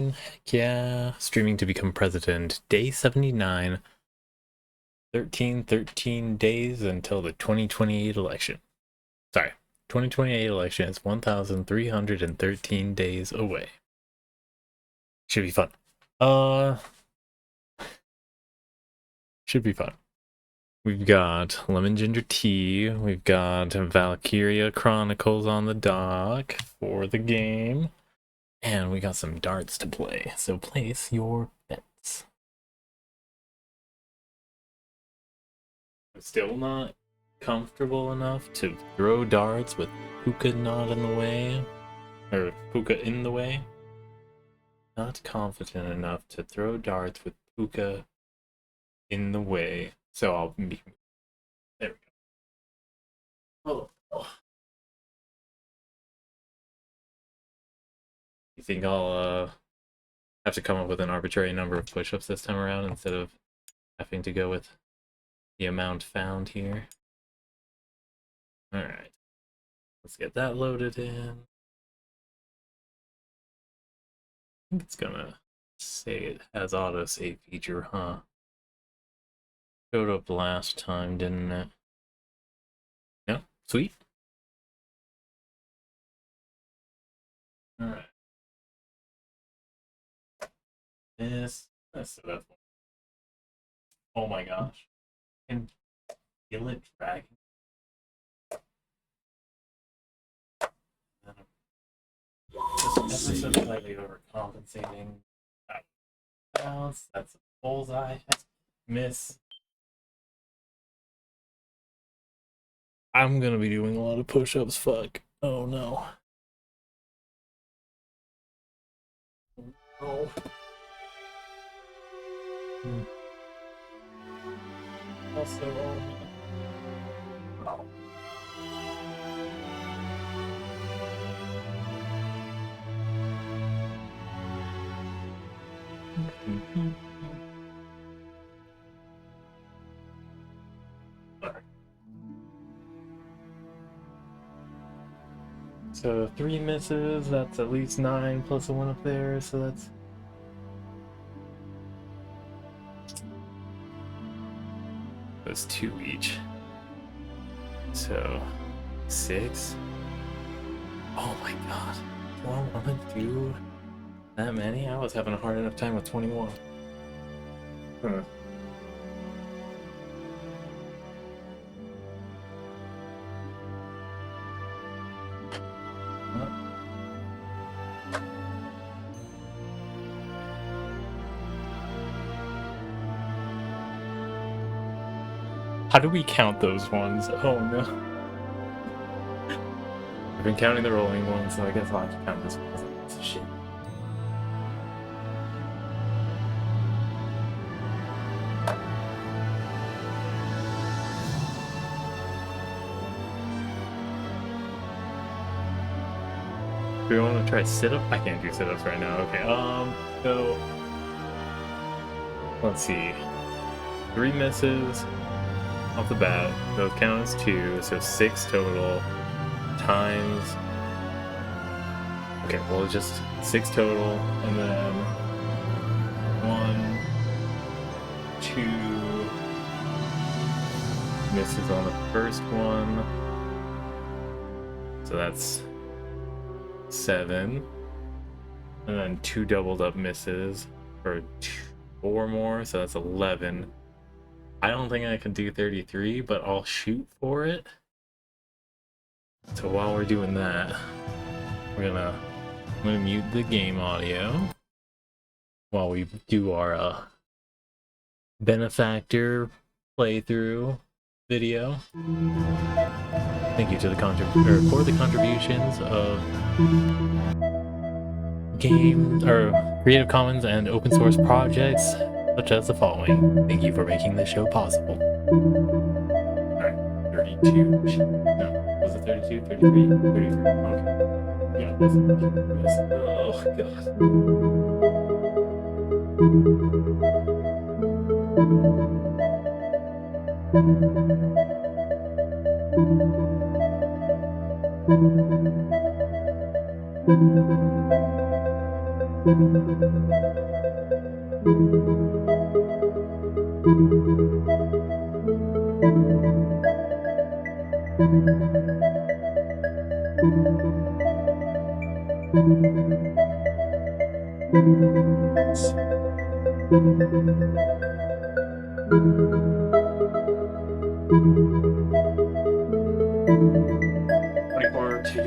Heck yeah. Streaming to become president. Day 79. 13 days until the 2028 election. Sorry, 2028 election is 1,313 days away. Should be fun. Should be fun. We've got lemon ginger tea. We've got Valkyria Chronicles on the dock for the game. And we got some darts to play. So place your bets. I'm still not comfortable enough to throw darts with Puka not in the way. Or Puka in the way. Not confident enough to throw darts with Puka in the way. So I'll be... There we go. Oh. You think I'll have to come up with an arbitrary number of push-ups this time around instead of having to go with the amount found here? Alright. Let's get that loaded in. I think it's gonna say it has autosave feature, huh? Showed up last time, didn't it? No? Sweet. Alright. That's it. Oh my gosh. I can feel it dragging. Just ever so slightly overcompensating. That's a bullseye. Miss. I'm gonna be doing a lot of push-ups, fuck. Oh no. Oh. Also, oh. So 3 misses, that's at least 9 plus a 1 up there, so that's 2 each. So 6. Oh my god. Do I want to do that many? I was having a hard enough time with 21. Huh. How do we count those ones? Oh no. I've been counting the rolling ones, so I guess I'll have to count this one. It's a shit. Do we want to try sit-up? I can't do sit-ups right now. Okay, so let's see. 3 misses off the bat. Those count as 2, so 6 total times. Okay, well, just 6 total, and then 1, 2 misses on the first one. So that's 7, and then 2 doubled up misses for 4 more, so that's 11. I don't think I can do 33, but I'll shoot for it. So while we're doing that, I'm gonna mute the game audio while we do our benefactor playthrough video. Thank you to the for the contributions of game or Creative Commons and open source projects such as the following. Thank you for making this show possible. Alright, 32. No, was it 32? 33? 33. Okay. Yeah, this. Oh god. Taking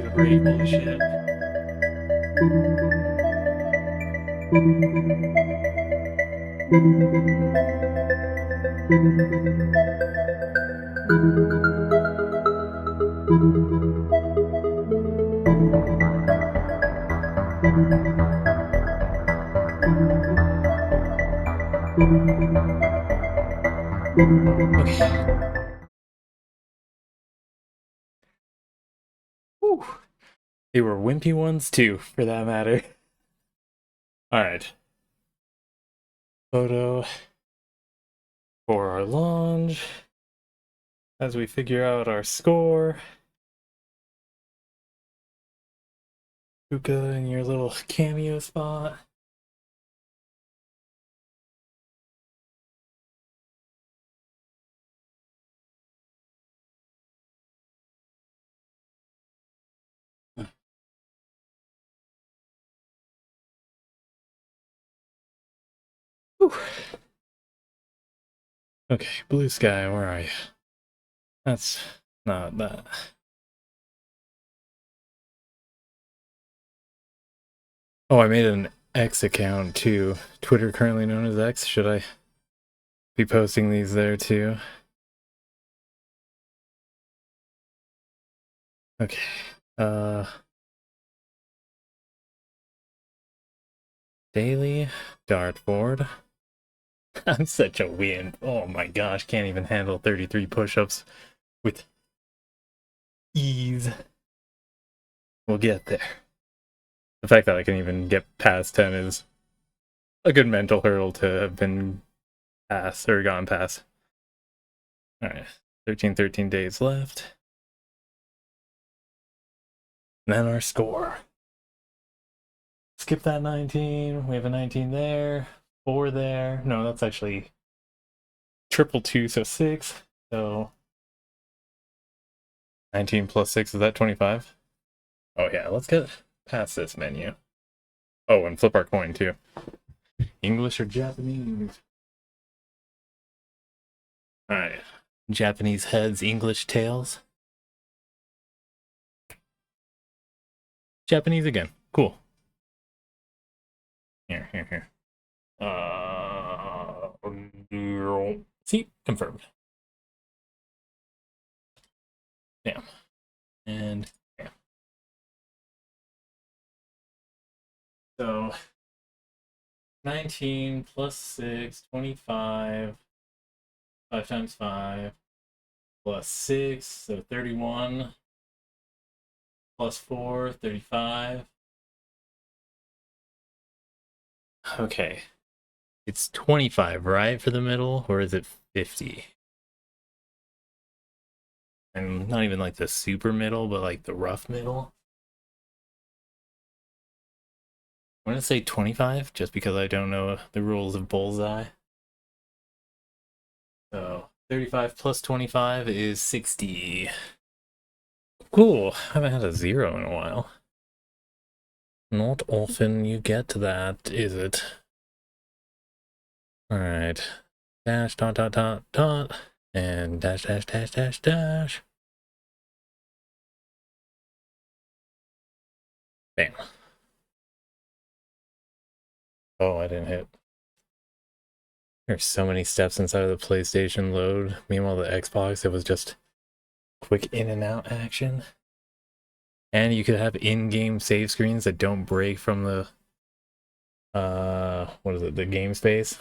a break, holy shit. Okay. Whew. They were wimpy ones too, for that matter. Alright. Photo for our launch as we figure out our score. Puka in your little cameo spot. Whew. Okay, blue sky, where are you? That's not that. Oh, I made an X account too. Twitter currently known as X. Should I be posting these there too? Okay. Daily dartboard. I'm such a wimp. Oh my gosh, can't even handle 33 push-ups with ease. We'll get there. The fact that I can even get past 10 is a good mental hurdle to have been passed or gone past. Alright, 13 days left. And then our score. Skip that 19. We have a 19 there. 4 there. No, that's actually triple 2, so 6. So 19 plus 6, is that 25? Oh yeah, let's get past this menu. Oh, and flip our coin too. English or Japanese? Alright. Japanese heads, English tails. Japanese again. Cool. Here. See? Confirmed. Bam. And bam. So 19 plus 6, 25. 5 times 5 plus 6, so 31. Plus 4, 35. Okay. It's 25, right, for the middle? Or is it 50? And not even like the super middle, but like the rough middle. I'm gonna say 25, just because I don't know the rules of bullseye. So 35 plus 25 is 60. Cool. I haven't had a 0 in a while. Not often you get to that, is it? Alright. Dash, dot, dot, dot, dot. And dash, dash, dash, dash, dash. Bam. Oh, I didn't hit. There's so many steps inside of the PlayStation load. Meanwhile, the Xbox, it was just quick in and out action. And you could have in-game save screens that don't break from the what is it, the game space.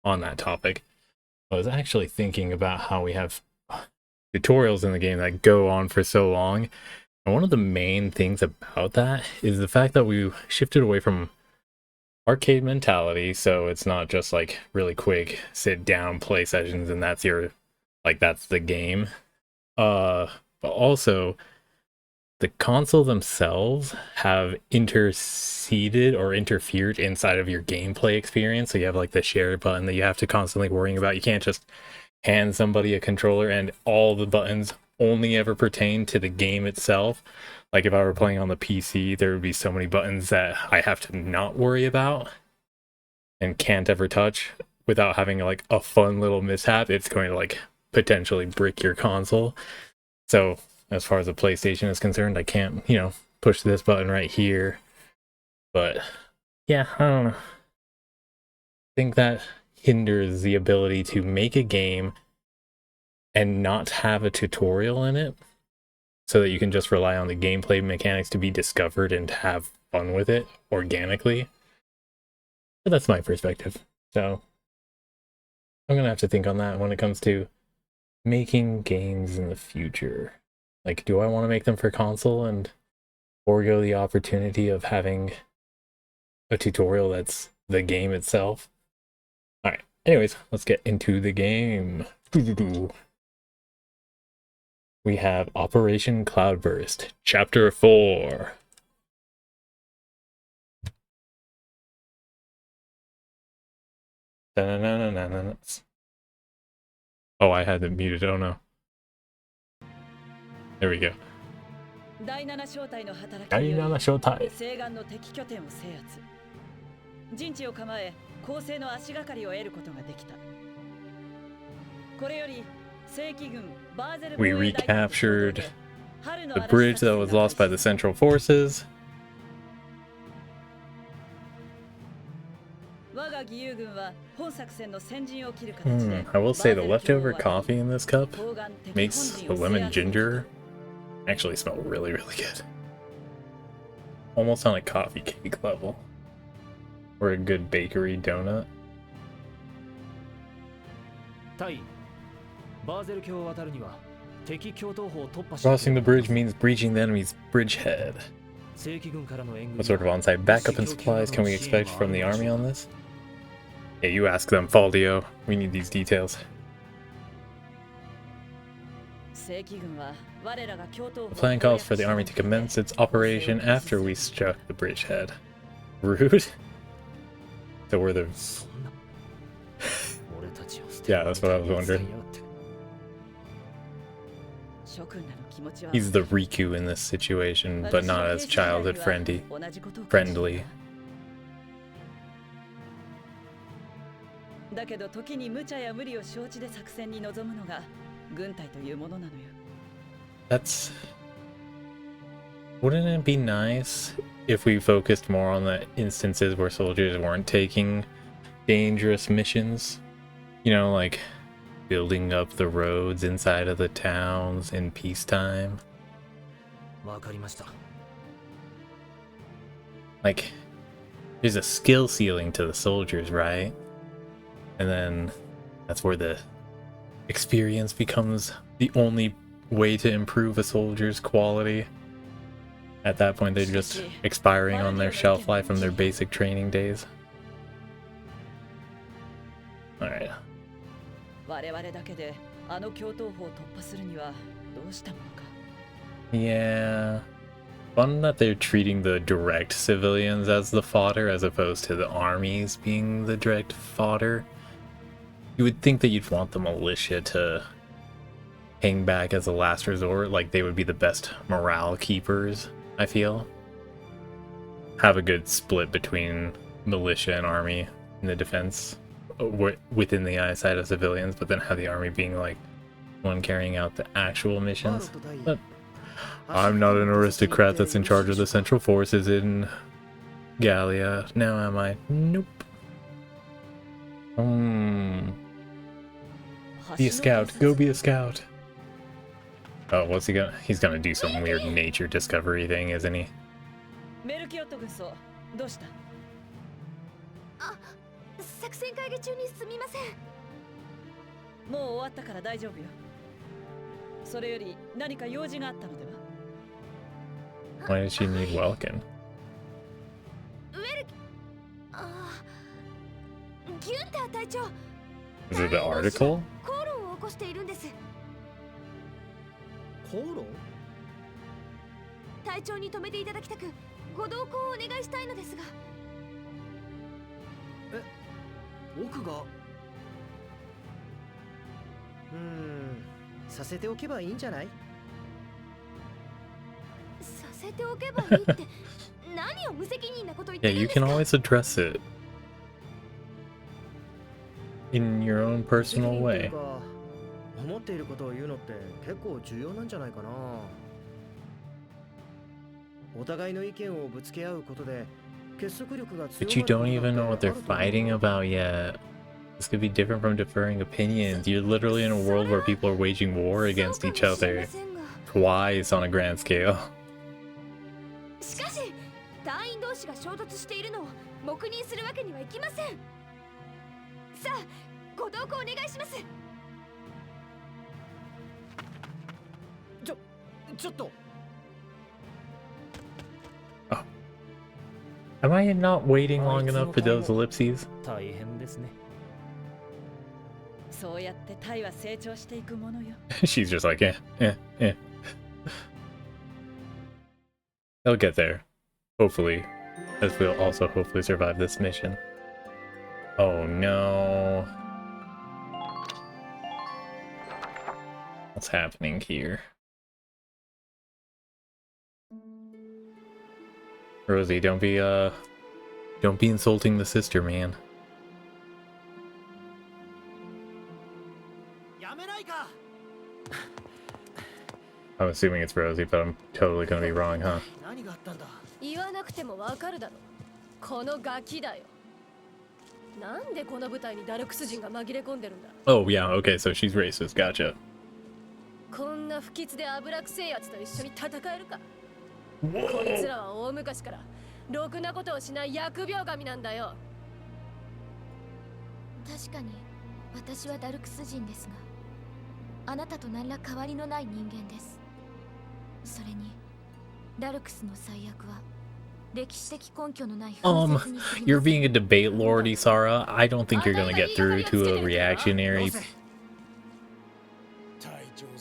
On that topic, I was actually thinking about how we have tutorials in the game that go on for so long. And one of the main things about that is the fact that we shifted away from arcade mentality, so it's not just like really quick sit down play sessions and that's your, like, that's the game. But also the console themselves have interceded or interfered inside of your gameplay experience. So you have like the share button that you have to constantly worrying about. You can't just hand somebody a controller and all the buttons only ever pertain to the game itself. Like if I were playing on the PC, there would be so many buttons that I have to not worry about and can't ever touch without having like a fun little mishap. It's going to like potentially brick your console. So as far as the PlayStation is concerned, I can't, you know, push this button right here. But yeah, I don't know. I think that hinders the ability to make a game and not have a tutorial in it, so that you can just rely on the gameplay mechanics to be discovered and have fun with it organically. But that's my perspective. So I'm gonna have to think on that when it comes to making games in the future. Like, do I want to make them for console and forego the opportunity of having a tutorial that's the game itself? Alright, anyways, let's get into the game. We have Operation Cloudburst, Chapter 4. Oh, I had it muted. Oh no. There we go. 第7小隊の働きにより西岸の敵拠点を制圧。陣地を構え、攻勢の足がかりを得ることができた。これより正規軍バーゼル We recaptured the bridge that was lost by the Central Forces. I will say the leftover coffee in this cup makes the lemon ginger actually smell really, really good. Almost on a coffee cake level. Or a good bakery donut. Crossing the bridge means breaching the enemy's bridgehead. What sort of on-site backup and supplies can we expect from the army on this? Yeah, you ask them, Faldio. We need these details. The plan calls for the army to commence its operation after we struck the bridgehead. Rude? So we're the... Yeah, that's what I was wondering. He's the Riku in this situation, but not as childhood friendly. That's... Wouldn't it be nice if we focused more on the instances where soldiers weren't taking dangerous missions? You know, like building up the roads inside of the towns in peacetime. Like, there's a skill ceiling to the soldiers, right? And then that's where the experience becomes the only way to improve a soldier's quality. At that point, they're just expiring on their shelf life from their basic training days. Alright. Yeah. Fun that they're treating the direct civilians as the fodder as opposed to the armies being the direct fodder. You would think that you'd want the militia to hang back as a last resort, like they would be the best morale keepers, I feel. Have a good split between militia and army in the defense within the eyesight of civilians, but then have the army being like one carrying out the actual missions. But I'm not an aristocrat that's in charge of the central forces in Gallia. Now am I? Nope. Be a scout. Go be a scout. Oh, what's he gonna... He's gonna do some weird nature discovery thing, isn't he? Why did she need Welkin? Is it the article? 隊長に止めていただきたく、ご同行をお願いしたいのですが。僕がさせておけばいいんじゃない？させておけばいいって何を無責任なこと言って Yeah, るん you ですか？ can always address it in your own personal way. 思っていることを言うのって結構重要なんじゃないかな。お互いの意見をぶつけ合うことで結束力が強 But you まる don't こと even know だっ what て they're あると思う。 fighting about yet. This could be different from differing opinions. You're literally in a world where people are waging war against each other twice on a grand scale. しかし、隊員同士が衝突しているのを黙認するわけにはいきません。さあ、ご同行お願いします。ちょっと。Am I not waiting long enough for those ellipses? 大変ですね。そうやって隊は成長していくものよ。 She's just like, They'll get there. Hopefully. As we'll also hopefully survive this mission. Oh no. What's happening here? Rosie, don't be insulting the sister, man. I'm assuming it's Rosie, but I'm totally gonna be wrong, huh? 言わなくてもわかるだろ。このガキだよ。なんでこの部隊にダルクス人が紛れ込んでるんだ。 Oh yeah, okay, so she's racist, gotcha. こんな不吉で脂くせえやつと一緒に戦えるか。こいつらは大昔からろくなことをしない疫病神なんだよ。確かに私はダルクス人ですが、あなたと何ら変わりのない人間です。それにダルクスの最悪は歴史的根拠のない風説に過ぎません。 You're being a debate lord, Isara. I don't think you're gonna get through to a reactionary.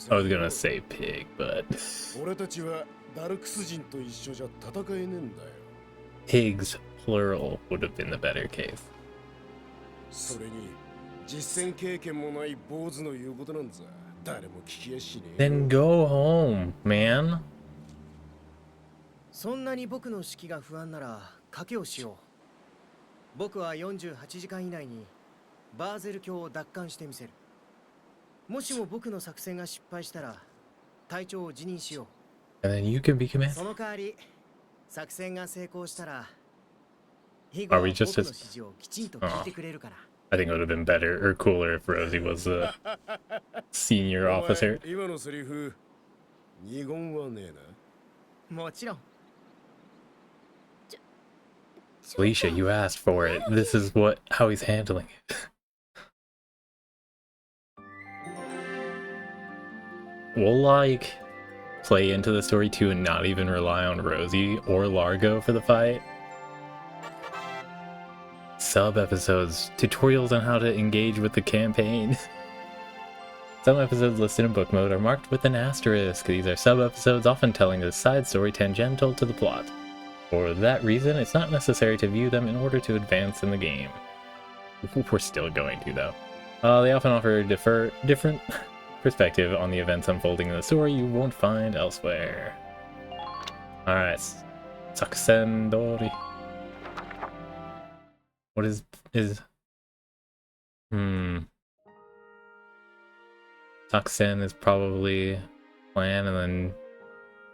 I was gonna say pig, but pigs plural would have been the better case. Then go home, man. そんなに僕の士気が不安なら賭けをしよう。僕は48時間以内にバーゼル卿を奪還してみせる。もしも僕の作戦が失敗したら隊長を辞任しよう。 And then you can be commander. その代わり作戦が成功したら以 Are 後 we 僕の just 指 as... 示をきちんと聞いてくれるから。 I think it would have been better or cooler if Rosie was a senior officer. もちろん。 Alicia, you asked for it. This is how he's handling it. We'll like play into the story too and not even rely on Rosie or Largo for the fight. Sub episodes, tutorials on how to engage with the campaign. Some episodes listed in book mode are marked with an asterisk. These are sub episodes, often telling a side story tangential to the plot. For that reason, it's not necessary to view them in order to advance in the game. We're still going to, though. They often offer a different perspective on the events unfolding in the story you won't find elsewhere. Alright. Saksendori. What is... Saksen is probably plan, and then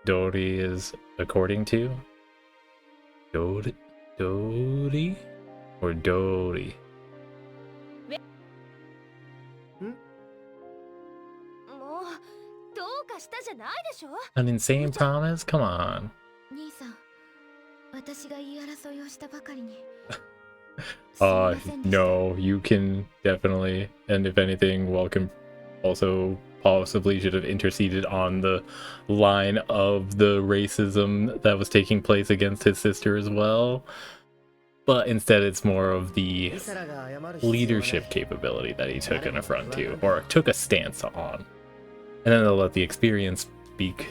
Dori is according to? Dori? Or Dori? An insane promise? Come on. No, you can definitely, and if anything, welcome. Also, possibly should have interceded on the line of the racism that was taking place against his sister as well. But instead, it's more of the leadership capability that he took an affront to, or took a stance on. And then they'll let the experience speak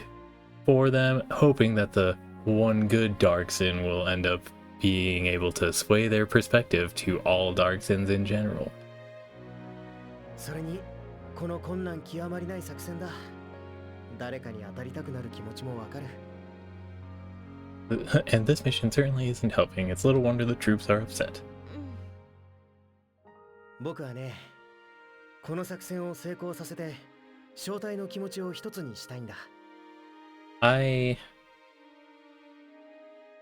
for them, hoping that the one good dark sin will end up being able to sway their perspective to all dark sins in general. それにこの困難極まりない作戦だ。誰かに当たりたくなる気持ちもわかる。And this mission certainly isn't helping. It's little wonder the troops are upset. 僕はね、この作戦を成功させて正体の気持ちを一つにしたいんだ。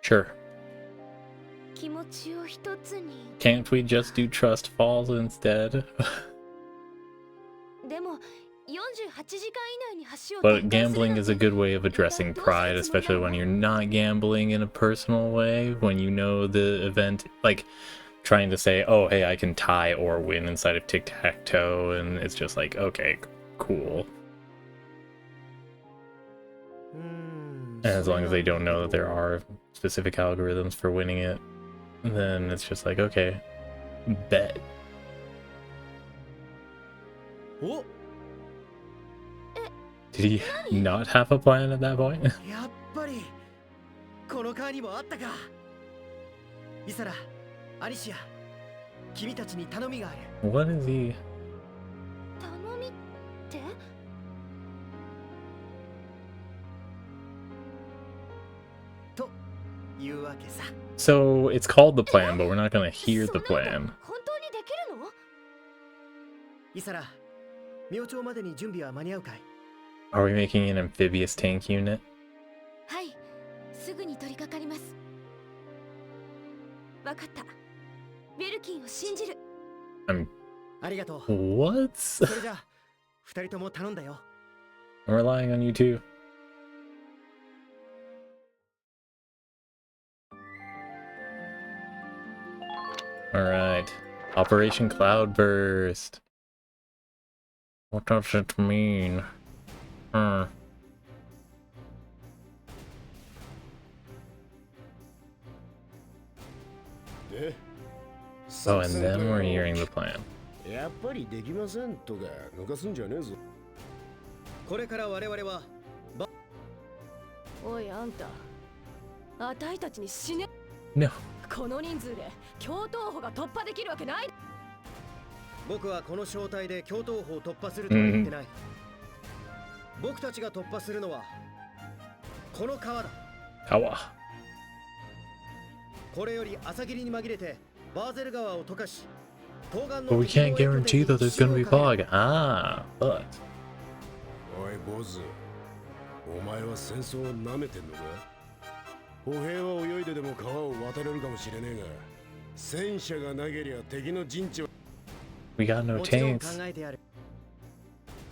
Sure. 気持ちを一つに。 Can't we just do trust falls instead? でも48時間以内に橋を But gambling is a good way of addressing pride, especially when you're not gambling in a personal way, when you know the event, like trying to say, oh, hey, I can tie or win inside of tic-tac-toe, and it's just like, okay, cool. And as long as they don't know that there are specific algorithms for winning it, then it's just like, okay, bet. お、 Did he not have a plan at that point? やっぱりこの川にもあったか。イサラ、アリシア、君たちに頼みがある。 What is he? 頼みって？というわけさ。 So it's called the plan, but we're not gonna hear the plan. 本当にできるの？イサラ、明朝までに準備は間に合うかい？ Are we making an amphibious tank unit? はい、すぐに取り掛かります。わかった。ベルキンを信じる。ありがとう。 What? それじゃあ、二人とも頼んだよ。 I'm relying on you too. Alright. Operation Cloudburst. What does it mean? Oh, and then we're hearing the plan. やっぱりできませんとか抜かすんじゃねえぞ。これから我々はおいあんた、あたいたちに死ね。 No. この人数で共闘補が突破できるわけない。僕はこの正体で共闘法を突破するとは言ってない。僕たちが突破するのはこの川だ。 Kawa. これより朝霧に紛れてバーゼル川を溶かし、東岸 But の we can't guarantee that there's gonna be fog. Ah, but おい坊主、お前は戦争を舐めてんのか？歩兵は泳いででも川を渡れるかもしれねえが、戦車がなけりゃ敵の陣地は we got no もちろん考 tanks. えてやる。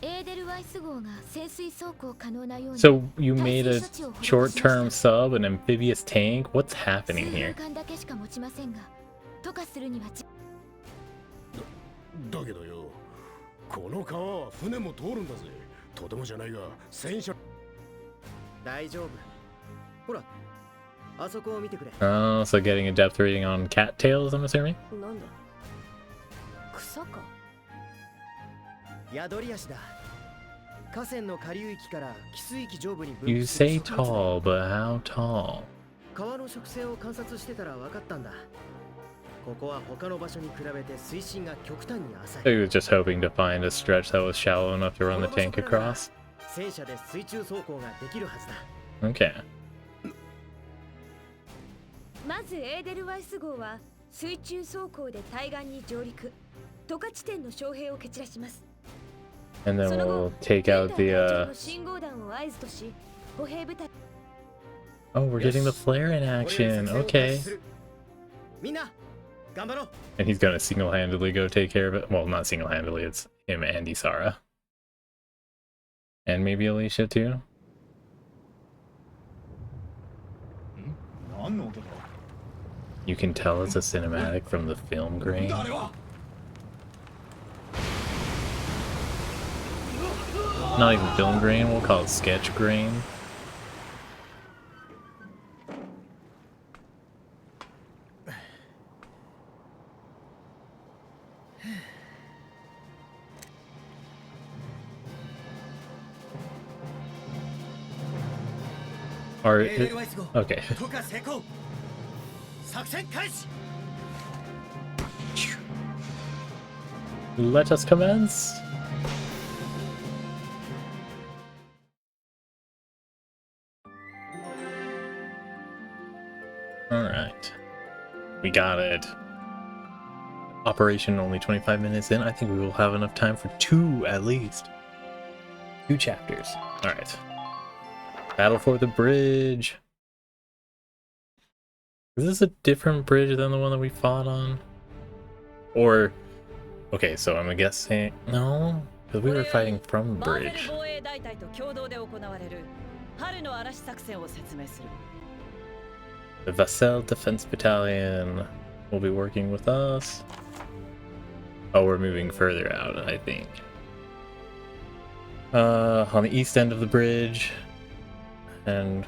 エーデルワイス号が潜水走行可能なように。 So you made a short-term sub, an amphibious tank? What's happening 数 here? 分間だけしか持ちませんが、溶かするにはだけどよ、この川は船も通るんだぜ。とてもじゃないが、戦車。大丈夫。ほら、あそこを見てくれ。 Oh, so getting a depth rating on cattails, I'm assuming? なんだ。草か。宿り足だ。河川の下流域から汽水域上部に分 You 布する say 植物だ。 tall, but how tall? 川の植生を観察してたら分かったんだ。ここは他の場所に比べて水深が極端に浅 I い。 was just hoping to find a stretch that was shallow enough to run the tank across. 戦車で水中走行ができるはずだ。 Okay. まずエーデルワイス号は水中走行で対岸に上陸。渡河地点の将兵を蹴散らします。 And then その we'll 後、 take 現 out 代 the, 隊長の信号弾を合図とし、歩兵部隊。 Oh, we're getting the flare in action. Okay. みんな、頑張ろう。 And he's gonna single-handedly go take care of it. Well, not single-handedly, it's him and Isara. And maybe Alicia too? You can tell it's a cinematic from the film grain. Not even film grain, we'll call it sketch grain. Are 命令は急ご okay. 渡河成功作戦開始 Let us commence. All right, we got it. Operation only 25 minutes in. I think we will have enough time for 2 at least. 2 chapters. All right. Battle for the bridge. Is this a different bridge than the one that we fought on? Or, okay, so I'm guessing, no, because we were fighting from the bridge. The Vassal Defense Battalion will be working with us. Oh, we're moving further out, I think. On the east end of the bridge. And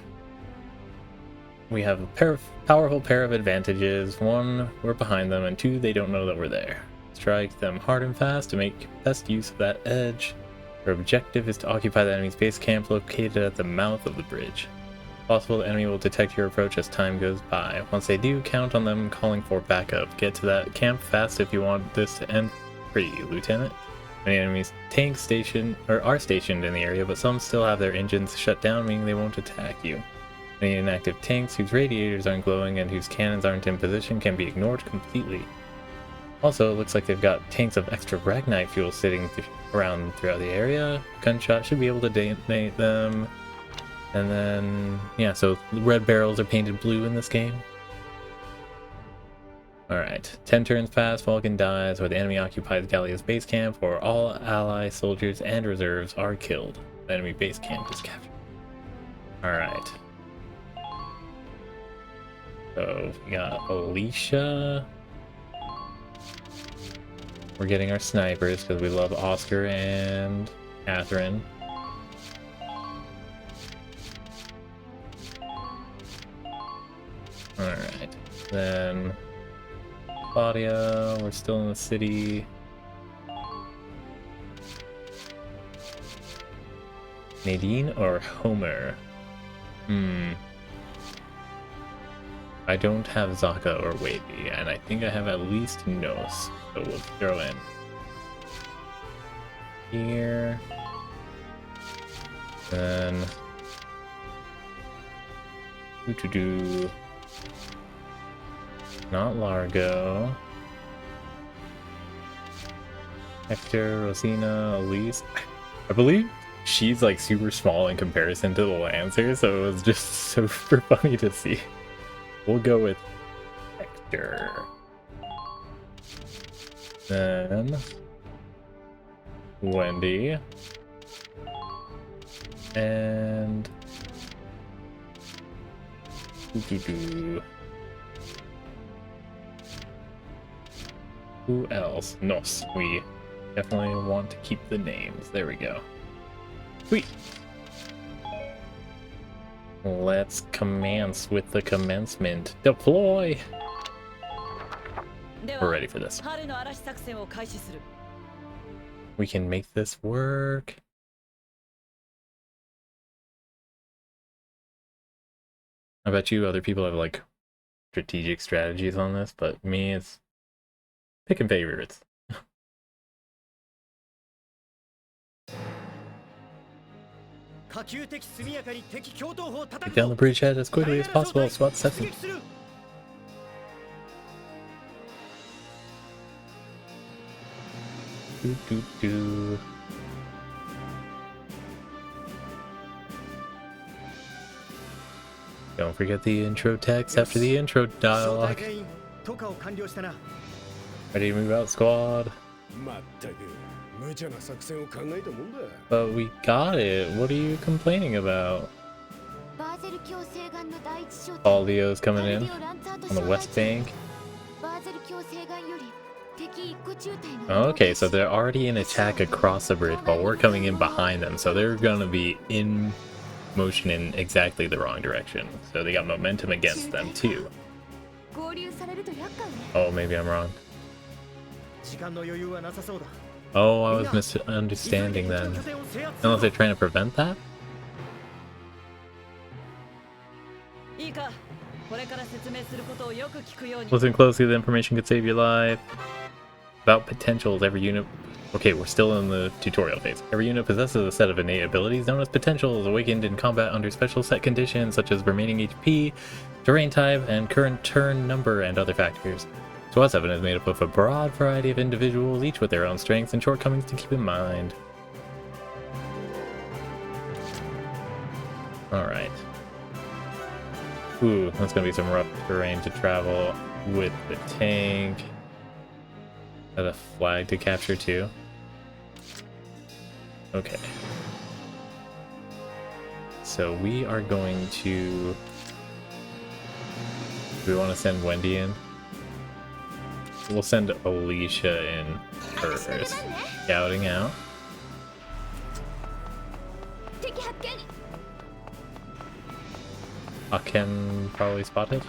we have a powerful pair of advantages. 1, we're behind them, and 2, they don't know that we're there. Strike them hard and fast to make best use of that edge. Our objective is to occupy the enemy's base camp located at the mouth of the bridge. Possible the enemy will detect your approach as time goes by. Once they do, count on them calling for backup. Get to that camp fast if you want this to end for you, Lieutenant. Many enemies tanks are stationed in the area, but some still have their engines shut down, meaning they won't attack you. Many inactive tanks whose radiators aren't glowing and whose cannons aren't in position can be ignored completely. Also, it looks like they've got tanks of extra Ragnite fuel sitting around throughout the area. Gunshot should be able to detonate them. And then, yeah, so red barrels are painted blue in this game. Alright, 10 turns pass, Vulcan dies, or the enemy occupies Gallia's base camp, or all ally soldiers and reserves are killed. The enemy base camp is captured. Alright. So, we got Alicia. We're getting our snipers, because we love Oscar and Catherine. Alright, then Claudia, we're still in the city. Nadine or Homer? I don't have Zaka or Wavy, and I think I have at least Nos, so we'll throw in here. Then do not Largo. Hector, Rosina, Elise. I believe she's like super small in comparison to the Lancer, so it was just super funny to see. We'll go with Hector. Then Wendy. And who else? Nos. We definitely want to keep the names. There we go. Sweet. Let's commence with the commencement. Deploy! We're ready for this. We can make this work. I bet you other people have like strategic strategies on this, but me, it's picking favorites. Get down the bridgehead as quickly as possible. SWAT 7. Don't forget the intro text after the intro dialogue. Ready to move out, squad? But we got it. What are you complaining about? All Leo's coming in on the west bank. Okay, so they're already in attack across the bridge while we're coming in behind them. So they're gonna be in motion in exactly the wrong direction. So they got momentum against them too. Oh, maybe I'm wrong. Oh, I was misunderstanding then. Unless they're trying to prevent that? 説明することをよく聞くように。 Listen closely, the information could save your life. About potentials, every unit... Okay, we're still in the tutorial phase. Every unit possesses a set of innate abilities known as potentials, awakened in combat under special set conditions such as remaining HP, terrain type, and current turn number, and other factors. SWAT 7 is made up of a broad variety of individuals, each with their own strengths and shortcomings to keep in mind. Alright. Ooh, that's gonna be some rough terrain to travel with the tank. Got a flag to capture too. Okay. So we are going to... Do we want to send Wendy in? We'll send Alicia in first. Scouting out. Aken probably spotted.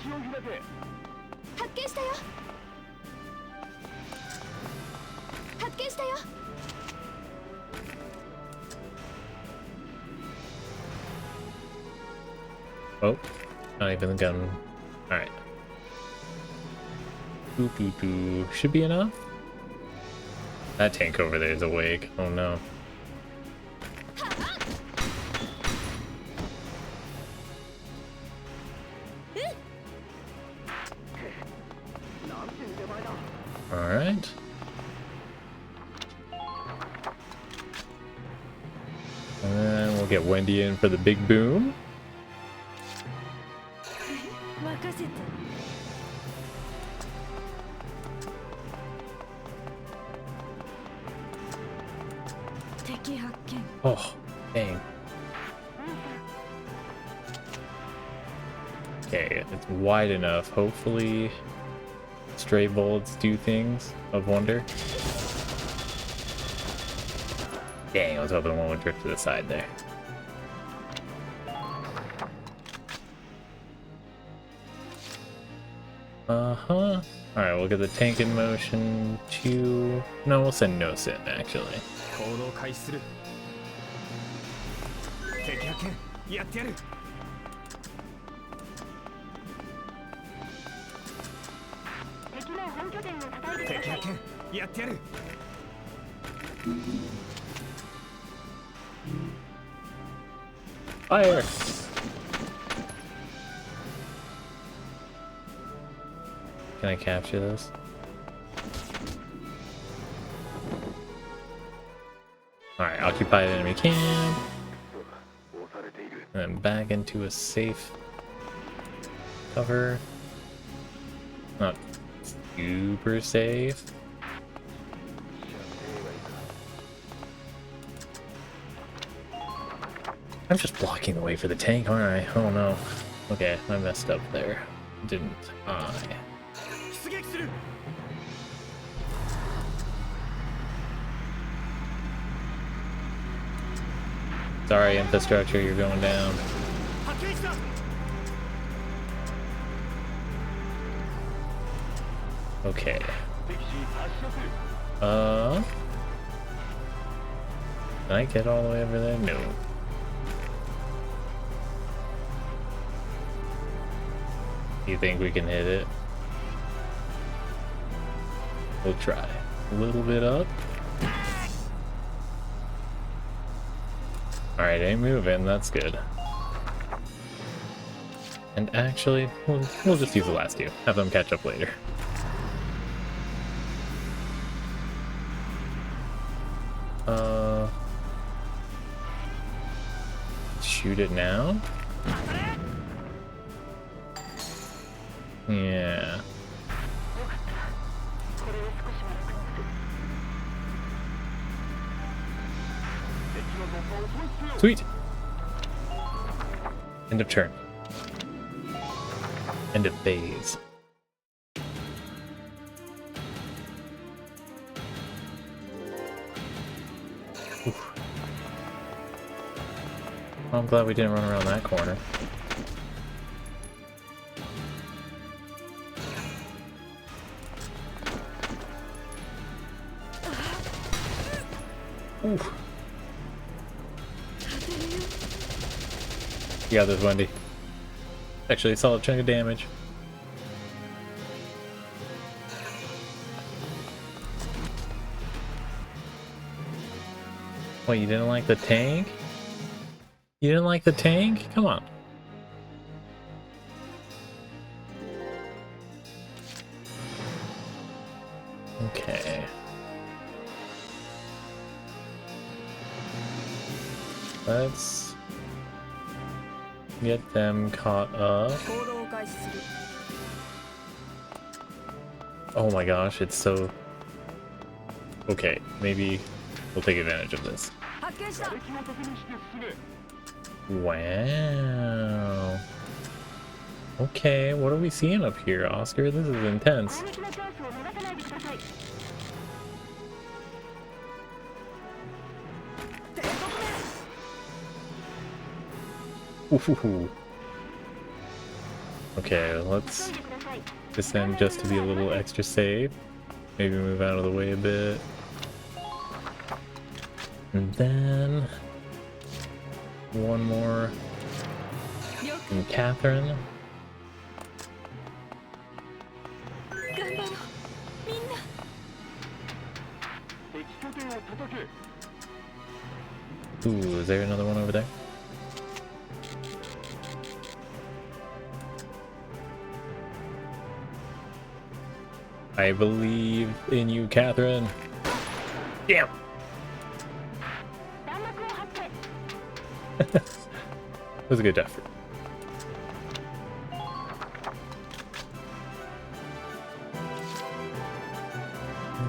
Oh, not even the gun. Alright. Boop, boop, boop. Should be enough. That tank over there is awake. Oh no. Alright. And then we'll get Wendy in for the big boom. Oh, dang. Okay, it's wide enough. Hopefully, stray bullets do things of wonder. Dang, I was hoping one would drift to the side there. Uh-huh. Alright, we'll get the tank in motion to... No, we'll send no sin, actually. Fire! Can I capture this? Alright, occupy the enemy camp. And then back into a safe cover. Not super safe. I'm just blocking the way for the tank, aren't I? Oh no. Okay, I messed up there. Didn't I? Sorry, infrastructure, you're going down. Okay. Can I get all the way over there? No. You think we can hit it? We'll try. A little bit up. Alright, ain't moving, that's good. And actually, we'll just use the last two. Have them catch up later. Shoot it now? Yeah. Sweet. End of turn. End of phase. Oof. Well, I'm glad we didn't run around that corner. Oof. Yeah, there's Wendy. Actually, a solid chunk of damage. What, you didn't like the tank? You didn't like the tank? Come on. Okay. Let's get them caught up. 行動を開始する。 Oh my gosh, it's so... Okay, maybe we'll take advantage of this. 発見した。 Wow. Okay, what are we seeing up here, Oscar? This is intense. Ooh. Okay, let's descend just to be a little extra safe. Maybe move out of the way a bit. And then one more from Catherine. 頑張ろうみんな。 Ooh, is there another one over there? I believe in you, Catherine. Damn. It was a good effort.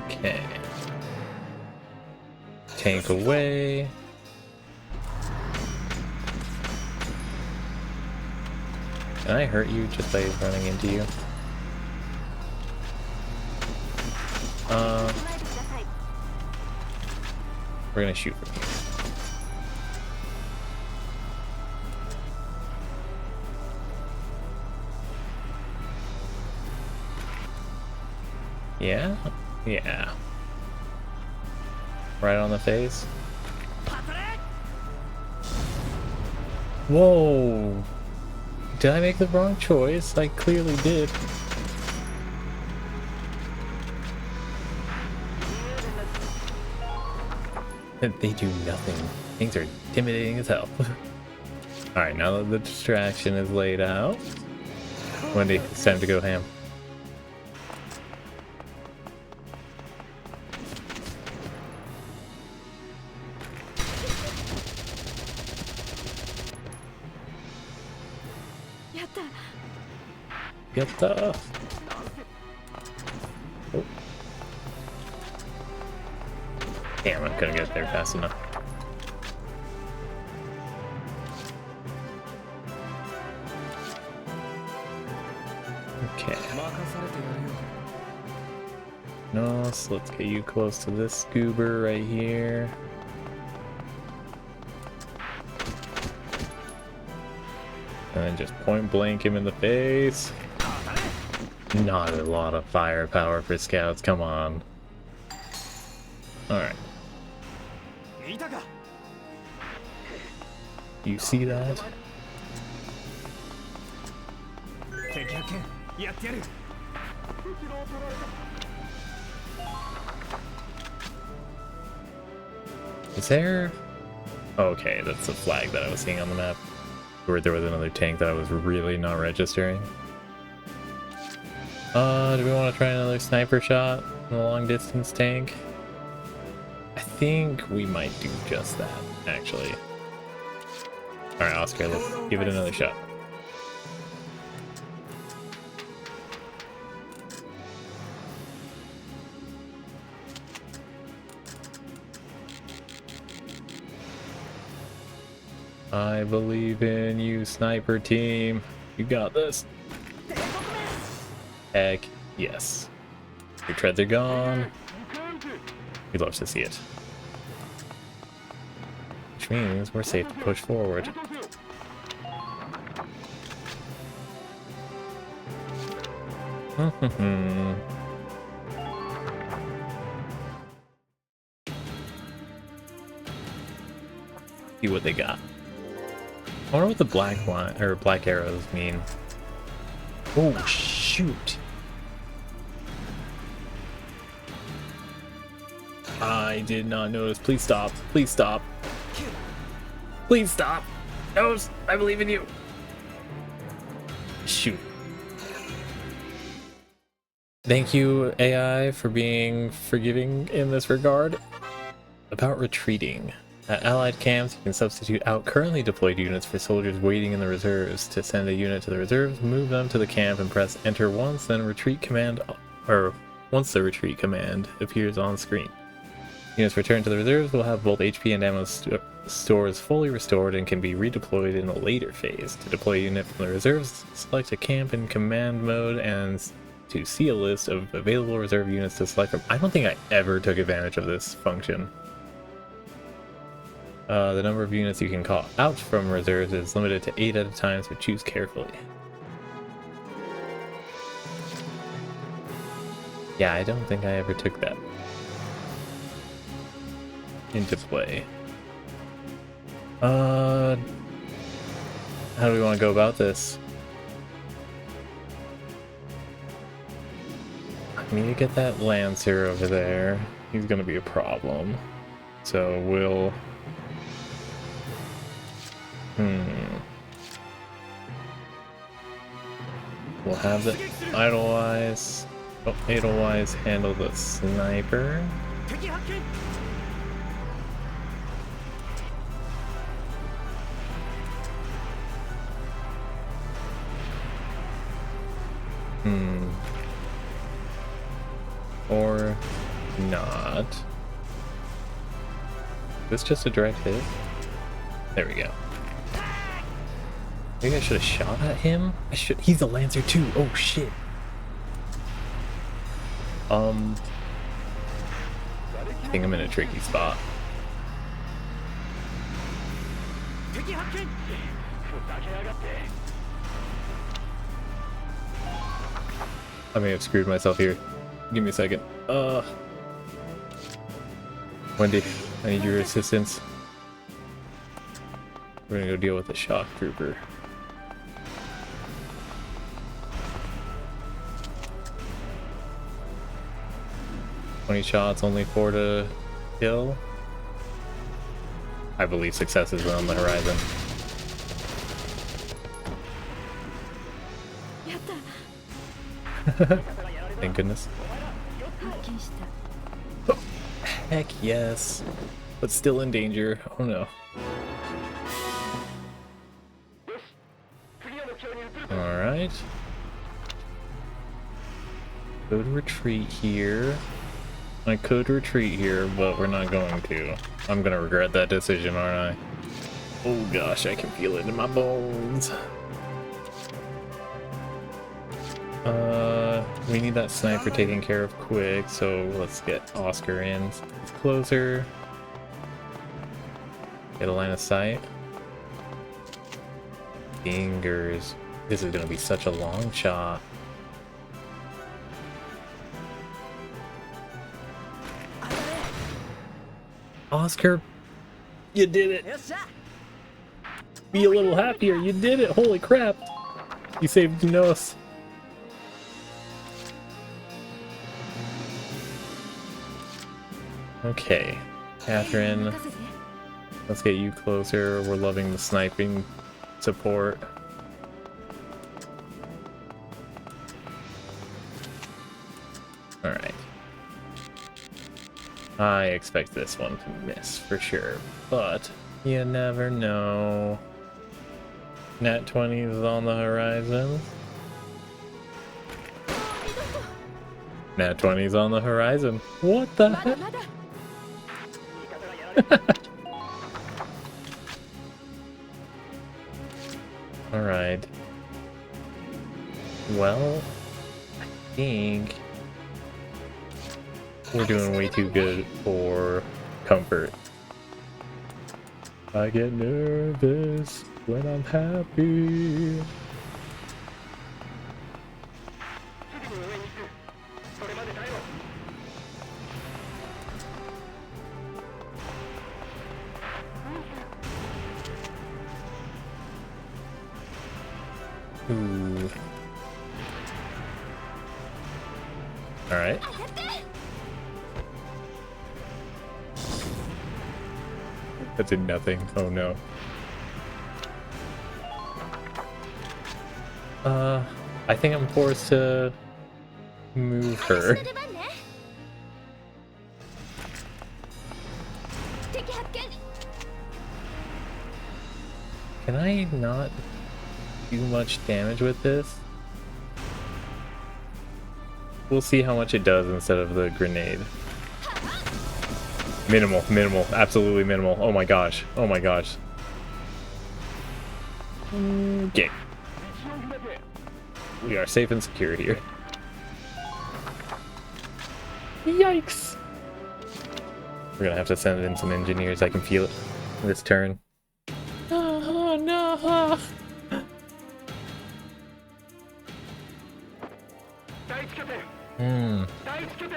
Okay. Tank away. Can I hurt you just by running into you? We're gonna shoot from here. Yeah? Yeah. Right on the face. Whoa! Did I make the wrong choice? I clearly did. They do nothing. Things are intimidating as hell. Alright, now that the distraction is laid out, Wendy, it's time to go ham. Get the... Oh. Damn, I couldn't get there fast enough. Okay. No, so let's get you close to this goober right here. And then just point blank him in the face. Not a lot of firepower for scouts, come on. Alright. You see that? Is there... Okay, that's the flag that I was seeing on the map. Or there was another tank that I was really not registering. Do we want to try another sniper shot on a long distance tank? I think we might do just that, actually. Alright, Oscar, let's give it another shot. I believe in you, sniper team. You got this. Heck yes. Your treads are gone. We'd love to see it. Which means we're safe to push forward. See what they got. I wonder what the black line or black arrows mean. Oh shoot! I did not notice. Please stop. Please stop. Please stop. No, I believe in you. Shoot. Thank you, AI, for being forgiving in this regard. About retreating. At allied camps, you can substitute out currently deployed units for soldiers waiting in the reserves. To send a unit to the reserves, move them to the camp and press enter once, then retreat command, or once the retreat command appears on screen. Units returned to the reserves will have both HP and ammo stores fully restored and can be redeployed in a later phase. To deploy a unit from the reserves, select a camp in command mode and to see a list of available reserve units to select from. I don't think I ever took advantage of this function. The number of units you can call out from reserves is limited to 8 at a time, so choose carefully. Yeah, I don't think I ever took that into play. How do we want to go about this? I need to get that Lancer over there. He's gonna be a problem. So we'll... We'll have the Idlewise... Oh, Idlewise handle the sniper. Or not. Is this just a direct hit? There we go. Maybe I should have shot at him? I should. He's a Lancer too. Oh shit. I think I'm in a tricky spot. I may have screwed myself here. Give me a second. Wendy, I need your assistance. We're gonna go deal with the shock trooper. "20 shots, only 4 to kill." I believe success is on the horizon. Thank goodness. Oh, heck yes. But still in danger. Oh no. Alright. Could retreat here. I could retreat here, but we're not going to. I'm gonna regret that decision, aren't I? Oh gosh, I can feel it in my bones. We need that sniper taken care of quick, so let's get Oscar in. It's closer. Get a line of sight. Fingers. This is gonna be such a long shot. Oscar, you did it. Be a little happier. You did it. Holy crap. You saved Nos. Okay, Catherine, let's get you closer. We're loving the sniping support. Alright. I expect this one to miss for sure, but you never know. Nat 20 is on the horizon. Nat 20 is on the horizon. What the heck? Alright. Well, I think we're doing way too good for comfort. I get nervous when I'm happy. Ooh. Alright. That did nothing. Oh no. I think I'm forced to move her. 私の出番ね。敵発見。 Can I not do much damage with this? We'll see how much it does instead of the grenade. Minimal, minimal, absolutely minimal. Oh my gosh, oh my gosh. Okay. We are safe and secure here. Yikes! We're gonna have to send in some engineers, I can feel it this turn. Oh no!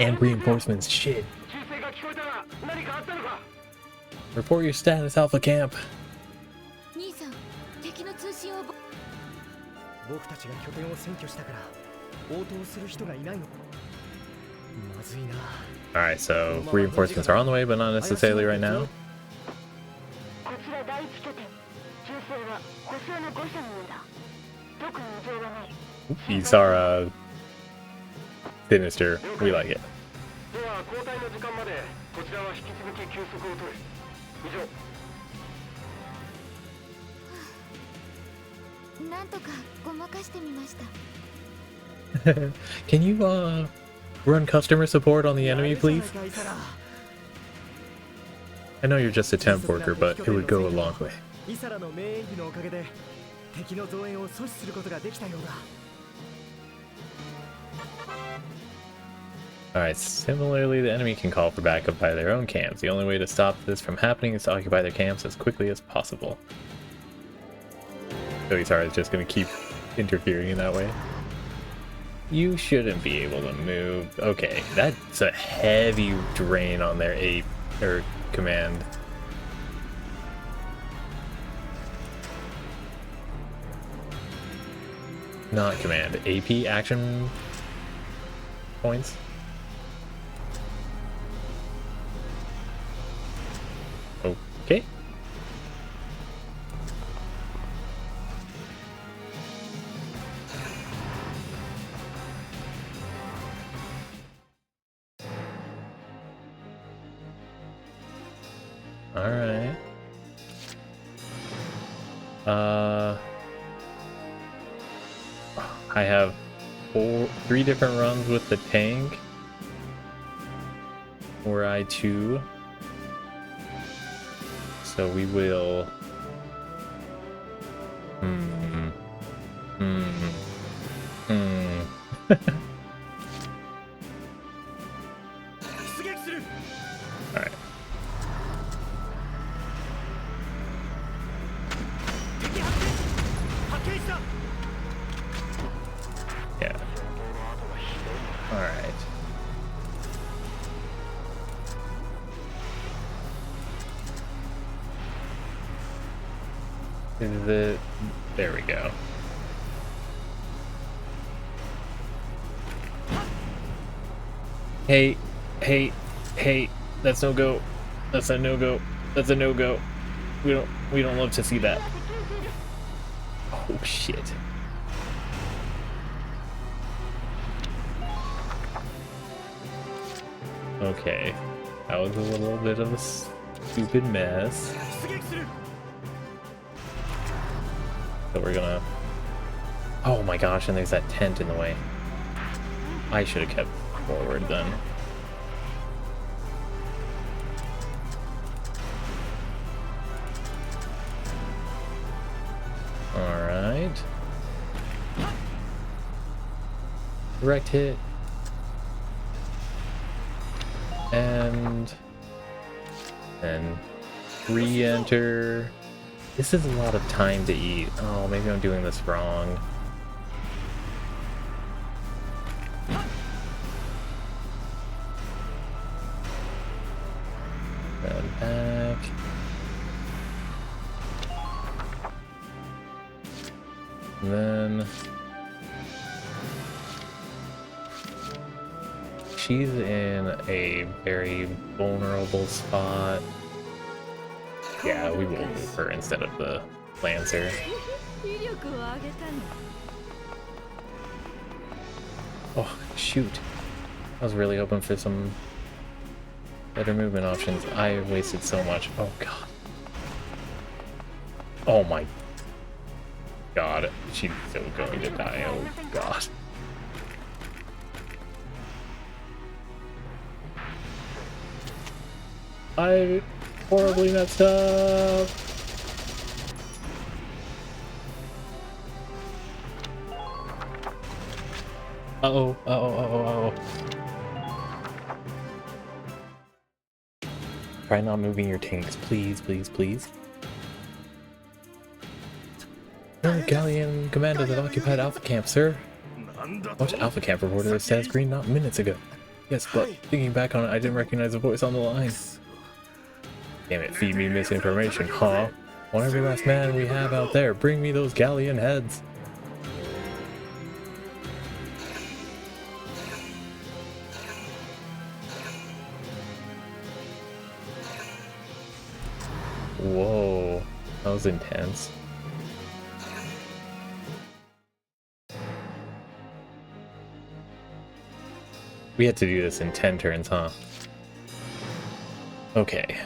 And reinforcements, shit. Report your status, Alpha Camp. 兄さん、敵の通信を。僕たちが拠点を占拠したから応答する人がいないの。まずいな。 Alright, so reinforcements are on the way, but not necessarily right now. こちら第一拠点。銃声は補正の誤射のようだ。特に異常はない。 These are sinister. We like it. では交代の時間までこちらは引き続き休息を取る。以上。なんとかごまかしてみました。 Can you run customer support on the enemy, please? I know you're just a temp worker, but it would go a long way. イサラの名演技のおかげで敵の増援を阻止することができたようだ。 Alright, similarly, the enemy can call for backup by their own camps. The only way to stop this from happening is to occupy their camps as quickly as possible. So Isara is just going to keep interfering in that way. You shouldn't be able to move. Okay, that's a heavy drain on their command. Not command, AP action points. Okay. All right. I have 3 different runs with the tank. Or I2. So we will. All right. Yeah. All right. Is it? There we go. Hey, hey, hey! That's no go. That's a no go. That's a no go. We don't love to see that. Oh shit. Okay, that was a little bit of a stupid mess. So we're gonna... Oh my gosh, and there's that tent in the way. I should have kept forward then. Alright. Direct hit. And re-enter. This is a lot of time to eat. Oh, maybe I'm doing this wrong. Run back. And then she's in a very vulnerable spot. Yeah, we will move her instead of the Lancer. 威力を上げたの。 Oh, shoot. I was really hoping for some better movement options. I wasted so much. Oh, God. Oh, my God. She's so going to die. Oh, God. I horribly messed up. Uh-oh, uh-oh, uh-oh, uh-oh. Try not moving your tanks, please, please, please. No, Galleon commanders have occupied Alpha Camp, sir. Watch Alpha Camp reported their status green not minutes ago. Yes, but thinking back on it, I didn't recognize the voice on the line. Damn it, feed me misinformation, huh? Want every last man we have out there, bring me those Galleon heads. Whoa, that was intense. We had to do this in 10 turns, huh? Okay.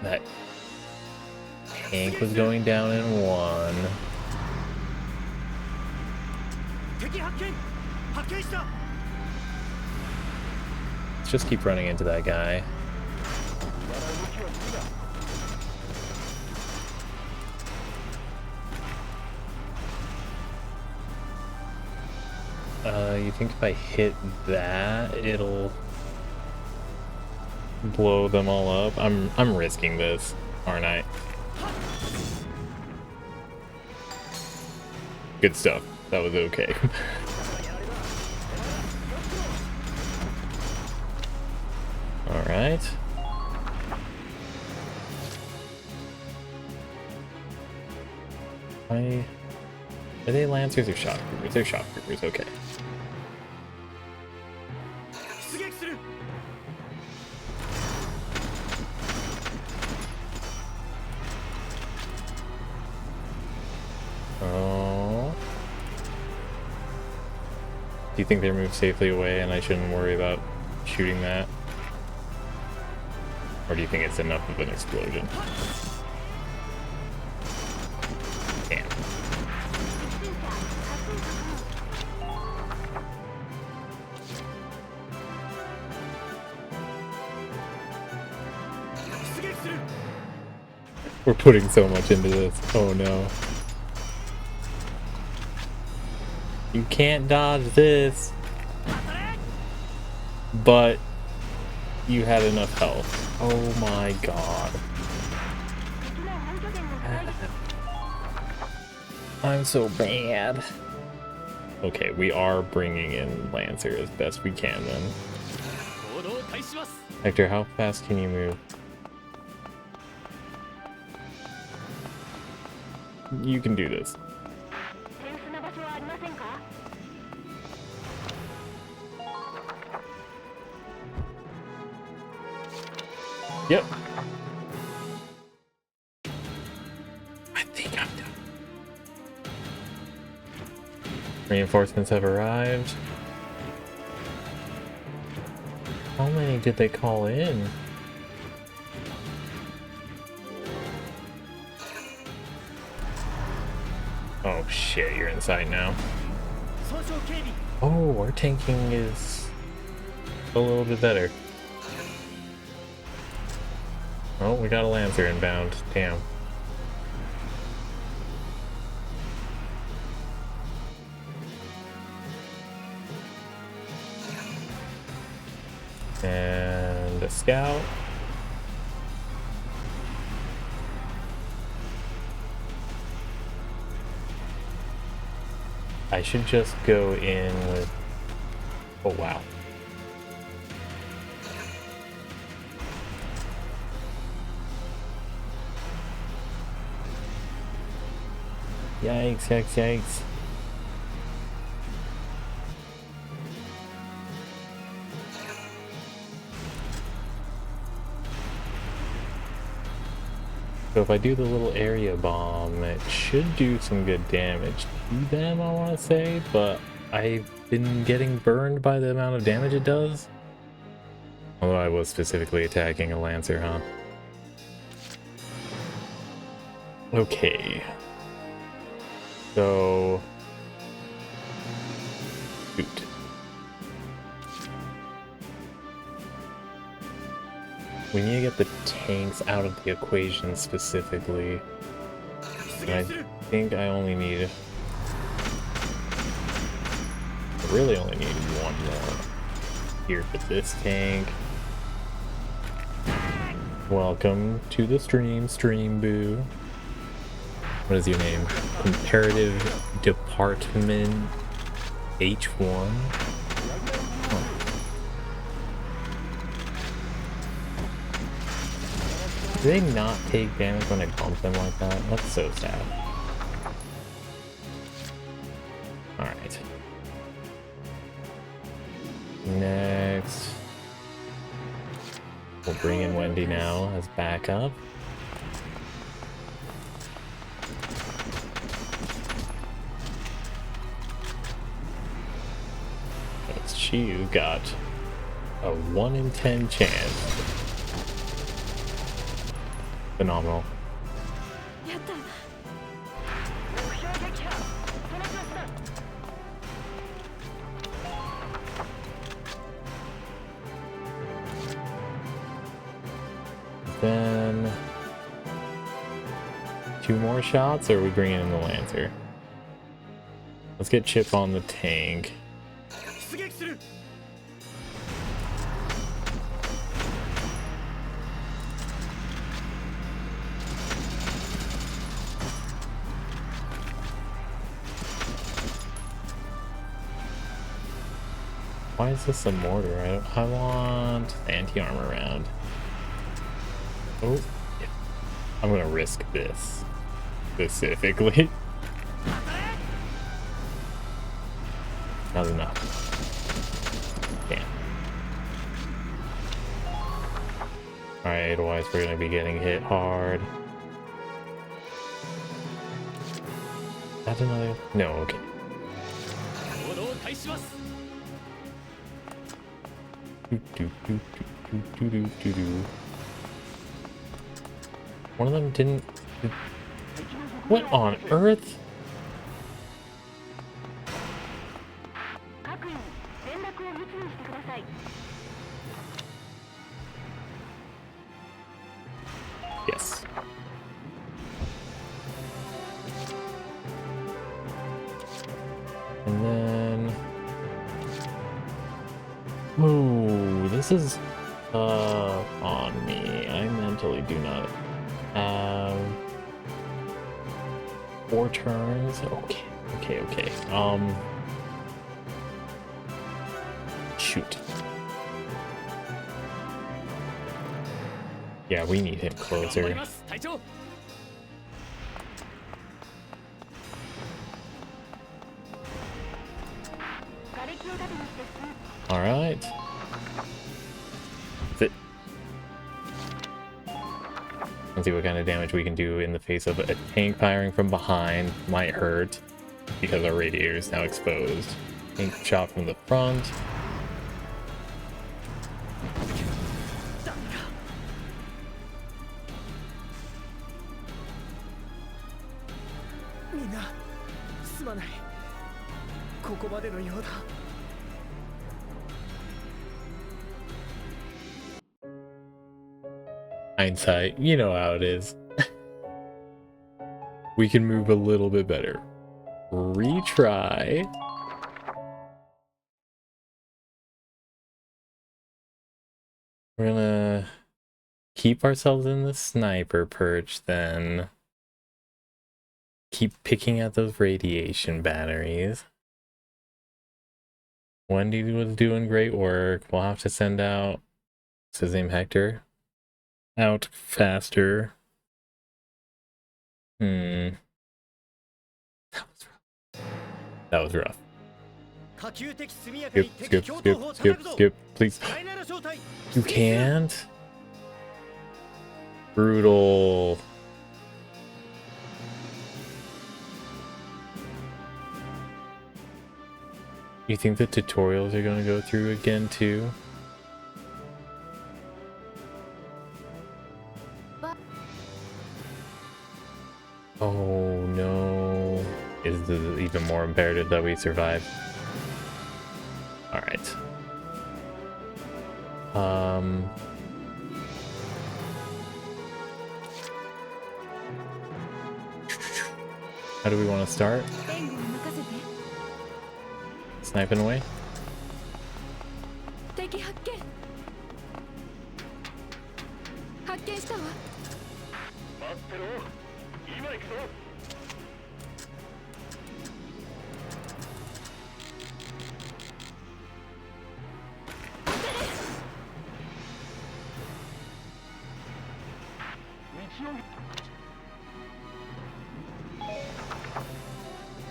That tank was going down in 1. Let's just keep running into that guy. You think if I hit that, it'll blow them all up? I'm risking this, aren't I? Good stuff. That was okay. All right. Are they Lancers or Shock Troopers? They're Shock Troopers, okay. Oh. Do you think they're moved safely away and I shouldn't worry about shooting that? Or do you think it's enough of an explosion? Damn. We're putting so much into this. Oh no. You can't dodge this. But you had enough health. Oh my god. I'm so bad. Okay, we are bringing in Lancer as best we can then. Hector, how fast can you move? You can do this. Yep. I think I'm done. Reinforcements have arrived. How many did they call in? Oh shit, you're inside now. Oh, our tanking is a little bit better. Oh, we got a Lancer inbound. Damn. And a scout. I should just go in with... Oh, wow. Yikes, yikes, yikes. So if I do the little area bomb, it should do some good damage to them, I want to say, but I've been getting burned by the amount of damage it does. Although I was specifically attacking a Lancer, huh? Okay. So... shoot. We need to get the tanks out of the equation specifically. And I think I only need... I really only need one more. Here for this tank. Welcome to the stream, Boo. What is your name? Comparative Department H1? Do they not take damage when I bump them like that? That's so sad. Alright. Next. We'll bring in Wendy now as backup. She got a 1 in 10 chance. Phenomenal. Then 2 more shots, or are we bringing in the Lancer? Let's get Chip on the tank. Why is this a mortar? I want the anti-armor round. Oh, yeah. I'm gonna risk this specifically. Not enough. Damn. Alright, otherwise we're gonna be getting hit hard. That's another. No, okay. One of them didn't... What on earth? Yes. And then... Ooh, this is on me. I mentally do not have 4 turns. Okay. Shoot. Yeah, we need him closer. Alright. That's it. Let's see what kind of damage we can do in the face of a tank firing from behind. Might hurt because our radiator is now exposed. Tank shot from the front. Hindsight, you know how it is. We can move a little bit better. Retry. We're gonna keep ourselves in the sniper perch then. Keep picking at those radiation batteries. Wendy was doing great work. We'll have to send out, what's his name, Hector? Out faster. That was rough. Skip, please. You can't? Brutal. You think the tutorials are going to go through again too? Oh no. Is this even more imperative that we survive? Alright. How do we want to start? 援護に任せて。 Sniping away? 敵発見。発見したわ。待ってろ。今行くぞ。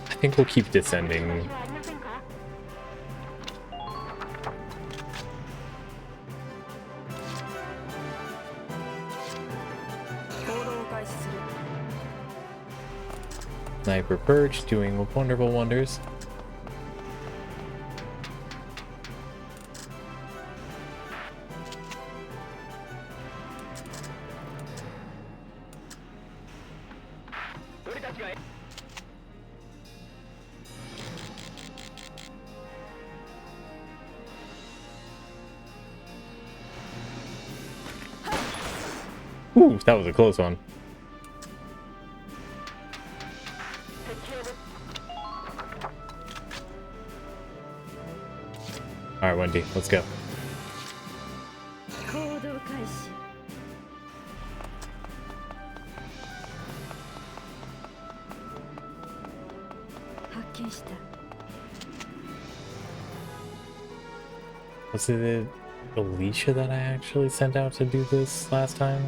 I think we'll keep descending. はありませんか？ 行動を開始する。 Sniper perch doing wonderful wonders. Ooh, that was a close one. All right, Wendy, let's go. 行動開始。発見した。 Was it Alicia that I actually sent out to do this last time?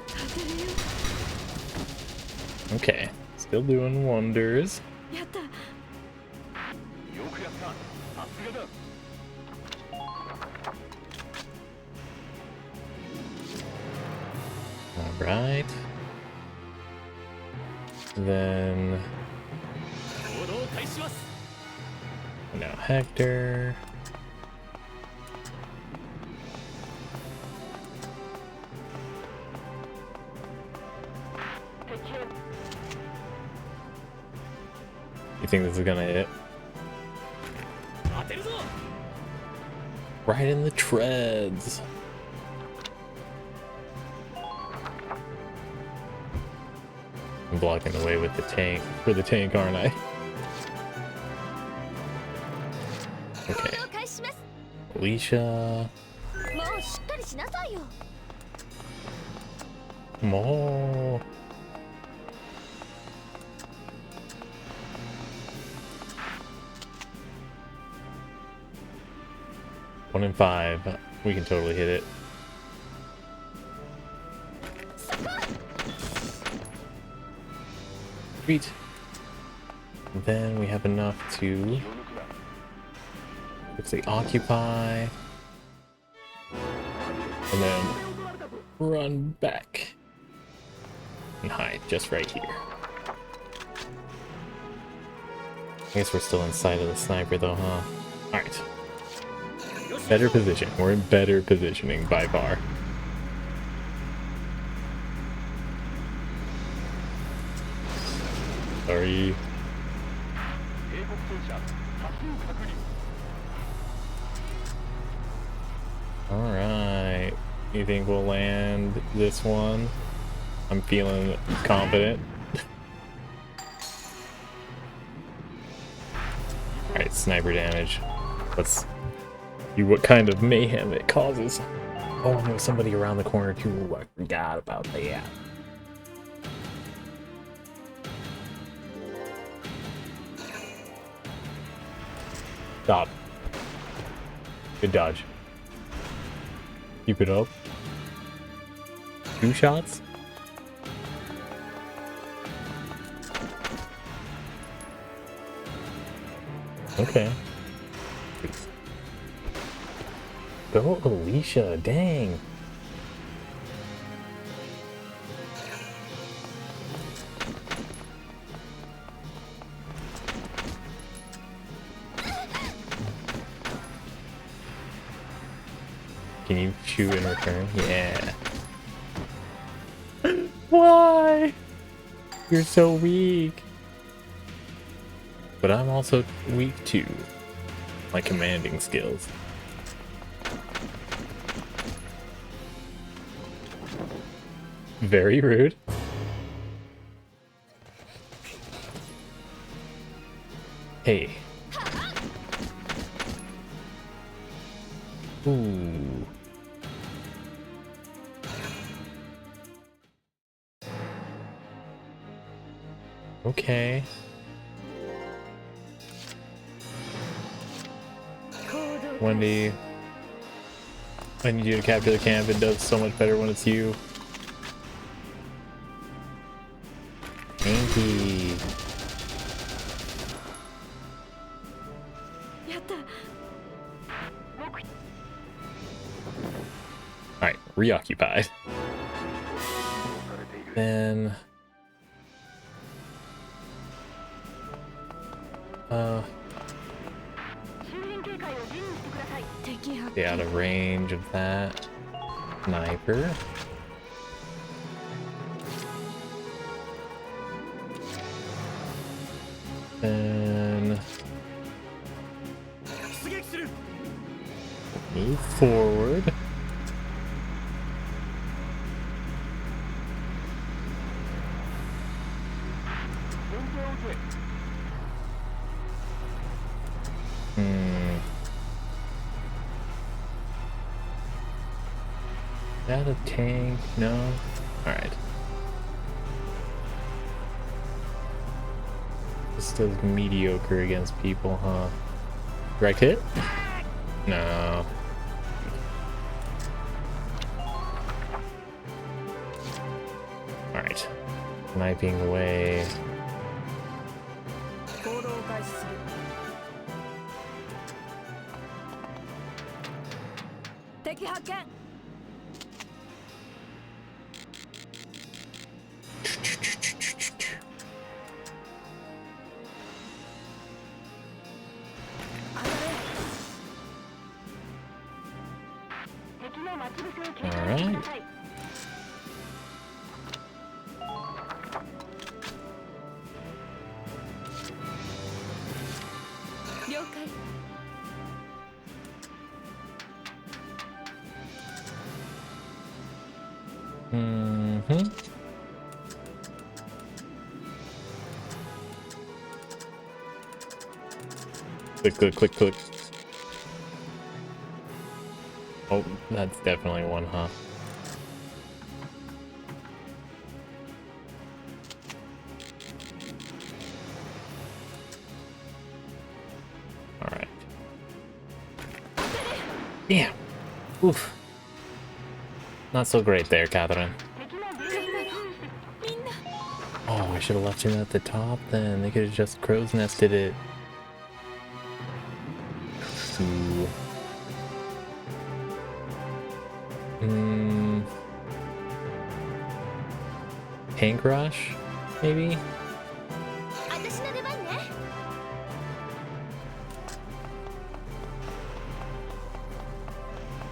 立てるよ。 Okay, still doing wonders. やった。よくやった。さすがだ。 All right. Then 行動開始します。 now Hector. You think this is gonna hit? 当てるぞ。 Right in the treads. I'm blocking the way with the tank for the tank, aren't I? 行 Okay, 動開始します。 Alicia. もうしっかりしなさいよ。 More. One in 5. We can totally hit it. Sweet. Then we have enough to quickly occupy. And then run back. And hide just right here. I guess we're still inside of the sniper though, huh? Alright. Better position. We're in better positioning by far. Sorry. 警告戦車多数確認。 Alright. You think we'll land this one? I'm feeling confident. Alright, sniper damage. Let's see what kind of mayhem it causes. Oh, and there was somebody around the corner too. I forgot about that. Stop. Good dodge. Keep it up. 2 shots? Okay. Go Alicia, dang. Can you shoot in return? Yeah. Why? You're so weak. But I'm also weak too. My commanding skills. Very rude. Hey. Ooh. Okay. Wendy, I need you to capture the camp. It does so much better when it's you. Thank you. やった。 Alright, reoccupied. Then... stay out of range of that sniper. Then move forward. Is that a tank? No? Alright. This does mediocre against people, huh? Direct hit? No. Alright. Sniping away. 行動を開始する。敵発見。 Alright. Mm-hmm. Click, click, click, click. Oh, that's definitely one, huh? Alright. Damn! Oof. Not so great there, Catherine. Oh, I should have left him at the top then. They could have just crow's nested it. Ooh. Tank rush, maybe?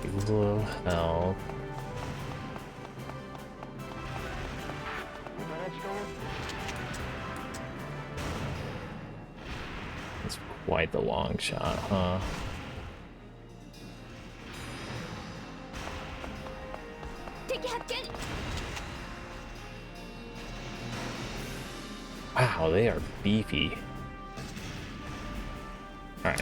He's low health. It's quite the long shot, huh? Wow, they are beefy. Alright.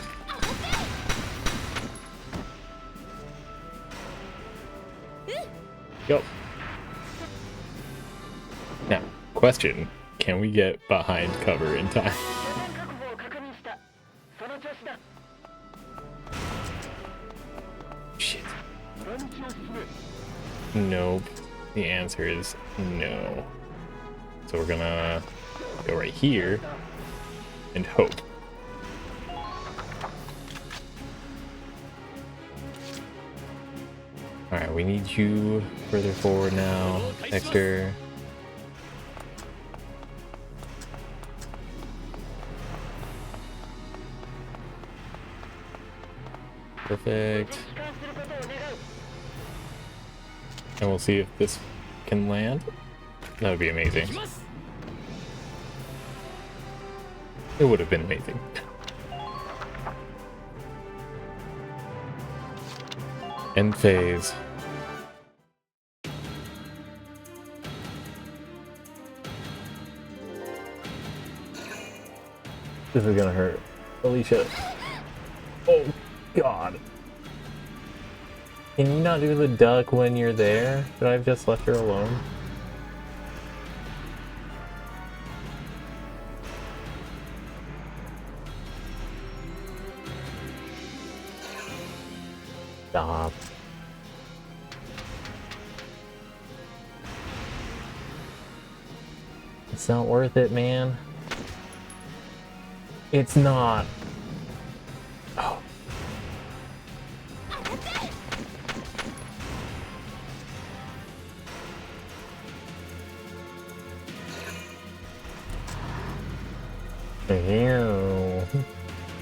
Go. Now, question. Can we get behind cover in time? Shit. Nope. The answer is no. So we're gonna go right here and hope. Alright, we need you further forward now, Hector. Perfect. And we'll see if this can land. That would be amazing. It would have been amazing. End phase. This is gonna hurt. Alicia. Oh, God. Can you not do the duck when you're there? Should I have just left her alone? Stop. It's not worth it, man. It's not. Oh.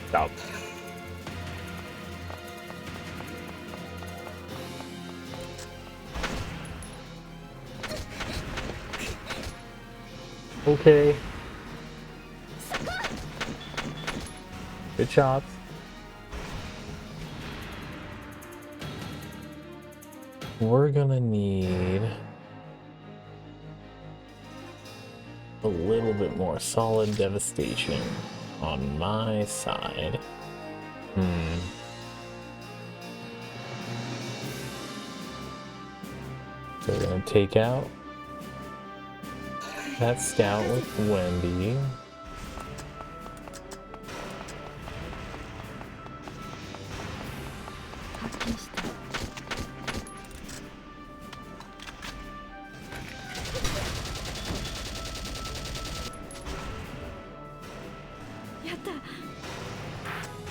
Stop. Okay. Good shots. We're gonna need a little bit more solid devastation on my side. So we're gonna take out that scout with Wendy.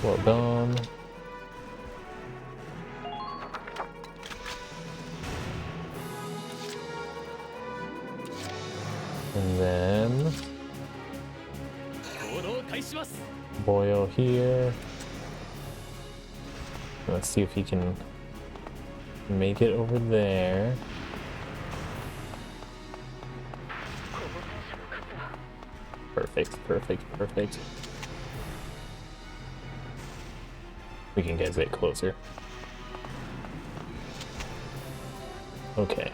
Well done. And then Boyle here. Let's see if he can make it over there. Perfect, perfect, perfect. We can get a bit closer. Okay.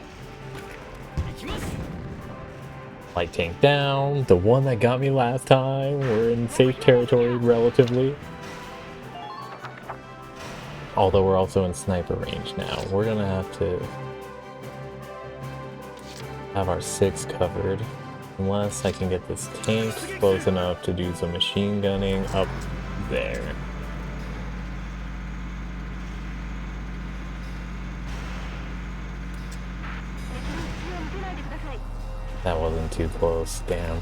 Light tank down. The one that got me last time. We're in safe territory, relatively. Although we're also in sniper range now. We're gonna have to have our 6 covered. Unless I can get this tank close enough to do some machine gunning up there. That wasn't too close, damn.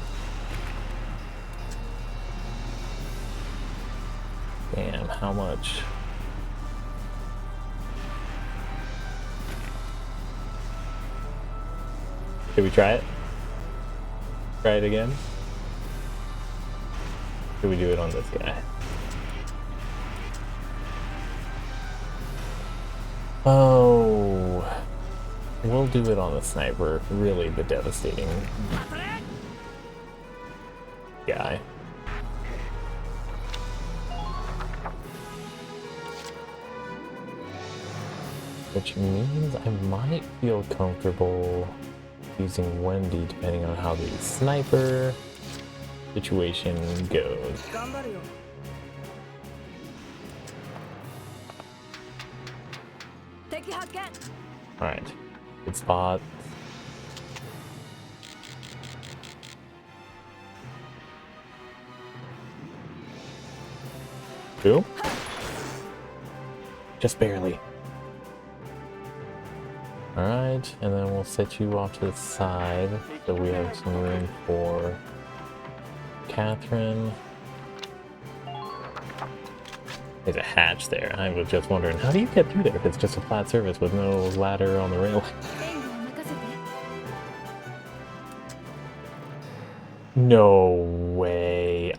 Damn, how much? Did we try it? Try it again? Should we do it on this guy? Oh, we'll do it on the sniper. Really, the devastating guy. Which means I might feel comfortable using Wendy depending on how the sniper situation goes. Alright, good spot. Boom. Just barely. Alright, and then we'll set you off to the side so we have some room for Catherine. There's a hatch there. I was just wondering, how do you get through there if it's just a flat surface with no ladder on the rail? No way.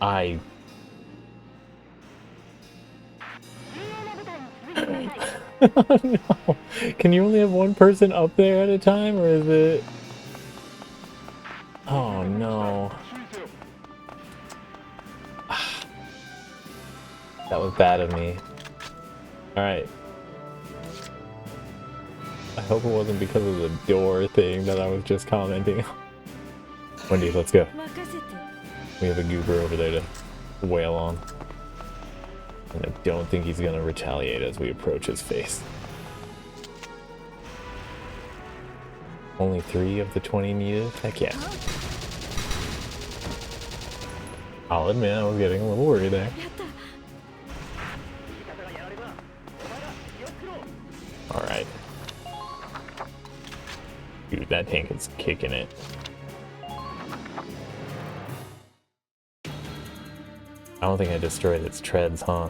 No. Can you only have one person up there at a time, or is it? Oh no. That was bad of me. Alright. I hope it wasn't because of the door thing that I was just commenting. Wendy, let's go. 任せて。 We have a goober over there to wail on. And I don't think he's gonna retaliate as we approach his face. Only 3 of the 20 needed? Heck yeah. I'll admit I was getting a little worried there. やった。 Alright. Dude, that tank is kicking it. I don't think I destroyed its treads, huh?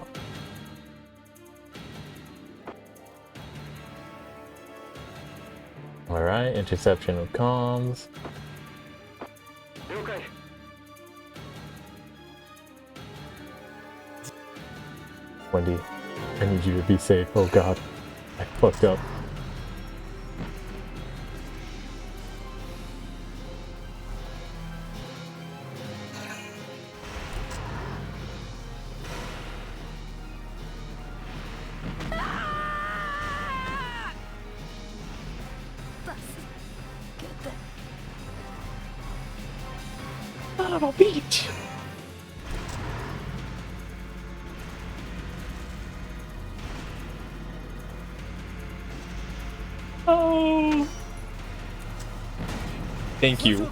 Alright, interception of comms. Wendy, I need you to be safe. Oh god, I fucked up. Son of a bitch! Oh! Thank you.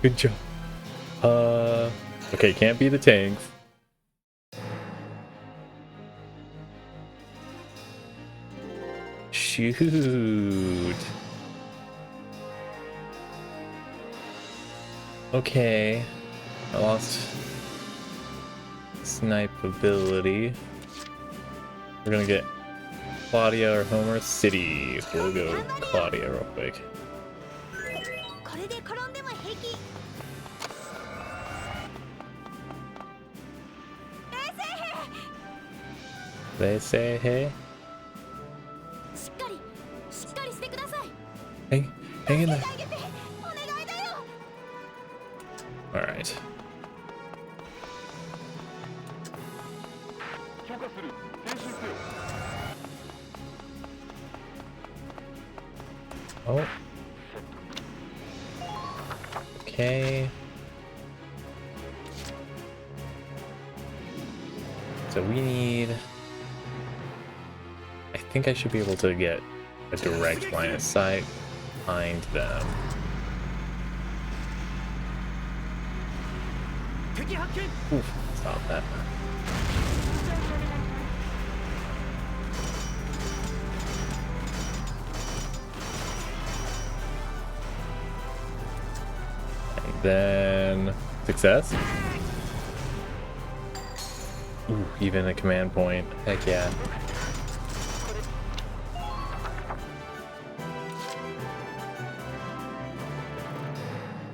Good job. Okay, can't be the tanks. Shoot. Okay. I lost snipe ability. We're gonna get Claudia or Homer City. We'll go Claudia real quick. これで転んでも平気。 They say hey. しっかりしてください。 Hang in there. あげて、お願いだよ。 Alright. Oh. Okay. So we need... I think I should be able to get a direct line of sight behind them. Oof, stop that. And then success. Ooh, even a command point. Heck yeah.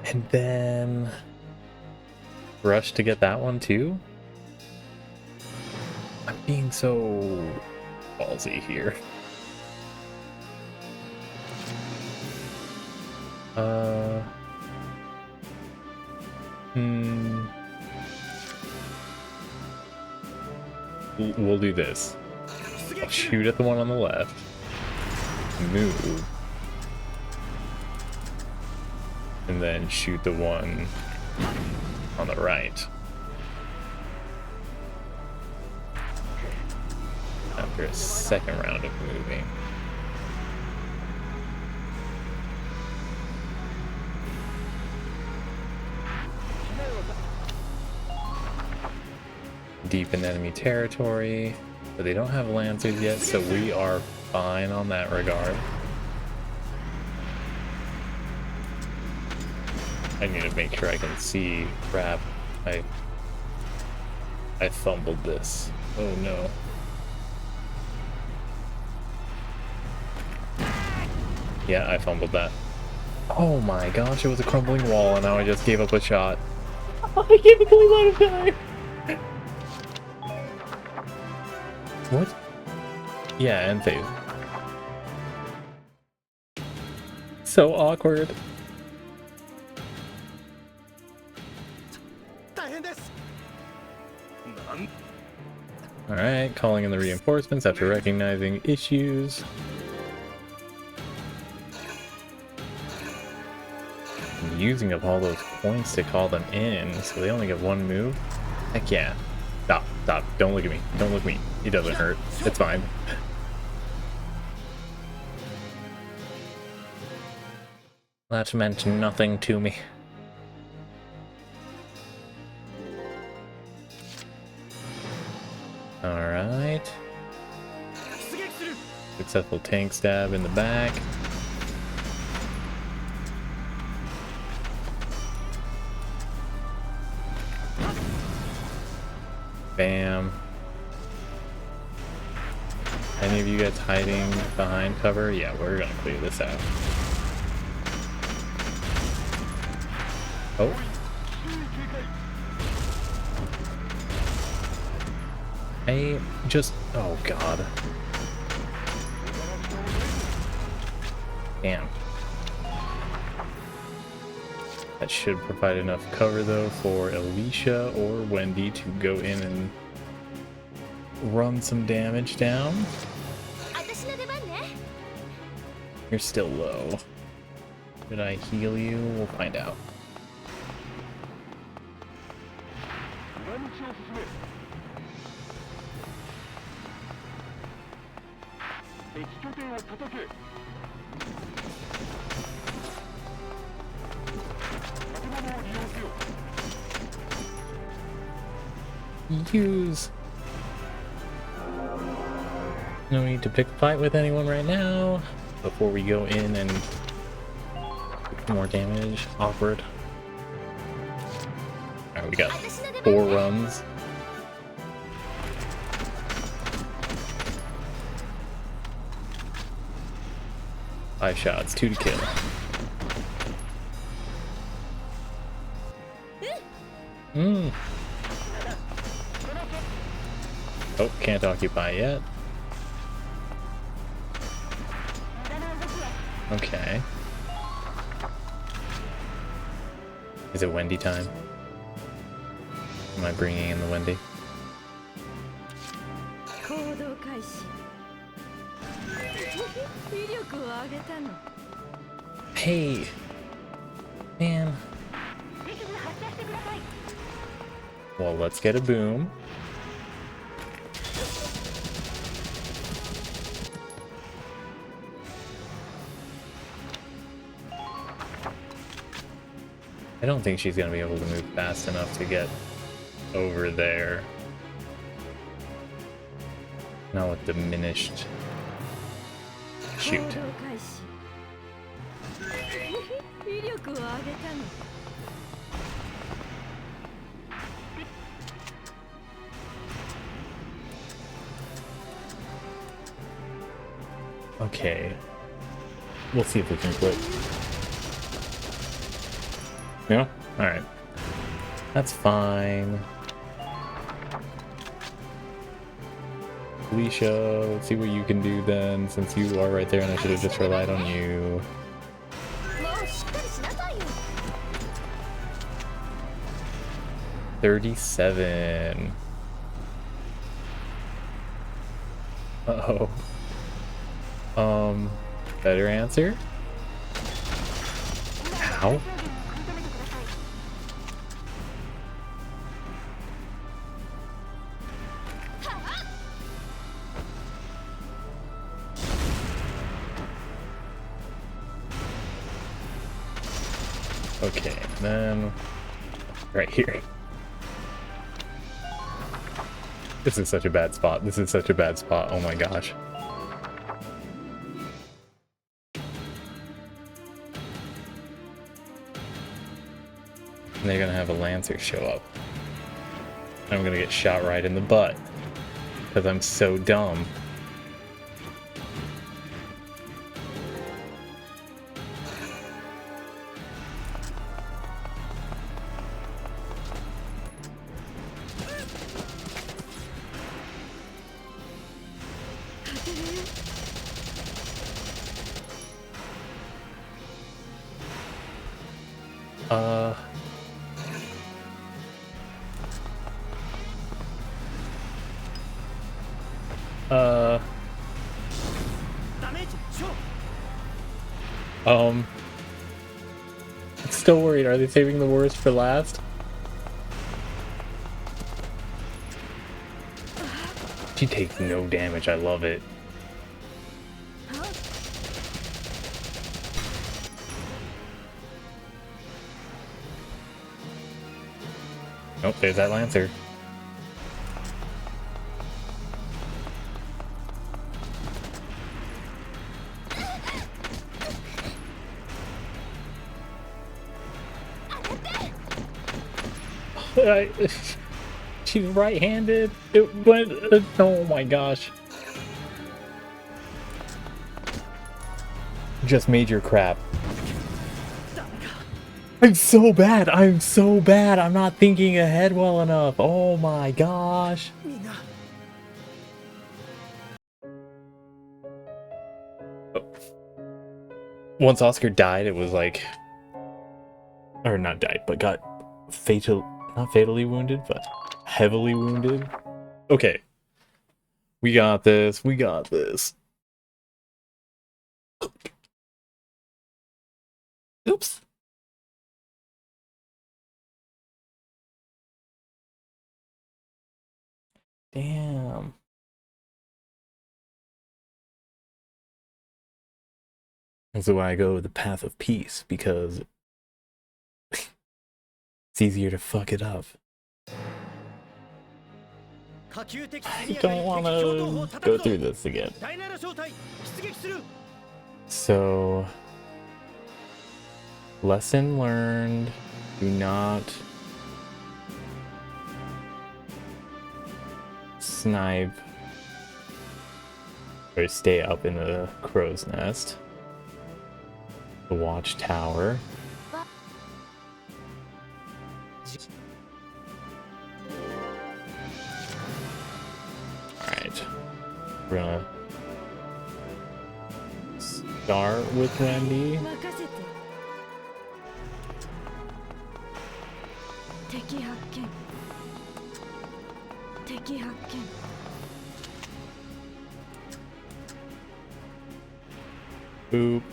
And then rush to get that one too? I'm being so ballsy here. We'll do this. I'll shoot at the one on the left. Move. And then shoot the one on the right. After a second round of moving. Deep in enemy territory, but they don't have lancers yet, so we are fine on that regard. I need to make sure I can see. Crap, I fumbled this. Oh no. Yeah, I fumbled that. Oh my gosh, it was a crumbling wall and now I just gave up a shot. I can't believe I'm out of time. What? Yeah, and phase. So awkward. 大変です。 Alright, calling in the reinforcements after recognizing issues. And using up all those points to call them in, so they only get one move. Heck yeah. Stop, stop. Don't look at me. Don't look at me. It doesn't hurt. It's fine. That meant nothing to me. Alright. Successful tank stab in the back. Bam. Any of you guys hiding behind cover? Yeah, we're gonna clear this out. Oh. Hey, just... oh god. Damn. That should provide enough cover though for Alicia or Wendy to go in and run some damage down. You're still low. Did I heal you? We'll find out. Use. No need to pick a fight with anyone right now before we go in and do more damage. Awkward. Alright, we got 4 runs. Five shots, 2 to kill. Oh, can't occupy yet. Okay. Is it Wendy time? Am I bringing in the Wendy? 行動開始。威力を上げたの。 Hey! Man. Well, let's get a boom. I don't think she's gonna be able to move fast enough to get over there. Not with diminished. Shoot. 行動開始。威力を上げたの。 Okay. We'll see if we can quit. No? Alright. That's fine. Alicia, let's see what you can do then, since you are right there and I should have just relied on you. 37. Uh-oh. Better answer? Ow. Okay, then right here. This is such a bad spot. This is such a bad spot. Oh my gosh. And they're gonna have a Lancer show up. I'm gonna get shot right in the butt. Because I'm so dumb. Uh. Uh. Still worried. Are they saving the worst for last? She takes no damage. I love it. Nope, there's that Lancer. She's right-handed. It went. Oh my gosh. Just major crap. I'm so bad. I'm so bad. I'm not thinking ahead well enough. Oh my gosh. Once Oscar died, it was like, or not died, but got not fatally wounded, but heavily wounded. Okay. We got this. We got this. Oops. Damn. That's why I go the path of peace, because it's easier to fuck it up. I don't want to go through this again. So, lesson learned, do not snipe or stay up in the crow's nest. The watchtower. Alright. We're gonna start with Wendy. Boop.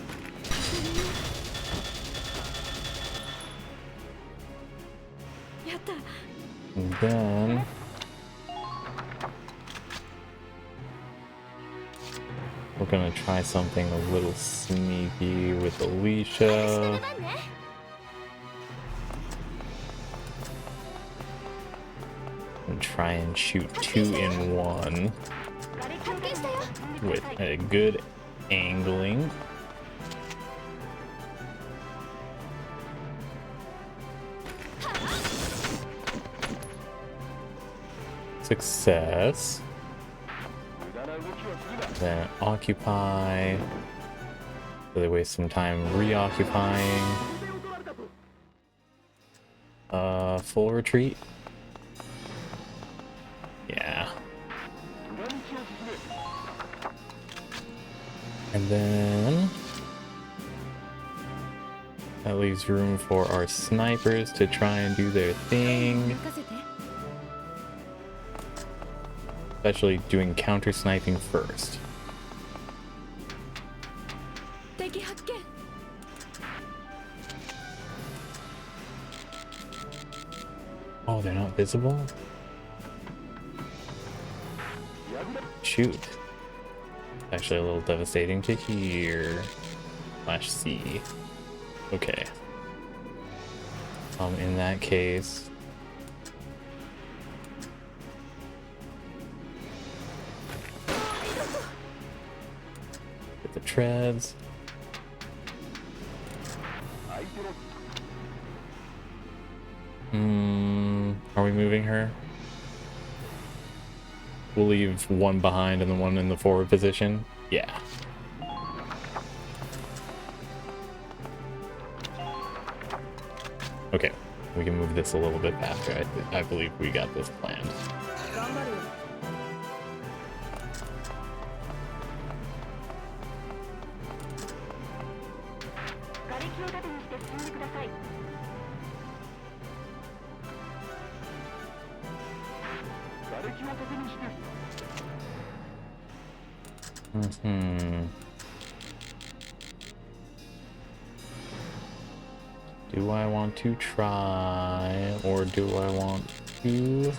And then we're gonna try something a little sneaky with Alicia. And try and shoot 2 in 1 with a good angling. Success. Then occupy. So they waste some time reoccupying. Full retreat. Yeah. And then that leaves room for our snipers to try and do their thing. Especially doing counter sniping first. Oh, they're not visible? Shoot. Actually a little devastating to hear. /C. Okay. In that case, get the treads. Are we moving her? We'll leave one behind and the one in the forward position. Yeah. Okay, we can move this a little bit faster. I believe we got this planned. Do I want to try, or do I want to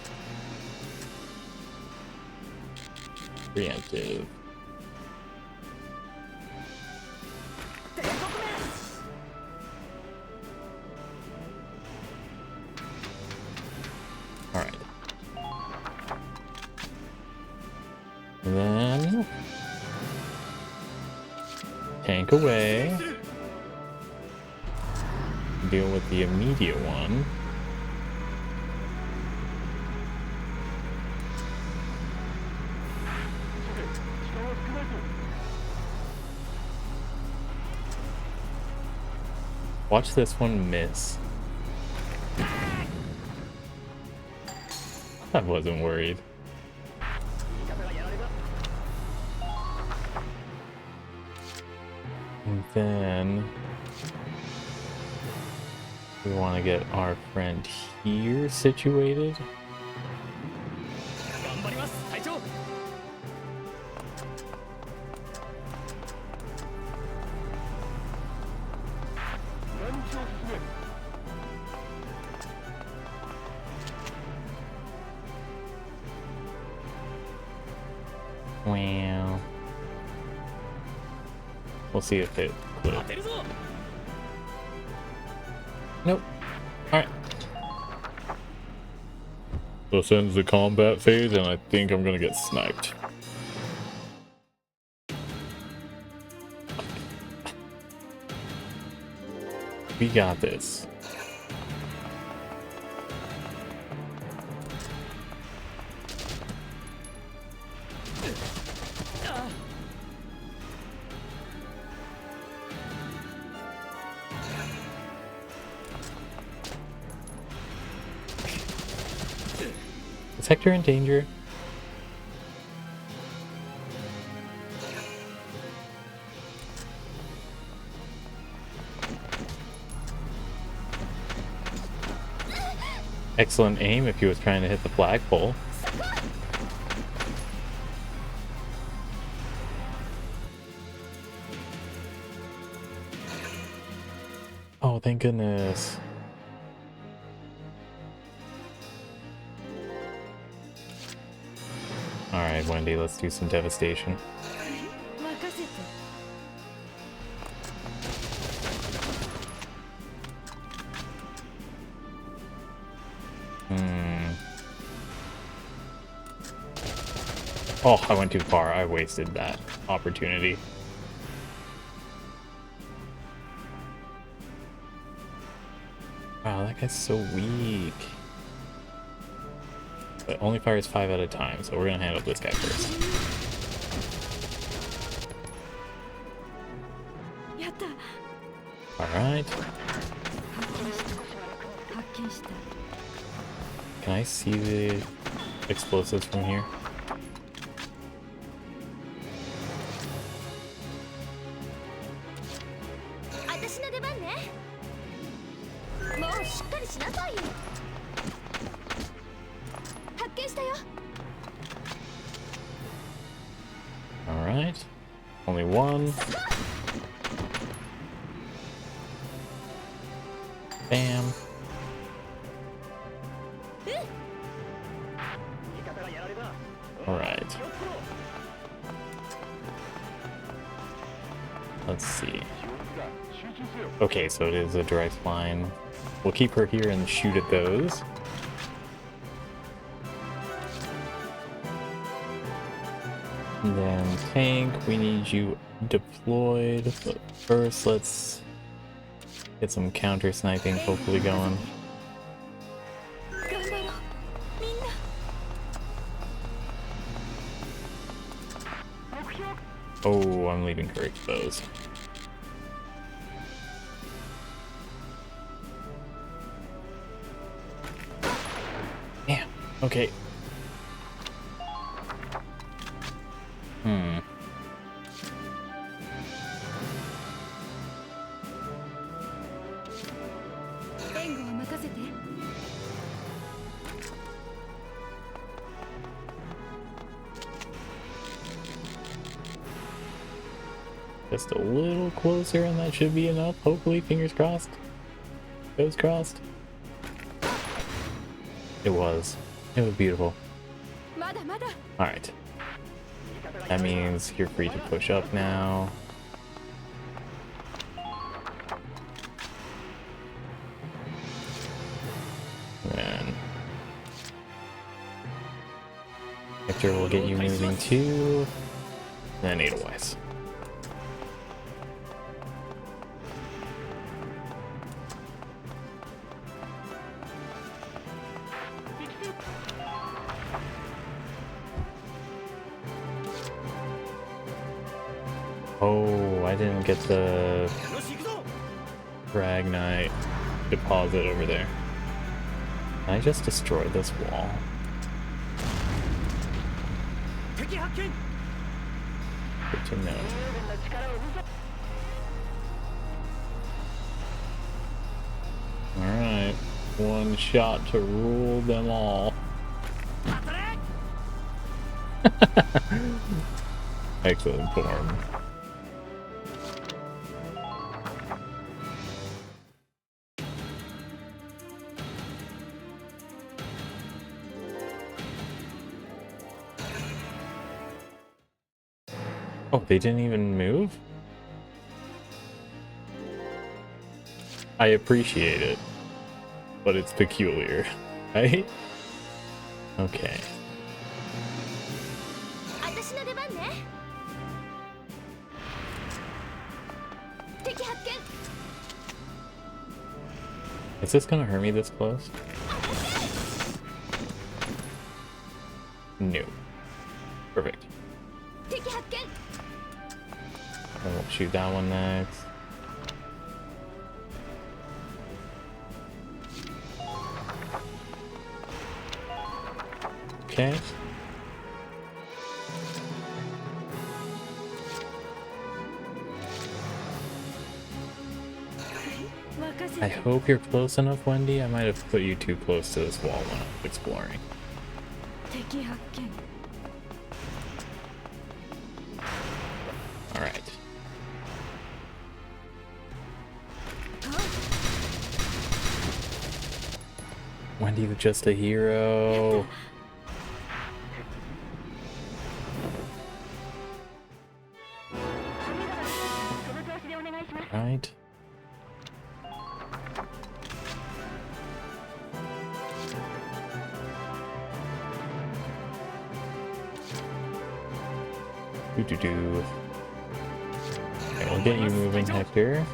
preemptive? All right. And then tank away. Deal with the immediate one. Watch this one miss. I wasn't worried. And then we want to get our friend here situated. Wow. We'll see if it clicks. Nope. Alright. This ends the combat phase, and I think I'm gonna get sniped. We got this. Is Hector in danger? Excellent aim if he was trying to hit the flagpole. Oh, thank goodness. Alright, Wendy, let's do some devastation. Oh, I went too far. I wasted that opportunity. Wow, that guy's so weak. But only fires 5 at a time, so we're gonna handle this guy first. Alright. Can I see the explosives from here? Alright. Only one. Bam. Alright. Let's see. Okay, so it is a direct line. We'll keep her here and shoot at those. And then tank, we need you deployed. But first, let's get some counter sniping hopefully going. Oh, I'm leaving her exposed. Yeah, okay. Just a little closer and that should be enough. Hopefully, fingers crossed. Toes crossed. It was. It was beautiful. まだまだ Alright. That means you're free to push up now. And Hector will get you moving too. And then Edelweiss. Oh, I didn't get the Ragnite deposit over there. I just destroyed this wall. Good to know. Alright, one shot to rule them all. Excellent form. Oh, they didn't even move? I appreciate it, but it's peculiar, right? Okay. 私の出番ね。敵発見。 Is this gonna hurt me this close? No. Perfect. 敵発見。 And we'll shoot that one next. Okay. I hope you're close enough, Wendy. I might have put you too close to this wall when I was exploring. 敵発見 Alright. Wendy was just a hero. Right. Do. Okay, we'll get you moving, Hector.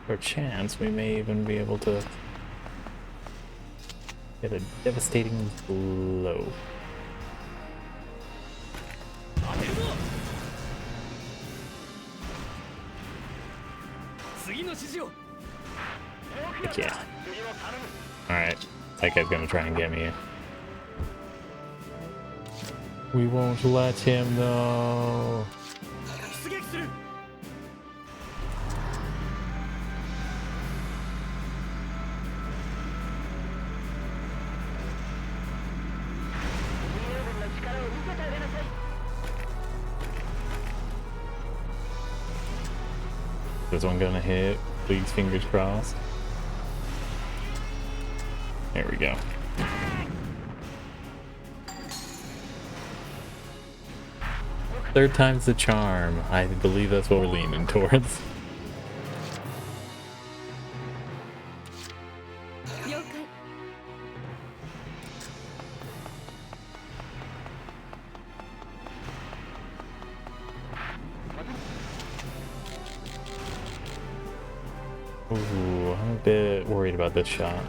For a chance, we may even be able to get a devastating blow. Heck yeah. Alright, that guy's gonna try and get me. We won't let him though. This one gonna hit? Please, fingers crossed. There we go. Third time's the charm. I believe that's what we're leaning towards. 了解 Ooh, I'm a bit worried about this shot.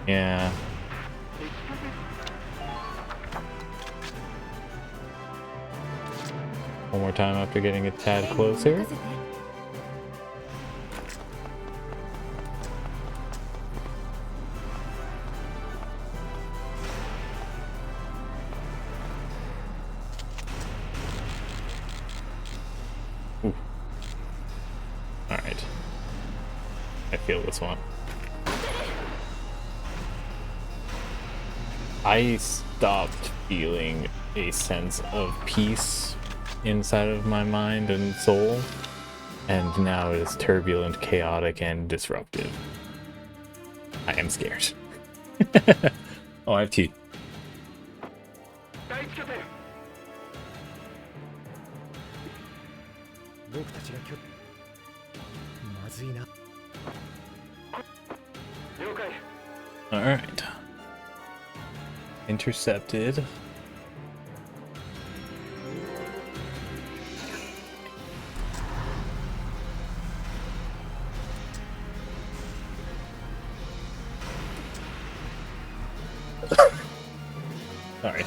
Yeah. One more time after getting a tad closer. Ooh. Alright. I feel this one. I stopped feeling a sense of peace inside of my mind and soul, and now it is turbulent, chaotic, and disruptive. I am scared. Oh, I have teeth. 第一拠点僕たちがまずいな Alright. Intercepted. Sorry.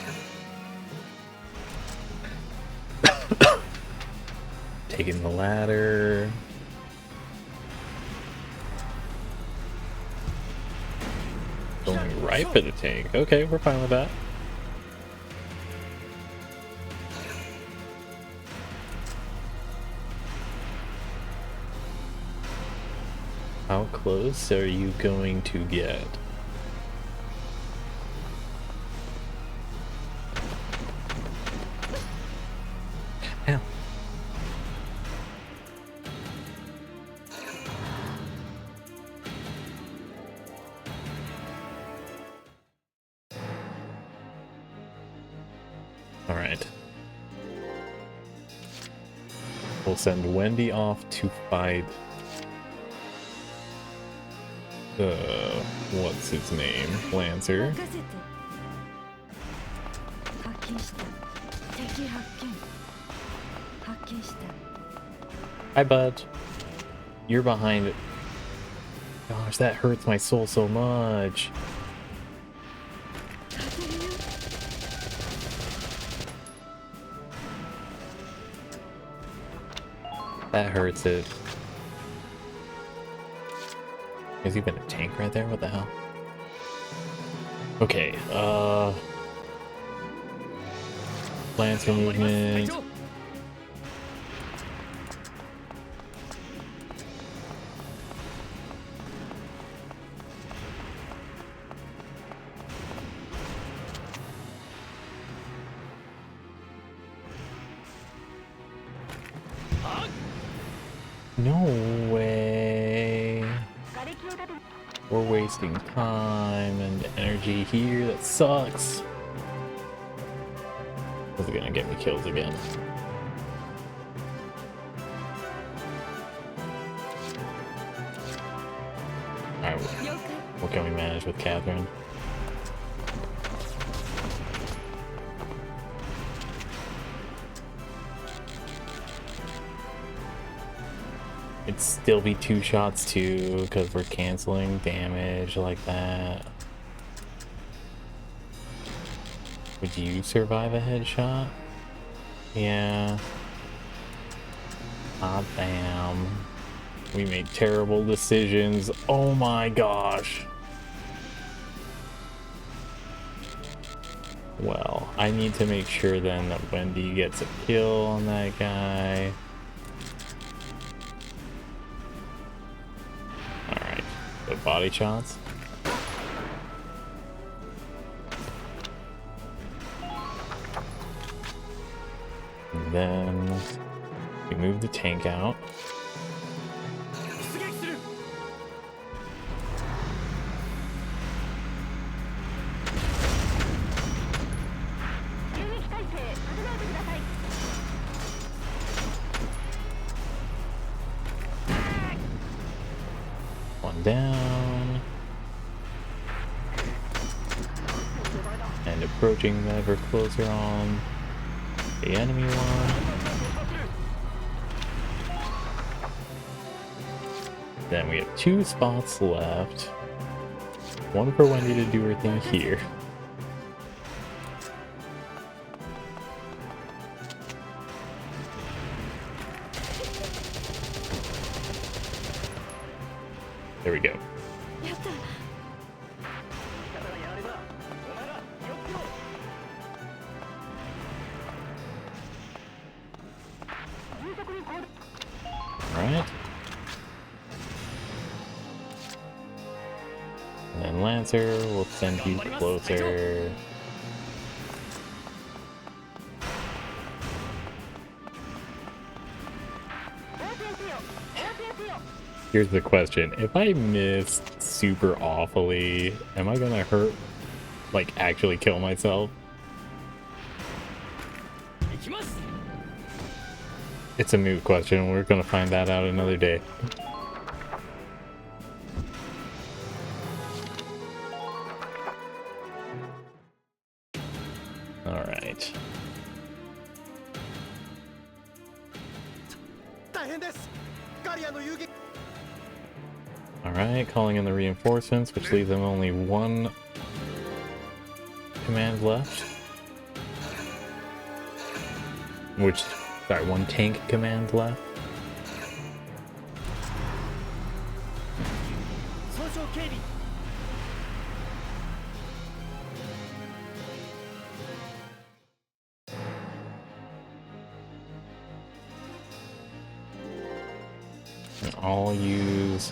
Taking the ladder. Going right for the tank. Okay, we're fine with that. How close are you going to get? Ow. Alright. We'll send Wendy off to fight what's his name? Lancer. 任せて。発見した。敵発見。発見した。 Hi, bud. You're behind it. Gosh, that hurts my soul so much. That hurts it. Is even a tank right there? What the hell? Okay, Lancer movement. No way. We're wasting time and energy here. That sucks. This is gonna get me kills again. Alright, what can we manage with Catherine? It'd still be 2 shots too, because we're canceling damage like that. Would you survive a headshot? Yeah. Ah, damn. We made terrible decisions. Oh my gosh. Well, I need to make sure then that Wendy gets a kill on that guy. Alright, the body shots. And then we move the tank out. One down. And approaching ever closer on the enemy one. Then we have 2 spots left. One for Wendy to do her thing here. There we go. Alright. And then Lancer, we'll send you closer. Here's the question. If I miss super awfully, am I gonna hurt, like actually kill myself? It's a moot question. We're gonna find that out another day. All right. All right, calling in the reinforcements, which leaves them only one command left. Sorry, one tank command left. And I'll use...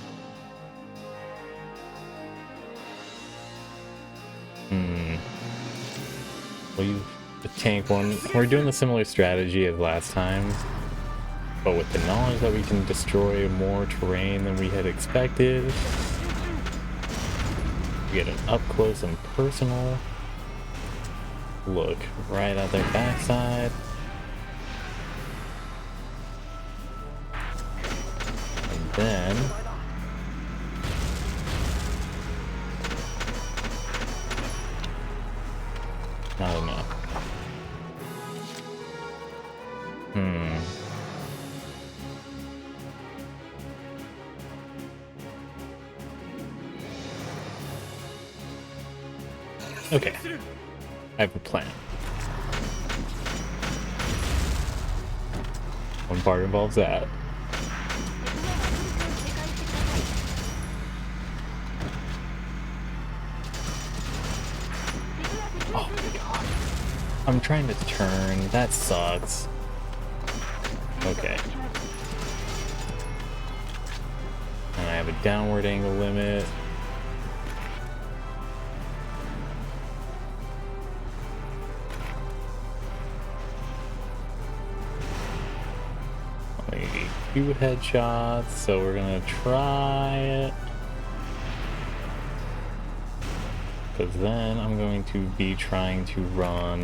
We'll use the tank one. We're doing a similar strategy as last time, but with the knowledge that we can destroy more terrain than we had expected. We get an up close and personal look right at their backside. And then not enough. Okay, I have a plan. One part involves that. Oh my god. I'm trying to turn. That sucks. Okay. And I have a downward angle limit. Two headshots, so we're gonna try it. Because then I'm going to be trying to run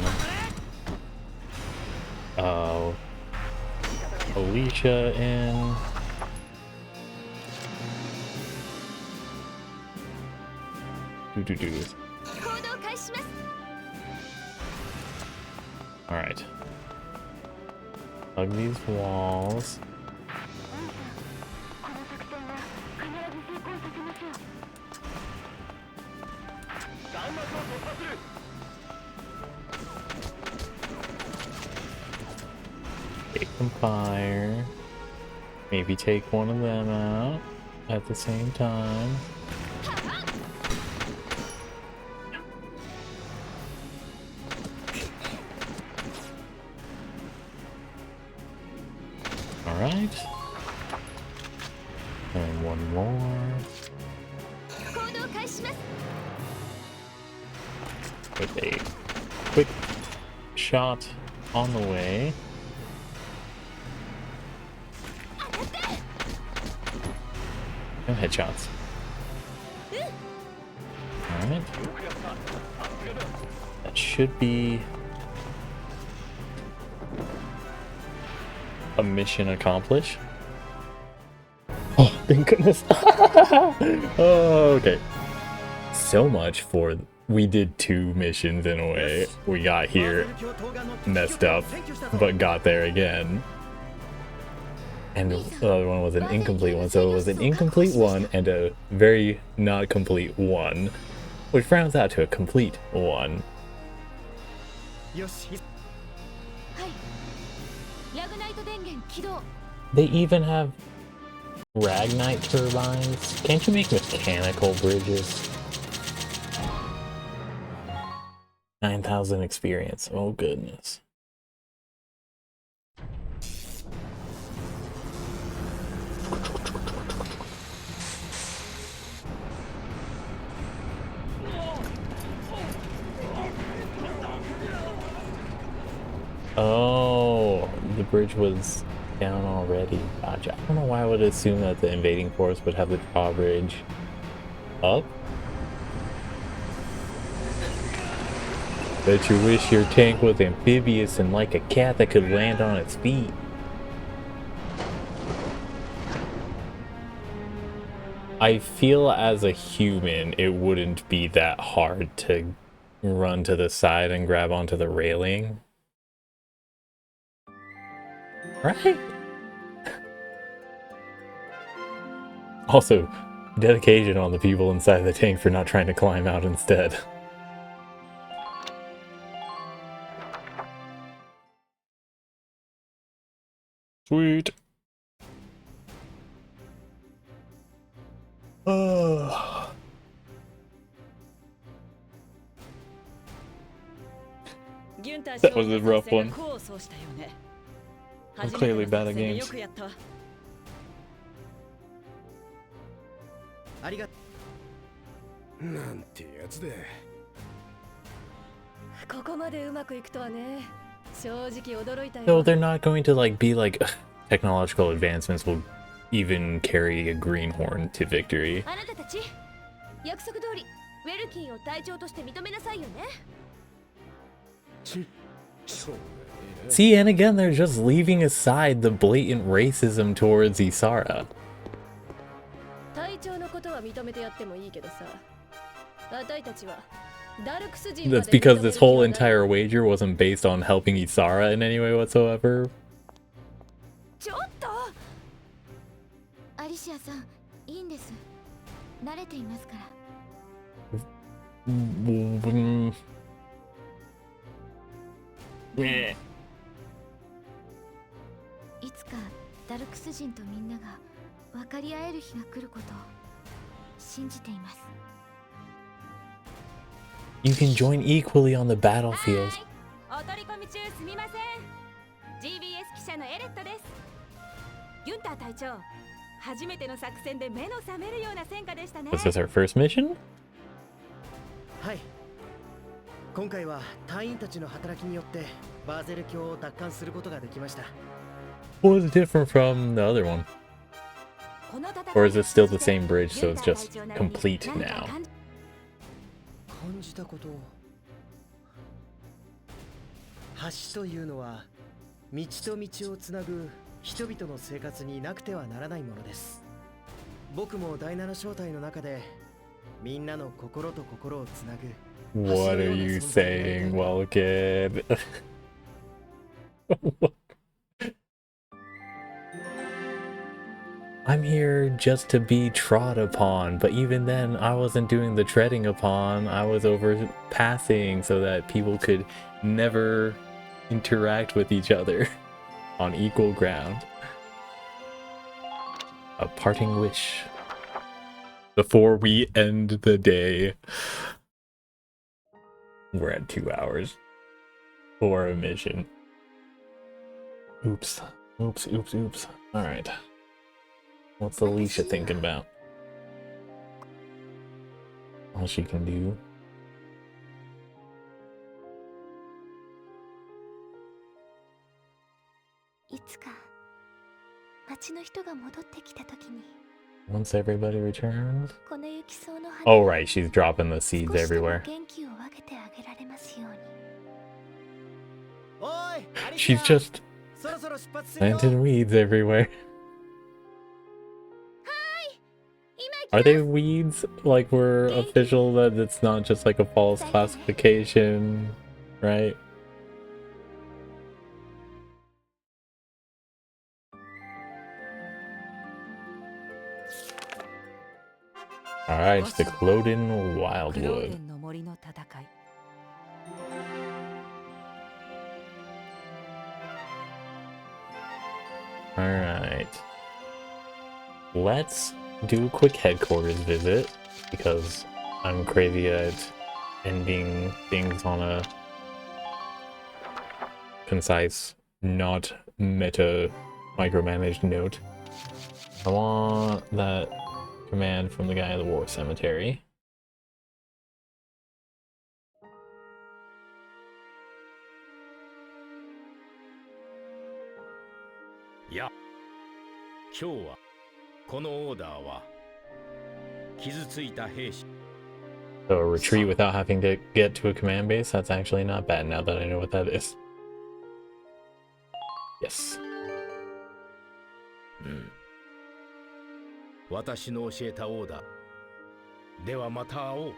Alicia in. Alright. Hug these walls. Take some fire. Maybe take one of them out at the same time. Alright. And one more. With a quick shot on the way. No headshots. Alright. That should be a mission accomplished. Oh, thank goodness. Oh, okay. So much for... We did 2 missions in a way. We got here, messed up, but got there again. And the other one was an incomplete one, so it was an incomplete one and a very not complete one, which rounds out to a complete one. They even have Ragnite turbines. Can't you make mechanical bridges? 9,000 experience. Oh goodness. Oh, the bridge was Down already. Gotcha. I don't know why I would assume that the invading force would have the drawbridge up. Bet you wish your tank was amphibious and like a cat that could land on its feet. I feel as a human, it wouldn't be that hard to run to the side and grab onto the railing. Right? Also, dedication on the people inside the tank for not trying to climb out instead. Sweet. Oh. That was a rough one. I'm clearly bad at games. ありがなんてやつだ。ここまでうまくいくとはね。正直驚いたよ。 So they're not going to be like technological advancements will even carry a greenhorn to victory. あなたたち、約束通りウェルキンを隊長として認めなさいよね。そうだね。 See, and again, they're just leaving aside the blatant racism towards Isara. 隊長のことは認めてやってもいいけどさ。あたいたちはダルクス人。 That's because this whole entire wager wasn't based on helping Isara in any way whatsoever. ちょっと。アリシアさん、いいんです。慣れていますから。いつかダルクス人とみんなが分かり合える日が来ることを信じています。 You can join equally on the battlefield. お取り込み中すみません。 GBS 記者のエレットです。ユンター隊長、初めての作戦で目の覚めるような戦果でしたね。 Was this our first mission? はい。今回は隊員たちの働きによってバーゼル峡を奪還することができました。 What is different from the other one? Or is it still the same bridge, so it's just complete now? 感じたこと。橋というのは道と道をつなぐ人々の生活になくてはならないものです。僕も第7小隊の中でみんなの心と心をつなぐ。 What are you saying, Welkin? I'm here just to be trod upon, but even then I wasn't doing the treading upon. I was overpassing so that people could never interact with each other on equal ground. A parting wish before we end the day. We're at 2 hours for a mission. Oops. Oops, oops, oops. Alright. What's Alicia thinking about? All she can do. Once everybody returns. Oh right, she's dropping the seeds everywhere. She's just planting weeds everywhere. Are they weeds? Like we're official that it's not just like a false classification, right? Alright, the Cloden Wildwood. Alright. Let's do a quick headquarters visit, because I'm crazy at ending things on a concise, not meta micromanaged note. I want that command from the guy in the war cemetery. いや、今日はこのオーダーは傷ついた兵士。 So a retreat without having to get to a command base? That's actually not bad now that I know what that is. Yes. 私の教えたオーダー。ではまた会おう。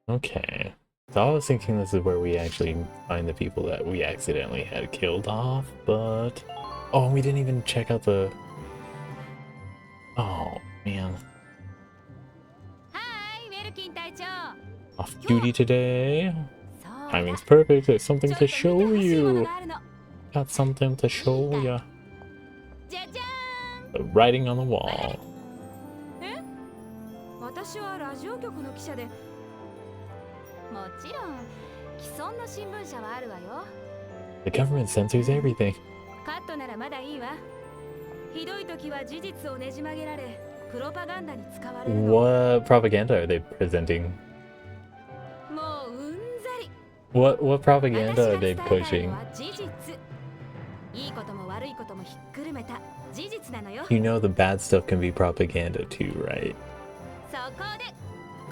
Okay. So I was thinking this is where we actually find the people that we accidentally had killed off, but... Oh, we didn't even check out the... Oh, man. Hi, ウェルキン隊長。 Off duty today? そうだ。 Timing's perfect. There's something ちょっ to と見て show ほしいもの you. があるの。 Got something to show ya. じゃじゃ The writing on the wall. ーん。え？私はラジオ局の記者で。もちろん既存の新聞社はあるわよ。 The government censors everything. カットならまだいいわ。ひどい時は事実をねじ曲げられ、プロパガンダに使われるの。 What propaganda are they presenting? もううんざり。 What 私 propaganda が are 伝え they たいの pushing? は事実。いいことも悪いこともひっくるめた事実なのよ。 You know the bad stuff can be propaganda too, right? そこで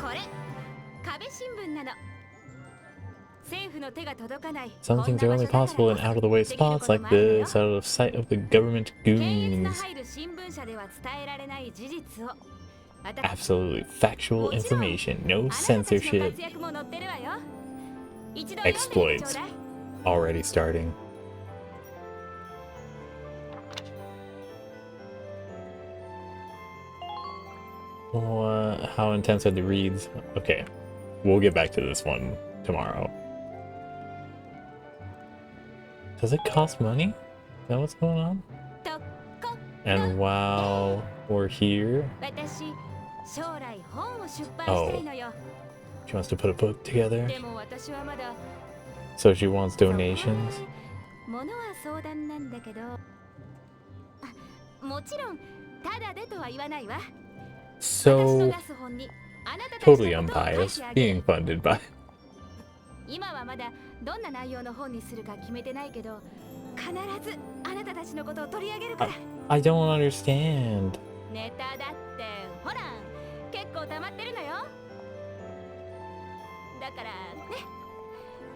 これ壁新聞なの。政府の手が届かない。 Some things are only possible in out of the way spots like this, out of sight of the government 検閲の goons. 入る新聞社では伝えられない事実を。 Absolutely factual information, no censorship. Exploits already starting. What? How intense are the reads? Okay, we'll get back to this one tomorrow. Does it cost money? Is that what's going on? And while we're here, oh, she wants to put a book together. So she wants donations. So totally unbiased, being funded by. 今はまだどんな内容の本にするか決めてないけど、必ずあなたたちのことを取り上げるから。 I don't understand. ネタだってほら結構溜まってるのよ。だからね、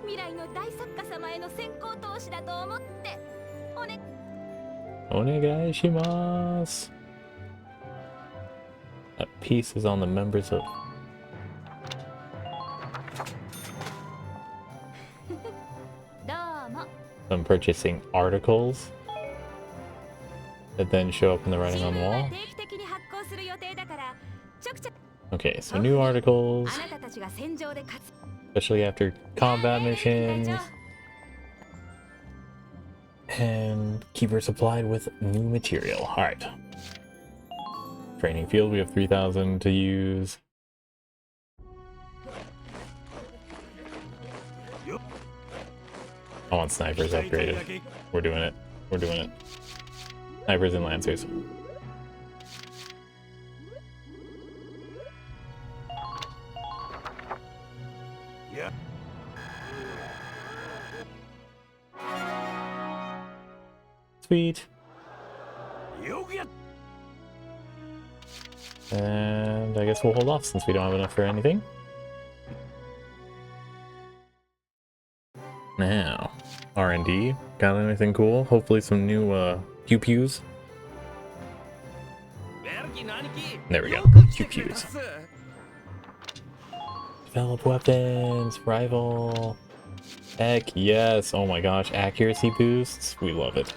未来の大作家様への先行投資だと思ってお願いします。 That piece is on the members of. I'm purchasing articles that then show up in the writing on the wall. Okay, so new articles, especially after combat missions, and keep her supplied with new material. All right. Training field, we have 3,000 to use. I want snipers upgraded. We're doing it. We're doing it. Snipers and lancers. Yeah. Sweet. And I guess we'll hold off since we don't have enough for anything. Now, R&D. Got anything cool? Hopefully some new pew-pews. There we go. Pew-pews. Develop weapons. Rival. Heck yes. Oh my gosh. Accuracy boosts. We love it.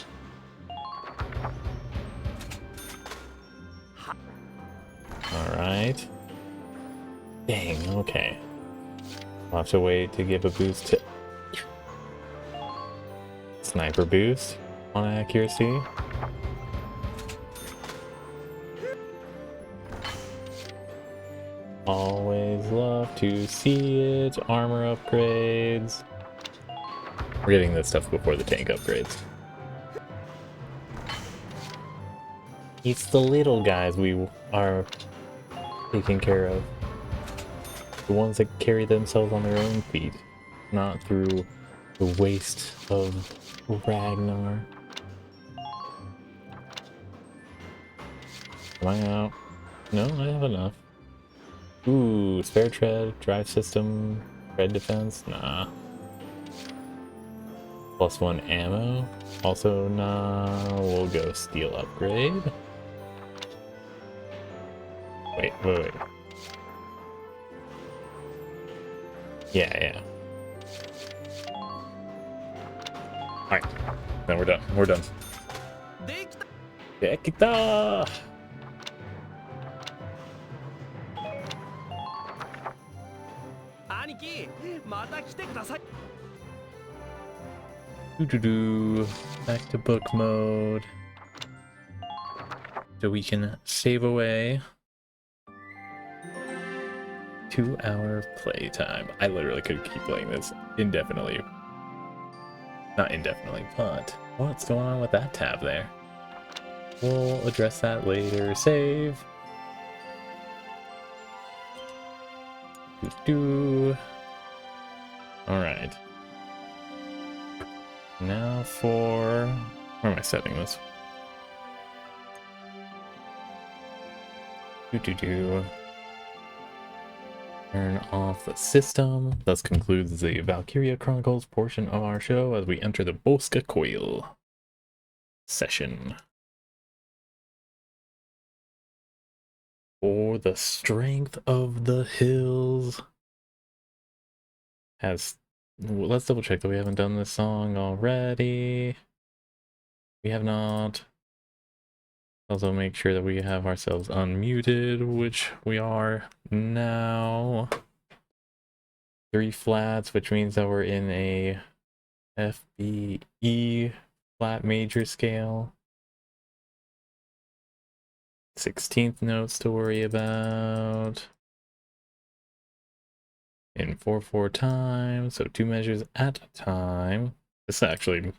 Alright. Dang, okay. I'll have to wait to give a boost to... Sniper boost on accuracy. Always love to see it. Armor upgrades. We're getting this stuff before the tank upgrades. It's the little guys we are taking care of. The ones that carry themselves on their own feet, not through The waste of Ragnar. Am I out? No, I have enough. Ooh, spare tread, drive system, tread defense, nah. +1 ammo, also nah. We'll go steel upgrade. Wait. Yeah. Alright, then we're done. Dekita! Back to book mode. So we can save away. 2-hour playtime. I literally could keep playing this indefinitely. Not indefinitely, but what's going on with that tab there? We'll address that later. Save. Alright. Now for... Where am I setting this? Turn off the system. Thus concludes the Valkyria Chronicles portion of our show as we enter the Boska Coil session. For the strength of the hills. Let's double check that we haven't done this song already. We have not. Also make sure that we have ourselves unmuted, which we are now. 3 flats, which means that we're in a FBE flat major scale. 16th notes to worry about. In 4/4 time, so 2 measures at a time. This actually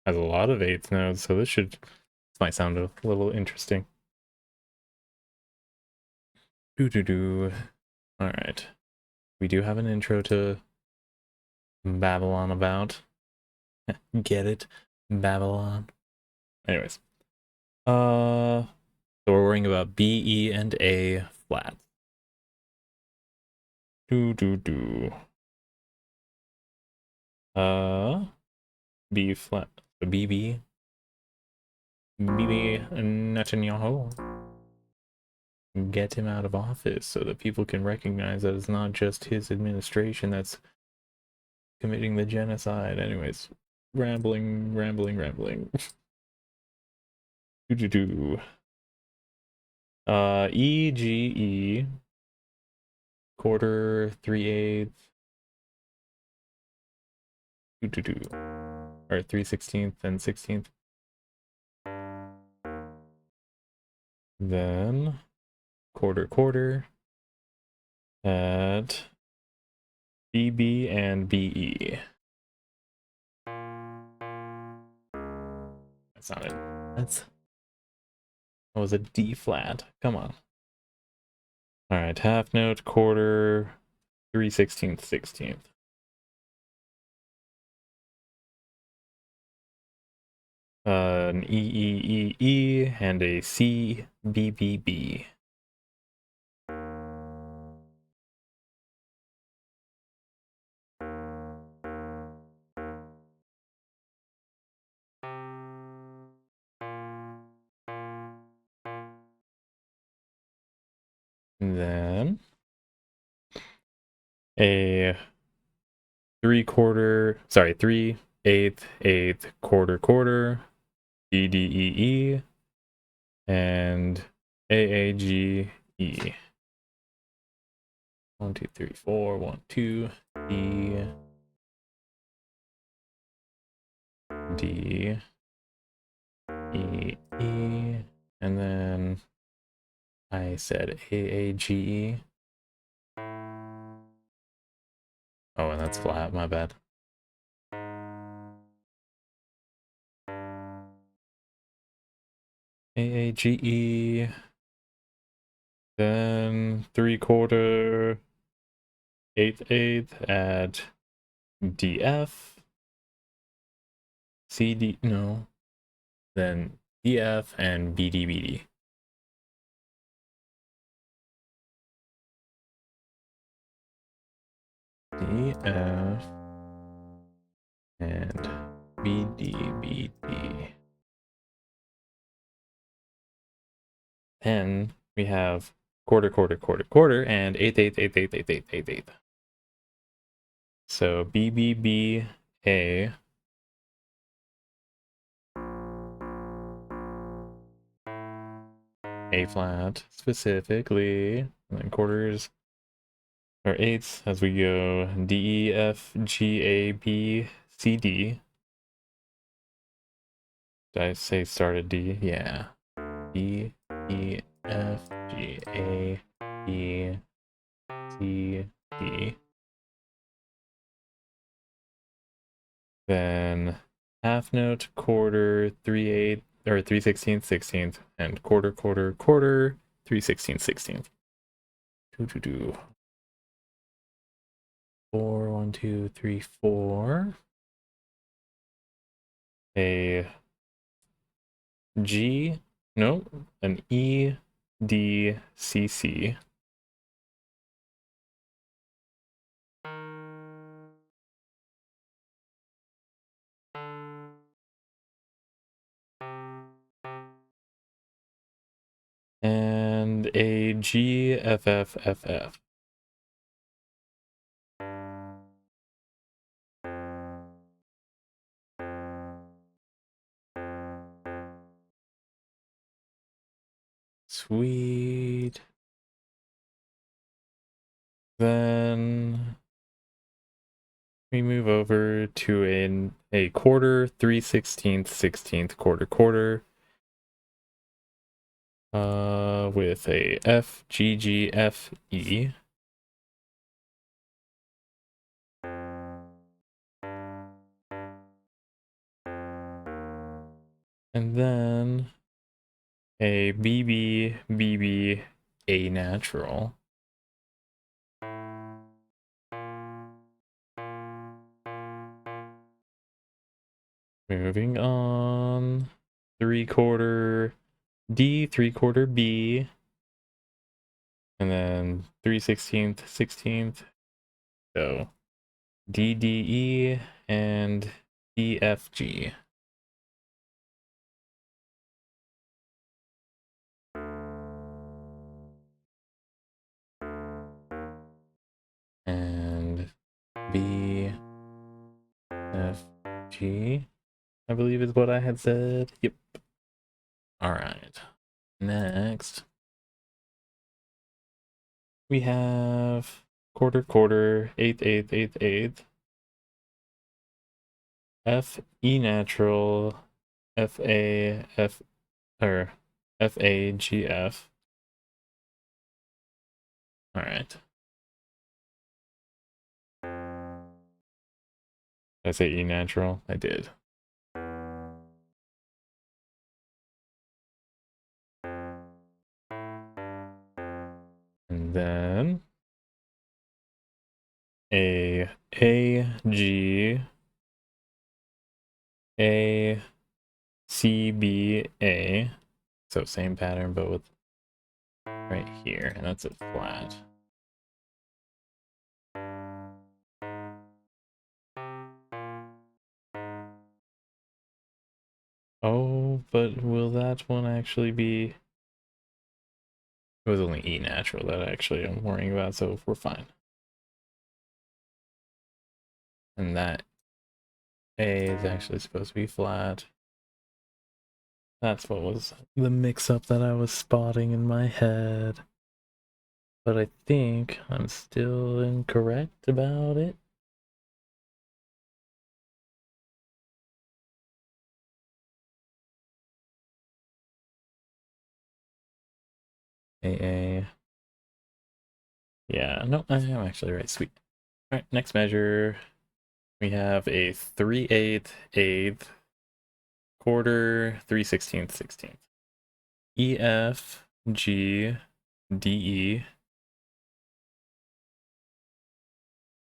has a lot of 8th notes, so this might sound a little interesting. Alright. We do have an intro to Babylon about. Get it? Babylon. Anyways. So we're worrying about B, E, and A flats. B flat. So BB Netanyahu. Get him out of office so that people can recognize that it's not just his administration that's committing the genocide. Anyways, rambling. EGE quarter 3/8 or 3/16 and 16th. Then quarter at BB and BE. That's not it. That was a D flat. Come on. All right, half note, quarter, 3/16, 16th. An E and a CBBB. And then a 3/8 quarter, DDEE, and AAGE. 1 2 3 4 1 2 D D E E, and then I said AAGE. Oh, and that's flat, my bad. AAGE, then 3/4 8/8 at DF, CD, no, then EF and BD. DF and BD. Then we have quarter, and eighth. So BBB A. A flat specifically, and then quarters or eighths as we go D, E, F, G, A, B, C, D. Did I say start at D? Yeah. D, E, F, G, A, B, C, D. Then half note, quarter, 3/8 or 3/16, 16th, and quarter, 3/16, 16th. 4, 1, 2, 3, 4. A G, no, an E, D, C, C. And a G, F, F, F, F. Sweet. Then we move over to a quarter, 3/16, 16th, quarter. With a F, G, G, F, E. And then a BB, A natural. Moving on, 3/4 D, 3/4 B, and then 3/16, 16th. So D, D, E, and E, F, G. And B, F, G, I believe is what I had said. Yep. All right. Next, we have quarter, eighth. F, E natural, F, A, F, or F, A, G, F. All right. Did I say E natural? I did. And then A, G, A, C, B, A. So same pattern, but with right here, and that's a flat. Oh, but will that one actually be... It was only E natural that actually I'm worrying about, so we're fine. And that A is actually supposed to be flat. That's what was the mix-up that I was spotting in my head. But I think I'm still incorrect about it. AA. Yeah, no, I am actually right. Sweet. All right, next measure. We have a 3/8, eighth, quarter, 3/16, 16th. E, F, G, D, E.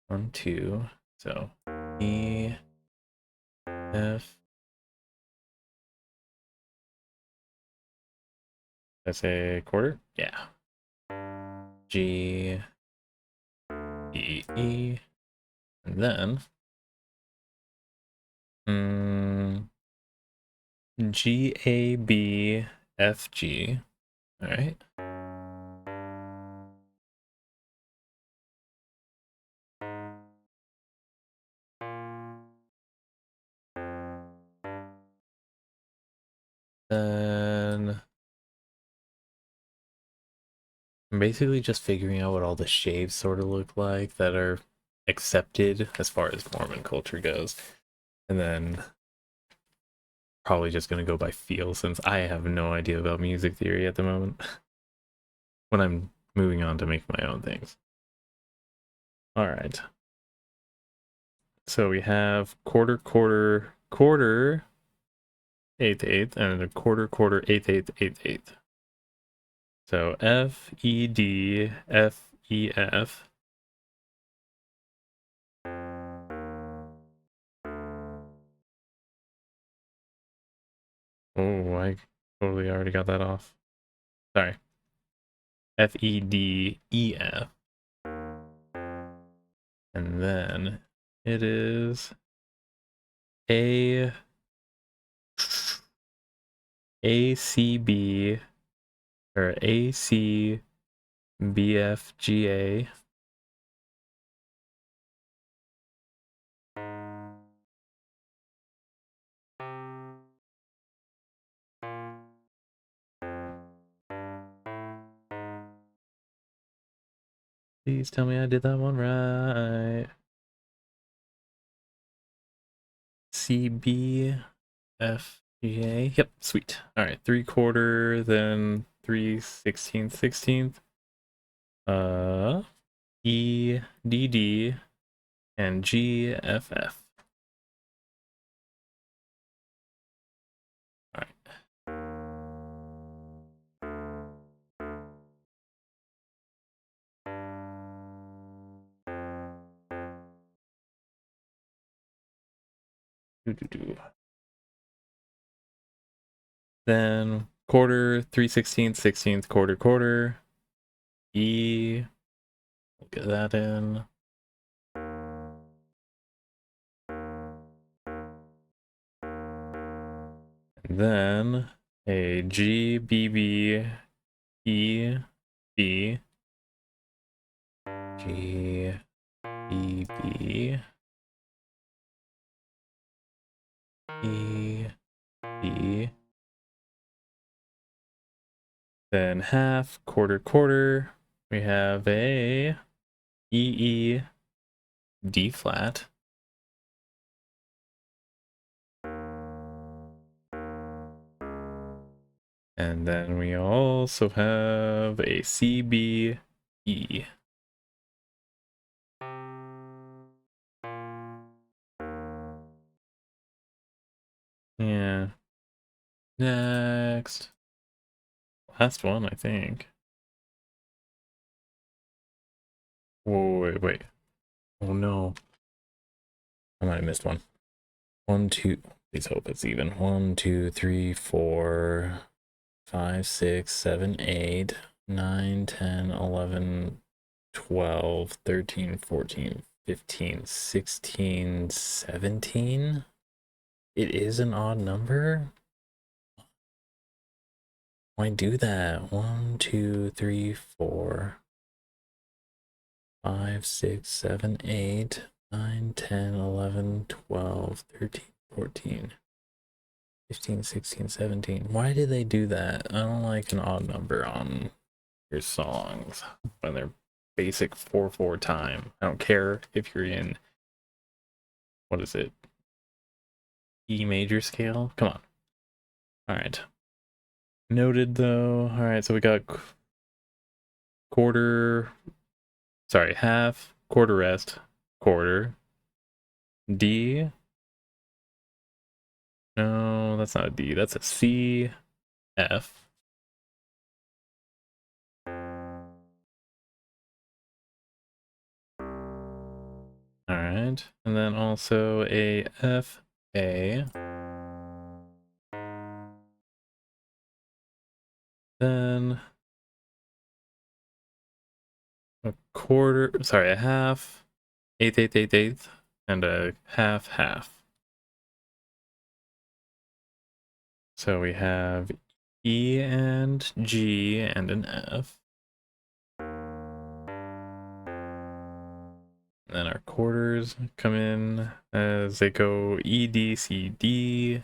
1, 2. So E, F, I say quarter? Yeah. G, E, E, and then G, A, B, F, G. All right. Then I'm basically just figuring out what all the shapes sort of look like that are accepted as far as Mormon culture goes. And then probably just going to go by feel since I have no idea about music theory at the moment when I'm moving on to make my own things. All right. So we have quarter, quarter, quarter, eighth, eighth, and a quarter, quarter, eighth, eighth, eighth, eighth. So F, E, D, F, E, F. Oh, I totally already got that off. Sorry. F, E, D, E, F. And then it is A, A, C, B, or A, C, B, F, G, A. Please tell me I did that one right. C, B, F, G, A. Yep, sweet. All right, 3/4, then 3/16, 16th. E, D, D, and G, F, F. All right. Then quarter, 3/16, 16th, quarter, quarter. E, we'll get that in. And then a G, B, B, E, B, G, B, B, E, B. Then half, quarter, quarter. We have a E, E, D flat. And then we also have a C, B, E. Yeah. Next. Last one, I think. Whoa, wait, wait. Oh no. I might have missed one. 1, 2. Please hope it's even. 1, 2, 3, 4, 5, 6, 7, 8, 9, 10, 11, 12, 13, 14, 15, 16, 17. It is an odd number? Why do that? 1, 2, 3, 4, 5, 6, 7, 8, 9, 10, 11, 12, 13, 14, 15, 16, 17. Why did they do that? I don't like an odd number on your songs when they're basic 4/4 time. I don't care if you're in, what is it? E major scale? Come on. All right. Noted though. All right, so we got quarter, sorry, half, quarter rest, quarter, D. No, that's not a D, that's a C, F. All right, and then also a F, A. then a quarter, sorry, a half, eighth, eighth, eighth, eighth, and a half, half. So we have E and G and an F. And then our quarters come in as they go E, D, C, D.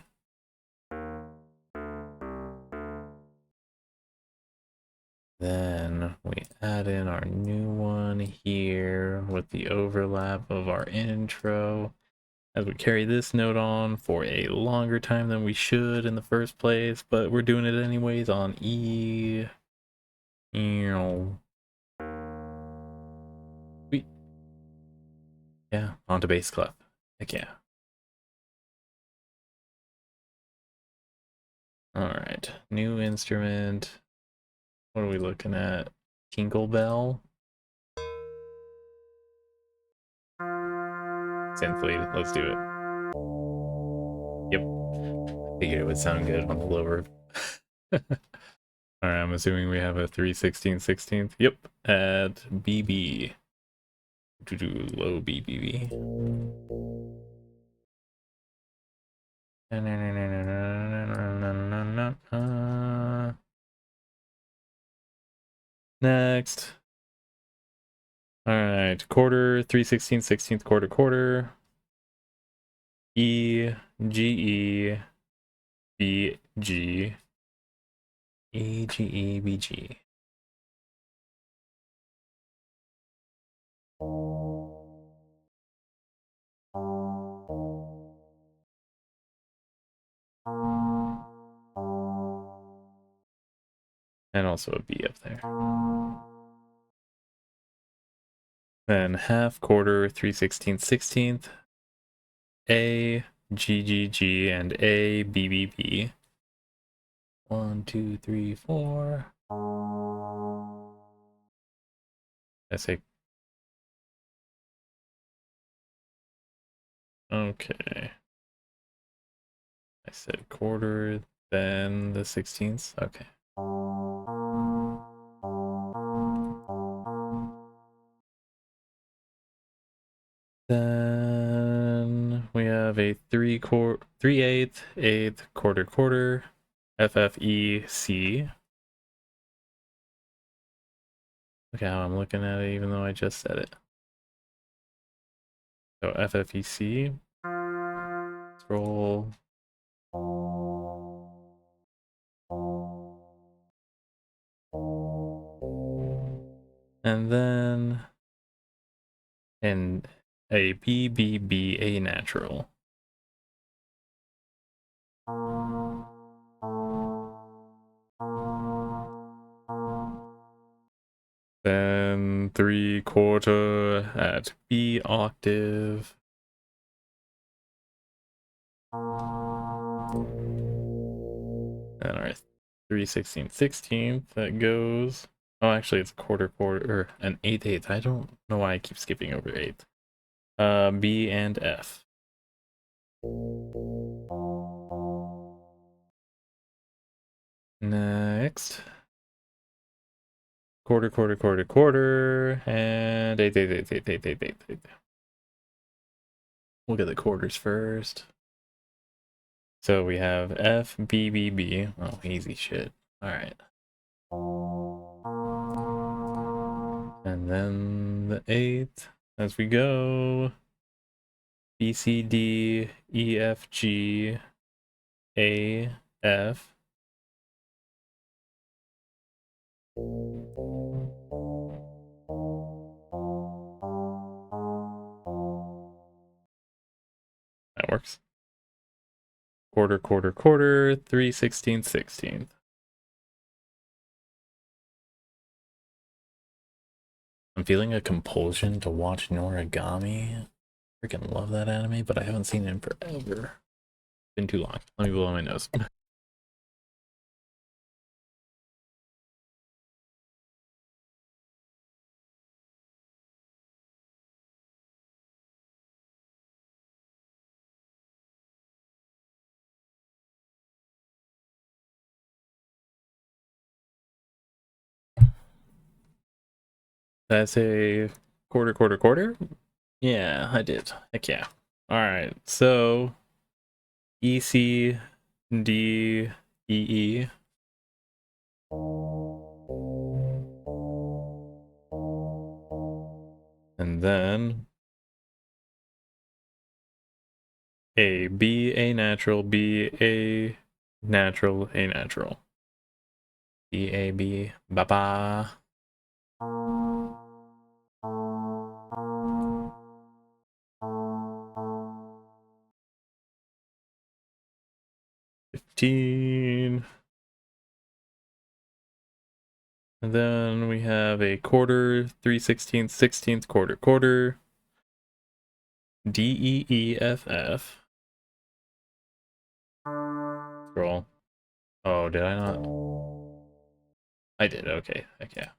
Then we add in our new one here with the overlap of our intro as we carry this note on for a longer time than we should in the first place, but we're doing it anyways on E. Sweet. Yeah, onto bass clef. Heck yeah. Alright, new instrument. What are we looking at? Tinkle Bell? Synth lead, let's do it. Yep. Figured it would sound good on the lower. Alright, I'm assuming we have a 3/16/16. Yep, at BB. Low BBB. Next. Alright, quarter, 3/16/16 quarter, quarter. E, G, E, B, G. E, G, E, B, G. And also a B up there. Then half, quarter, 3/16/16. A, G, G, G, and A, B, B, B. 1, 2, 3, 4. I say. Okay. I said quarter, then the 16ths. Okay. Then we have a 3/8, eighth, quarter, quarter, F, F, E, C. Look how I'm looking at it even though I just said it. So F, F, E, C. Scroll. And then in a B, B, B, A natural. Then 3/4 at B octave. And our 3/16/16 that goes. Oh, actually, it's quarter, quarter, or an eighth, eighth. I don't know why I keep skipping over eighth. B and F. Next. Quarter, quarter, quarter, quarter, and eighth, eighth, eighth, eighth, eighth, eighth, eighth, eighth. We'll get the quarters first. So we have F, B, B, B. Oh, easy shit. All right. And then the eighth as we go. B, C, D, E, F, G, A, F. That works. Quarter, quarter, quarter, 3/16/16. I'm feeling a compulsion to watch Noragami. Freaking love that anime, but I haven't seen it in forever. Been too long. Let me blow my nose. Did I say quarter, quarter, quarter? Yeah, I did. Heck yeah. Alright, so E, C, D, E, E. And then A, B, A natural, B, A natural, A natural. B, A, B, ba ba. $15. And then we have a quarter, 3/16, 16th, quarter, quarter. D, E, E, F, F. Scroll. Oh, did I not? I did, okay, heck yeah.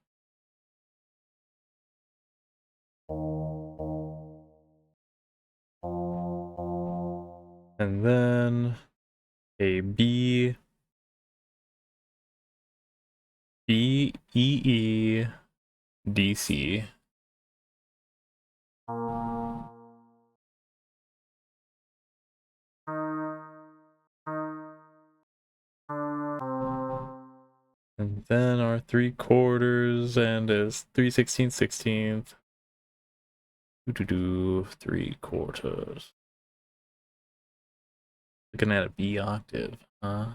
And then a B, B, E, E, D, C. And then our 3/4 and is 3/16, 16th. 3/4. Looking at a B octave, huh?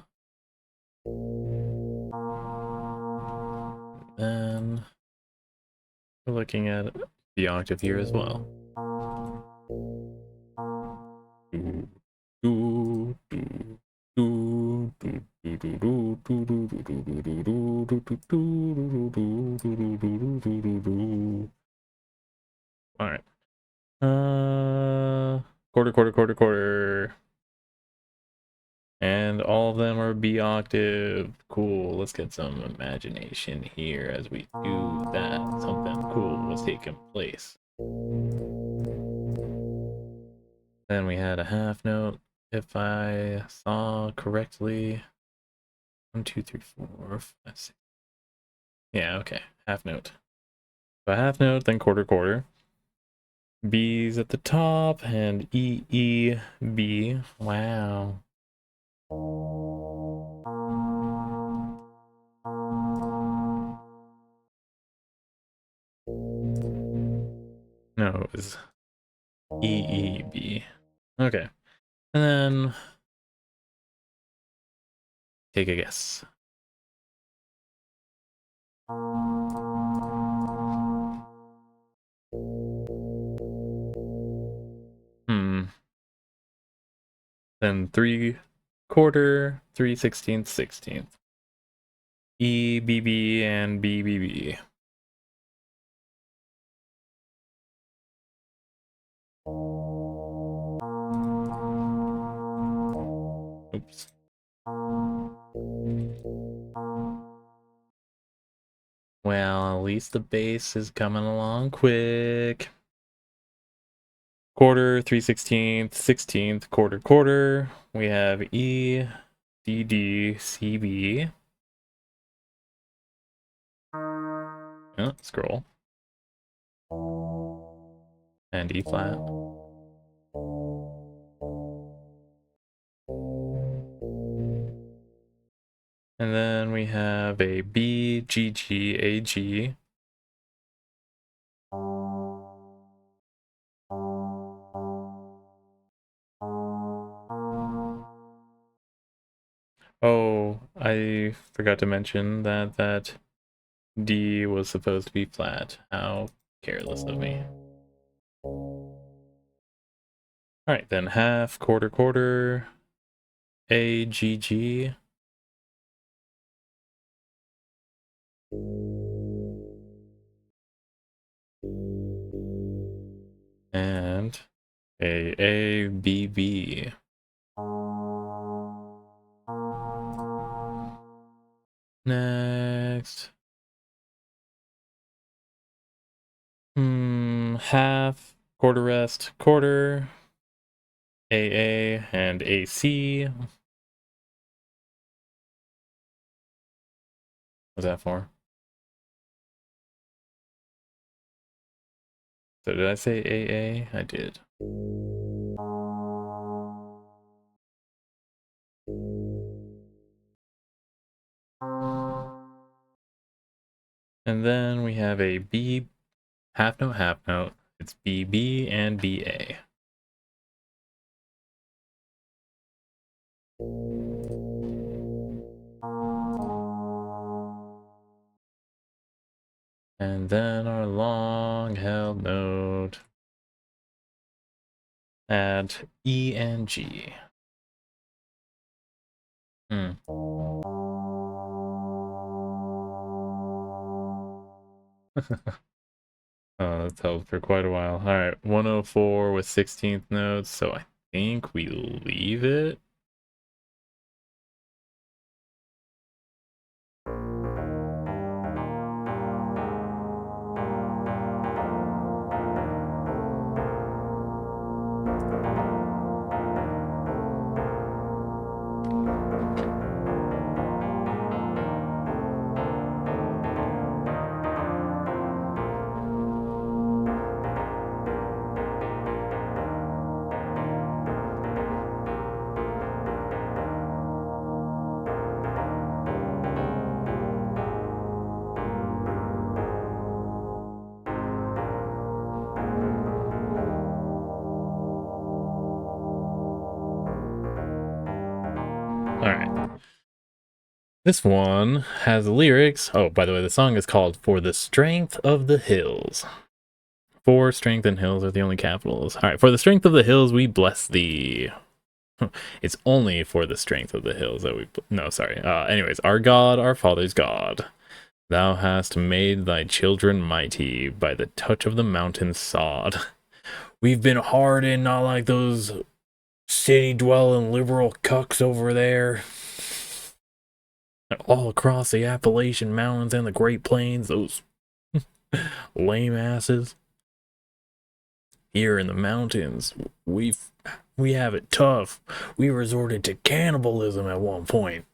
Then we're looking at the octave here as well. All right. Quarter, quarter, quarter, quarter. And all of them are B octave. Cool. Let's get some imagination here as we do that. Something cool was taking place. Then we had a half note, if I saw correctly. 1, 2, 3, 4, 5, 6. Yeah, okay. Half note. So half note, then quarter, quarter. B's at the top and E, E, B. Wow. No, it was E, E, B. Okay. And then take a guess. Then 3/4, 3/16, 16th. E, B, B, and B, B, B. Oops. Well, at least the bass is coming along quick. Quarter, 3/16, 16th, quarter, quarter. We have E, D, D, C, B. Oh, scroll. And E flat. And then we have a B, G, G, A, G. Oh, I forgot to mention that D was supposed to be flat. How careless of me. Alright, then half, quarter, quarter, A, G, G. And A, B, B. Next. Half, quarter rest, quarter, AA, and AC. What's that for? So did I say AA? I did. And then we have a B, half note, half note. It's BB and BA. And then our long held note. Add E and G. Oh, that's held for quite a while. All right, 104 with 16th notes, so I think we leave it. Alright. This one has lyrics. Oh, by the way, the song is called For the Strength of the Hills. For strength and hills are the only capitals. Alright, for the strength of the hills we bless thee. It's only for the strength of the hills that we... No, sorry. Anyways, our God, our Father's God. Thou hast made thy children mighty by the touch of the mountain sod. We've been hardened, not like those city-dwelling liberal cucks over there. All across the Appalachian Mountains and the Great Plains, those lame asses. Here in the mountains, we have it tough. We resorted to cannibalism at one point.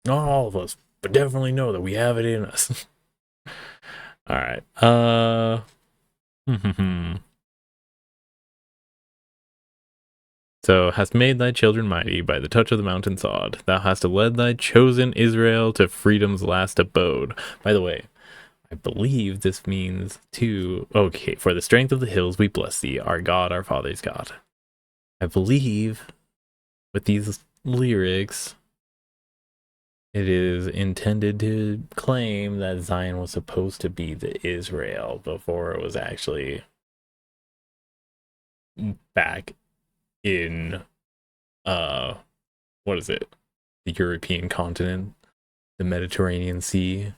Not all of us, but definitely know that we have it in us. Alright, So, hast made thy children mighty by the touch of the mountain sod. Thou hast led thy chosen Israel to freedom's last abode. By the way, I believe this means to... Okay, for the strength of the hills we bless thee, our God, our Father's God. I believe with these lyrics, it is intended to claim that Zion was supposed to be the Israel before it was actually back in what is it, the European continent, the Mediterranean Sea.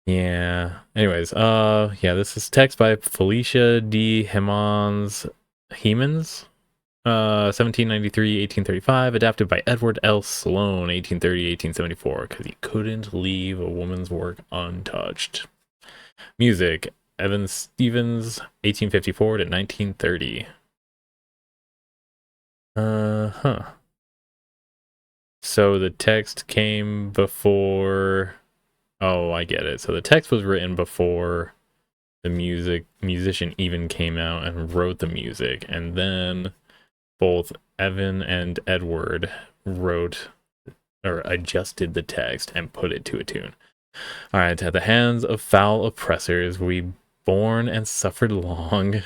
Yeah, anyways, yeah, this is text by Felicia D. Hemans 1793-1835, adapted by Edward L. Sloan 1830-1874, because he couldn't leave a woman's work untouched. Music, Evan Stevens 1854 to 1930. So the text came before... Oh, I get it. So the text was written before the musician even came out and wrote the music. And then both Evan and Edward wrote or adjusted the text and put it to a tune. All right. At the hands of foul oppressors, we borne and suffered long.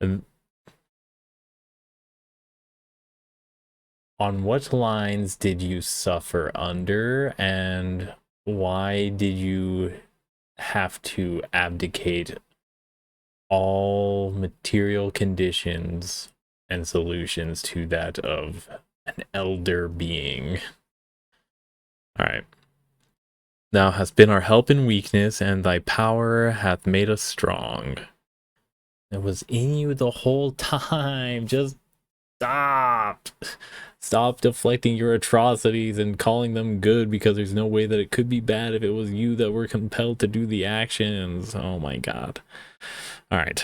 And on what lines did you suffer under, and why did you have to abdicate all material conditions and solutions to that of an elder being? All right. Thou hast been our help in weakness, and thy power hath made us strong. It was in you the whole time. Just stop. Stop deflecting your atrocities and calling them good, because there's no way that it could be bad if it was you that were compelled to do the actions. Oh my god. All right.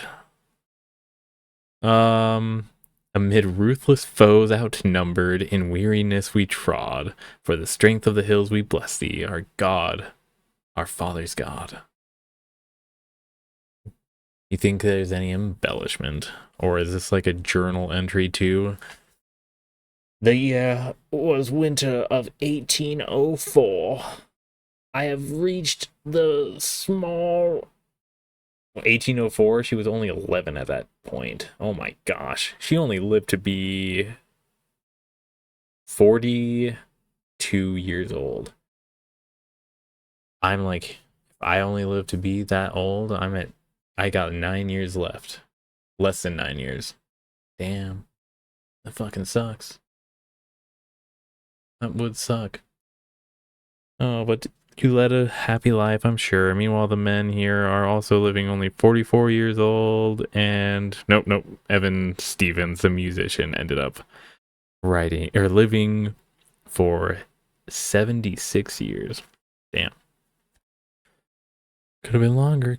Amid ruthless foes outnumbered, in weariness we trod. For the strength of the hills we bless thee, our God, our Father's God. You think there's any embellishment? Or is this like a journal entry too? The year was winter of 1804. I have reached the small... 1804? She was only 11 at that point. Oh my gosh. She only lived to be 42 years old. I'm like, if I only live to be that old, I got 9 years left. Less than 9 years. Damn. That fucking sucks. That would suck. Oh, but you led a happy life, I'm sure. Meanwhile, the men here are also living only 44 years old, and nope. Evan Stevens, the musician, ended up living for 76 years. Damn. Could have been longer.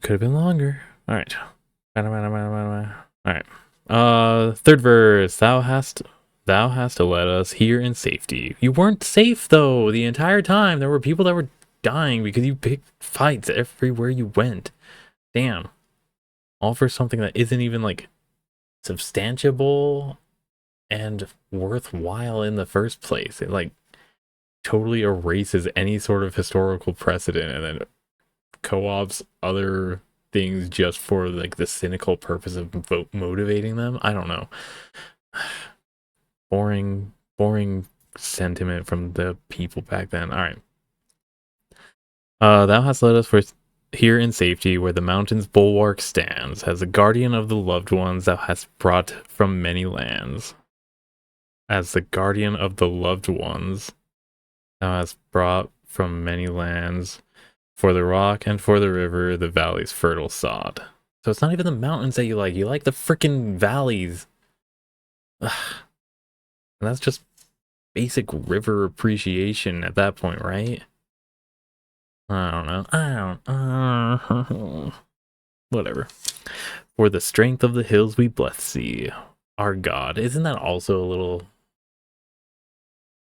All right. All right. Third verse. Thou hast to let us here in safety. You weren't safe though the entire time. There were people that were dying because you picked fights everywhere you went. Damn. All for something that isn't even like substantiable and worthwhile in the first place. It like totally erases any sort of historical precedent and then co-ops other things just for like the cynical purpose of motivating them. I don't know. Boring sentiment from the people back then. All right. Thou hast led us for here in safety where the mountain's bulwark stands. As a guardian of the loved ones thou hast brought from many lands. As the guardian of the loved ones thou hast brought from many lands. For the rock and for the river, the valley's fertile sod. So it's not even the mountains that you like the freaking valleys. Ugh. And that's just basic river appreciation at that point, right? I don't know. Whatever. For the strength of the hills we bless thee, our God. Isn't that also a little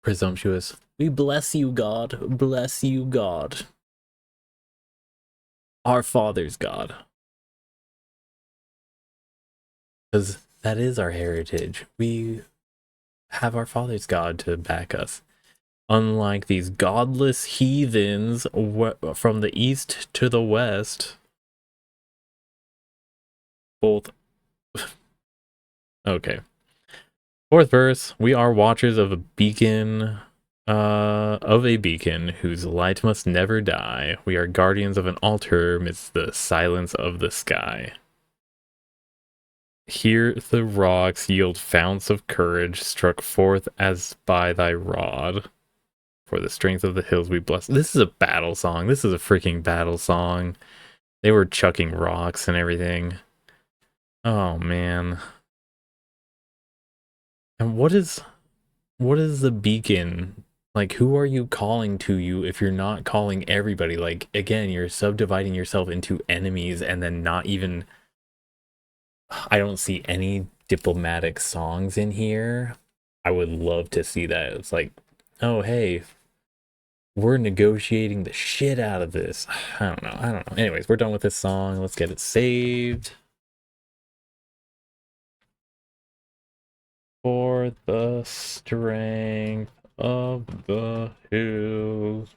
presumptuous? We bless you, God. Bless you, God. Our Father's God. Because that is our heritage. We have our Father's God to back us. Unlike these godless heathens from the east to the west, both... Okay. Fourth verse, we are watchers of a beacon, whose light must never die. We are guardians of an altar amidst the silence of the sky. Here the rocks yield founts of courage, struck forth as by thy rod. For the strength of the hills we bless. This is a battle song. This is a freaking battle song. They were chucking rocks and everything. Oh, man. And what is the beacon? Like, who are you calling to you if you're not calling everybody? Like, again, you're subdividing yourself into enemies and then not even... I don't see any diplomatic songs in here. I would love to see that. It's like, oh, hey, we're negotiating the shit out of this. I don't know. Anyways, we're done with this song. Let's get it saved. For the strength of the hills.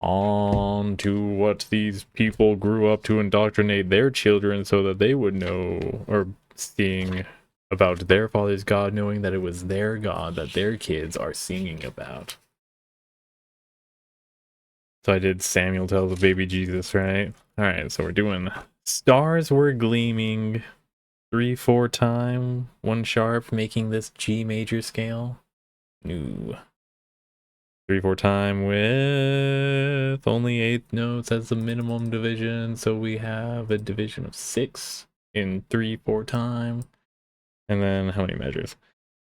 On to what these people grew up to indoctrinate their children so that they would know or sing about their father's God, knowing that it was their God that their kids are singing about. So I did Samuel Tells the Baby Jesus, right? Alright, so we're doing Stars Were Gleaming, 3/4 time, 1 sharp, making this G major scale. New. 3/4 time with only 8 notes as the minimum division, so we have a division of 6 in 3/4 time. And then how many measures?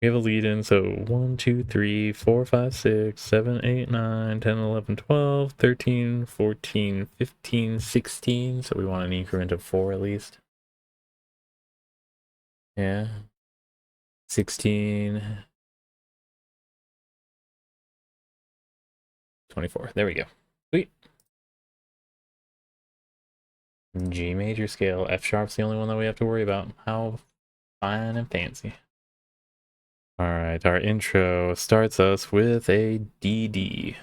We have a lead in, so 1, 2, 3, 4, 5, 6, 7, 8, 9, 10, 11, 12, 13, 14, 15, 16. So we want an increment of 4 at least. Yeah. 16. 24. There we go. Sweet. G major scale. F sharp's the only one that we have to worry about. How fine and fancy. Alright, our intro starts us with a DD.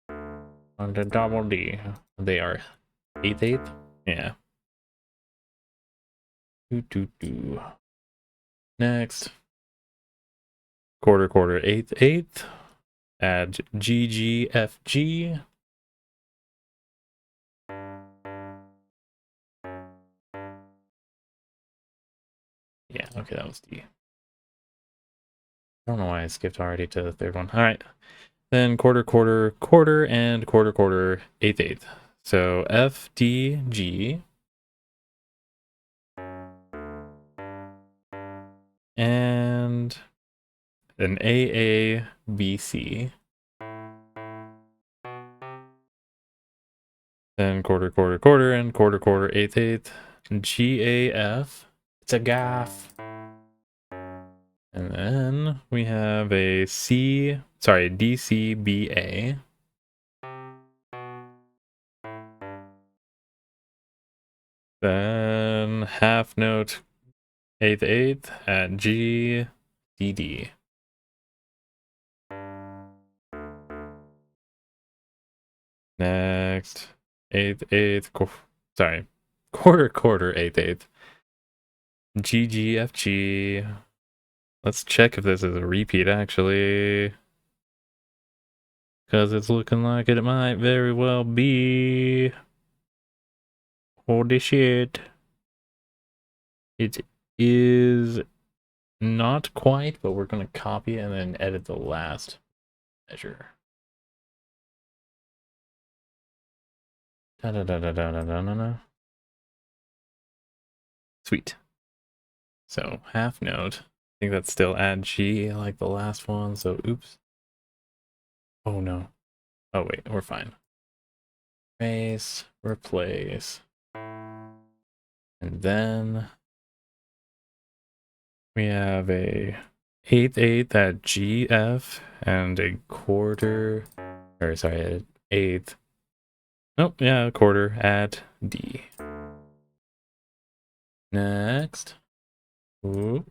On the double D. They are 8/8? Yeah. Doo. Next. Quarter, 8/8. Add GGFG. Yeah, okay, that was D. I don't know why I skipped already to the third one. Alright. Then quarter, and quarter, 8/8. So F, D, G. And an AA, BC. Then quarter, and quarter, 8/8. GAF. It's a gaff. And then we have a DCBA. Then half note 8/8 at G, DD. Next, 8/8, quarter, 8/8. GGFG. Let's check if this is a repeat, actually. Because it's looking like it might very well be. Holy shit. It is not quite, but we're going to copy and then edit the last measure. Sweet. So half note. I think that's still add G like the last one, so oops. Oh no. Oh wait, we're fine. Erase, replace. And then we have a 8/8 at GF and a quarter, or sorry, 8th. Nope, yeah, a quarter at D. Next. Ooh.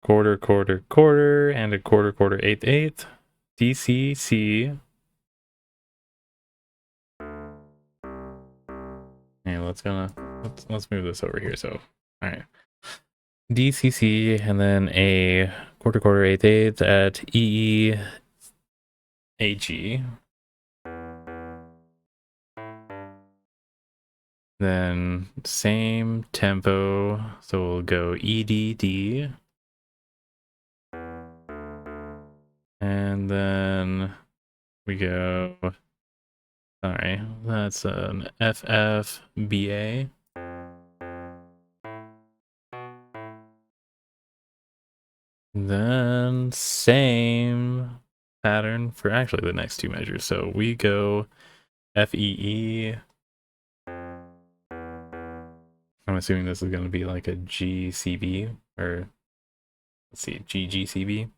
Quarter, and a quarter, 8/8. DCC. Hey, let's move this over here. So, all right. DCC and then a quarter, 8/8 at EEAG. Then same tempo, so we'll go EDD. And then we go, sorry, that's an FFBA. Then same pattern for actually the next two measures. So we go FEE. I'm assuming this is going to be like a GCB, or let's see, GGCB.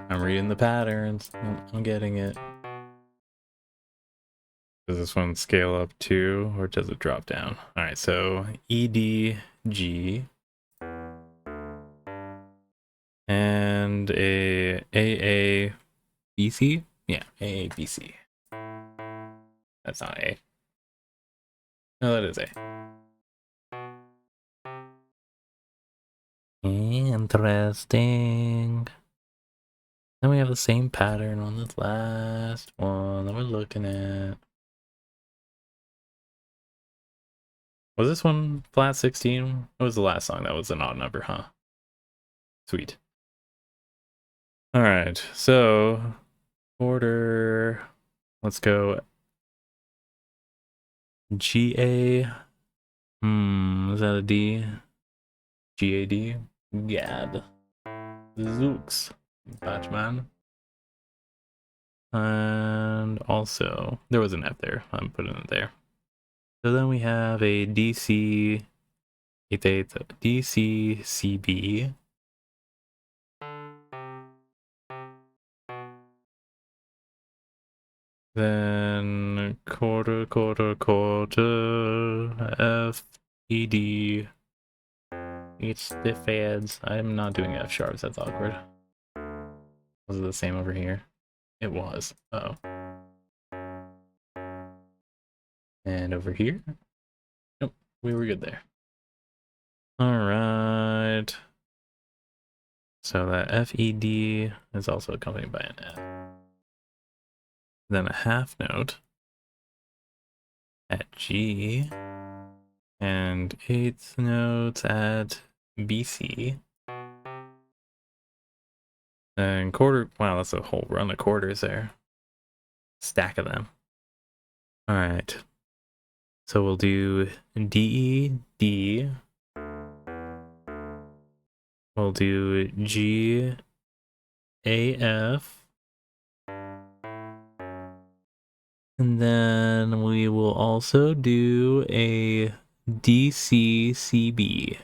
I'm reading the patterns. I'm getting it. Does this one scale up too, or does it drop down? All right, so EDG and a AABC. Yeah, AABC. That's not A. No, that is A. Interesting. Then we have the same pattern on this last one that we're looking at. Was this one flat 16? What was the last song that was an odd number, huh? Sweet. All right, so order. Let's go GA. Is that a D? GAD? Gad. Zooks. Batchman. And also, there was an F there. I'm putting it there. So then we have a DC 8/8 DCCB. Then quarter, quarter, quarter, F, E, D. It's the feds. I'm not doing F sharps, that's awkward. Was it the same over here? It was. Uh oh. And over here? Nope, we were good there. Alright. So that FED is also accompanied by an F. Then a half note at G, and eighth notes at BC. And quarter, wow, that's a whole run of quarters there. Stack of them. All right. So we'll do D, D. We'll do G, A, F. And then we will also do a D, C, C, B.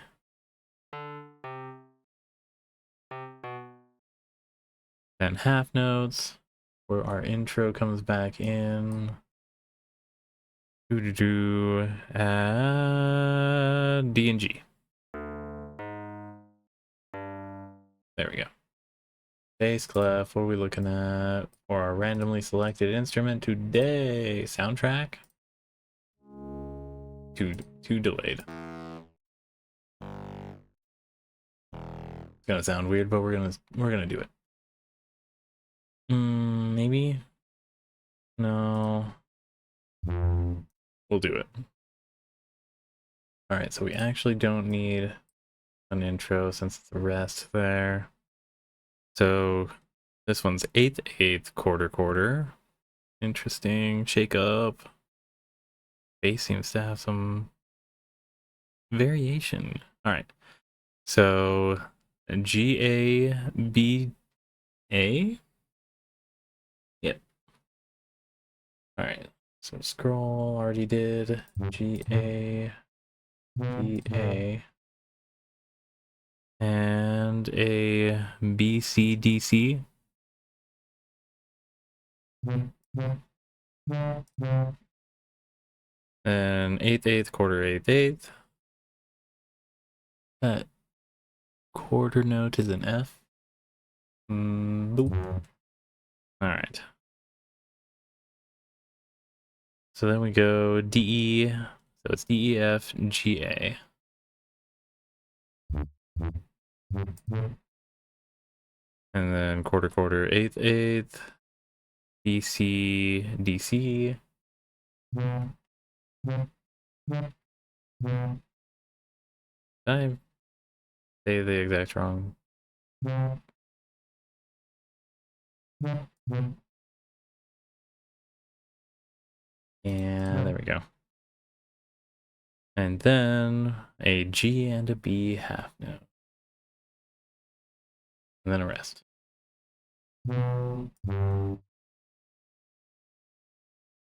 Then half notes, where our intro comes back in. D and G. There we go. Bass clef, what are we looking at for our randomly selected instrument today? Soundtrack? Too delayed. It's gonna sound weird, but we're gonna do it. Maybe? No. We'll do it. Alright, so we actually don't need an intro since it's a rest there. So this one's 8th, 8th, quarter, quarter. Interesting shake up. Bass seems to have some variation. Alright. So G, A, B, A? Yep. Alright. So scroll, already did. G, A, B, A. And a B, C, D, C. And 8th, 8th, quarter, 8th, 8th. That quarter note is an F. Boop. Alright. So then we go D, E. So it's D, E, F, G, A. And then quarter, quarter, 8th, 8th. B, C, D, C. Did I say the exact wrong? And there we go. And then a G and a B half note. And then a rest.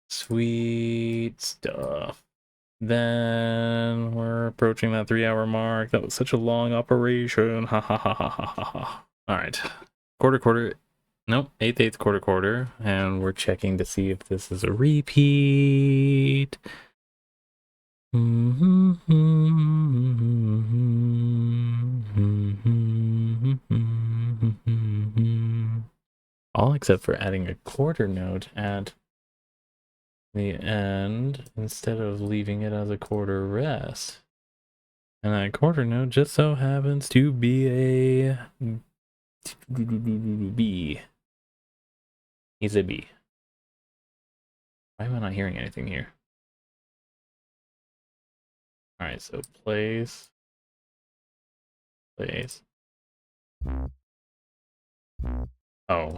Sweet stuff. Then we're approaching that 3-hour mark. That was such a long operation. Ha ha ha ha ha ha ha. Alright. Quarter, quarter. Nope. 8th, 8th, quarter, quarter. And we're checking to see if this is a repeat. All except for adding a quarter note at the end instead of leaving it as a quarter rest. And that quarter note just so happens to be a B. He's a B. Why am I not hearing anything here? Alright, so place. Oh.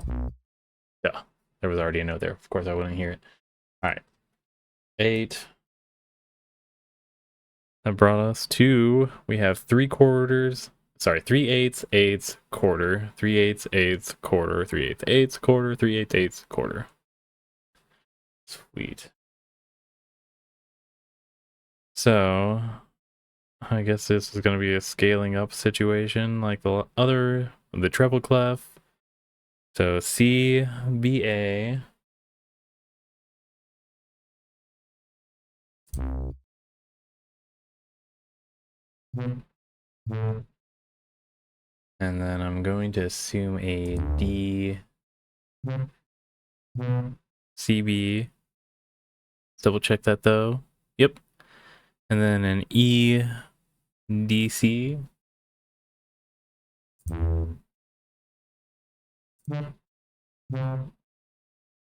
Yeah. There was already a note there. Of course I wouldn't hear it. Alright. 8. That brought us to, we have 3 quarters, sorry, 3/8, 8, quarter, 3/8, 8, quarter, 3/8, 8, quarter, 3/8, 8, quarter. Sweet. So, I guess this is going to be a scaling up situation like the treble clef. So C, B, A. And then I'm going to assume a D CB. Double check that though. Yep. And then an E DC.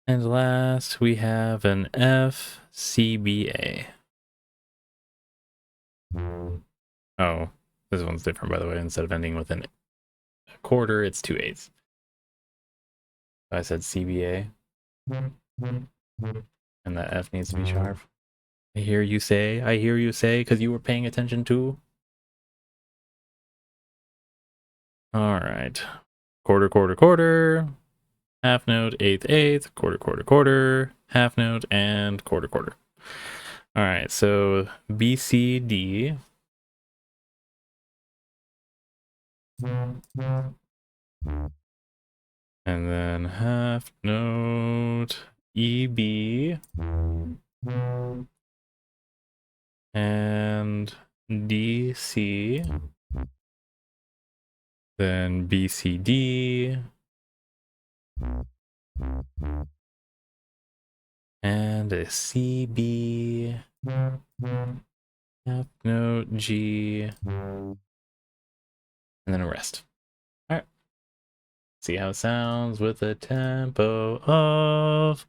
And last we have an F CBA. Oh, this one's different, by the way. Instead of ending with a quarter, it's 2/8. I said CBA. And that F needs to be sharp. I hear you say, because you were paying attention too. All right. Quarter, quarter, quarter. Half note, eighth, eighth. Quarter, quarter, quarter. Half note, and quarter, quarter. All right, so B, C, D. And then half note, E, B. And D, C. Then B, C, D. And a C, B. Half note, G. And then a rest. All right. See how it sounds with a tempo of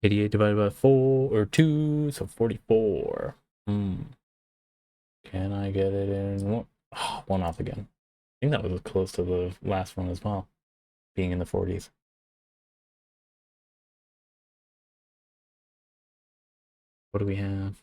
88 divided by 4 or 2, so 44. Can I get it in one? Oh, one off again. I think that was close to the last one as well, being in the 40s. What do we have?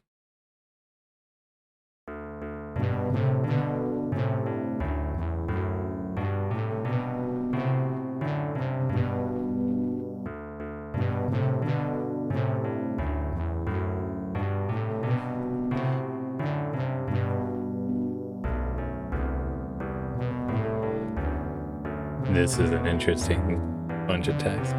This is an interesting bunch of text.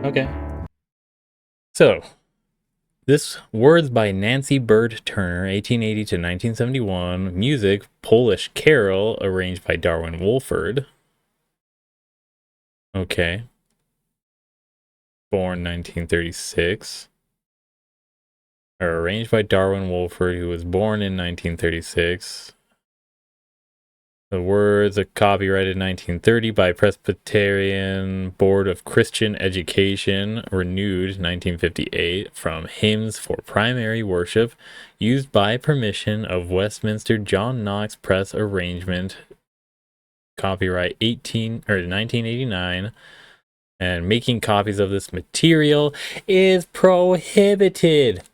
Okay. So, this words by Nancy Bird Turner, 1880 to 1971. Music, Polish Carol, arranged by Darwin Wolford. Okay. Born 1936. Or arranged by Darwin Wolford, who was born in 1936. The words are copyrighted 1930 by Presbyterian Board of Christian Education, renewed 1958 from Hymns for Primary Worship, used by permission of Westminster John Knox Press Arrangement, copyright 1989, and making copies of this material is prohibited.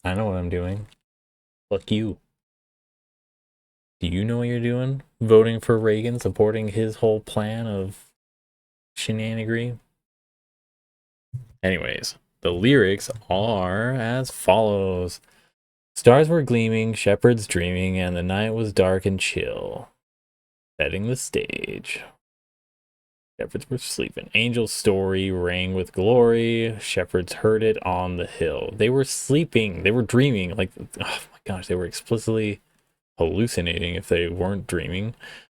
I know what I'm doing. Fuck you. Do you know what you're doing? Voting for Reagan, supporting his whole plan of shenanigery? Anyways, the lyrics are as follows. Stars were gleaming, shepherds dreaming, and the night was dark and chill. Setting the stage. Shepherds were sleeping. Angel's story rang with glory. Shepherds heard it on the hill. They were sleeping. They were dreaming. Like, oh my gosh, they were explicitly hallucinating if they weren't dreaming.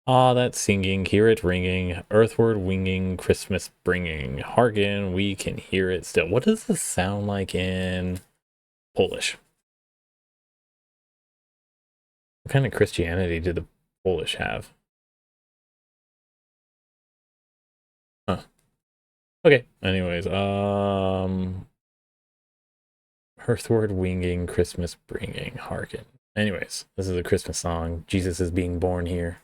Ah, that singing, hear it ringing, earthward winging, Christmas bringing. Hearken, we can hear it still. What does this sound like in Polish? What kind of Christianity did the Polish have? Huh. Okay, anyways, earthward winging, Christmas bringing, hearken. Anyways, this is a Christmas song. Jesus is being born here.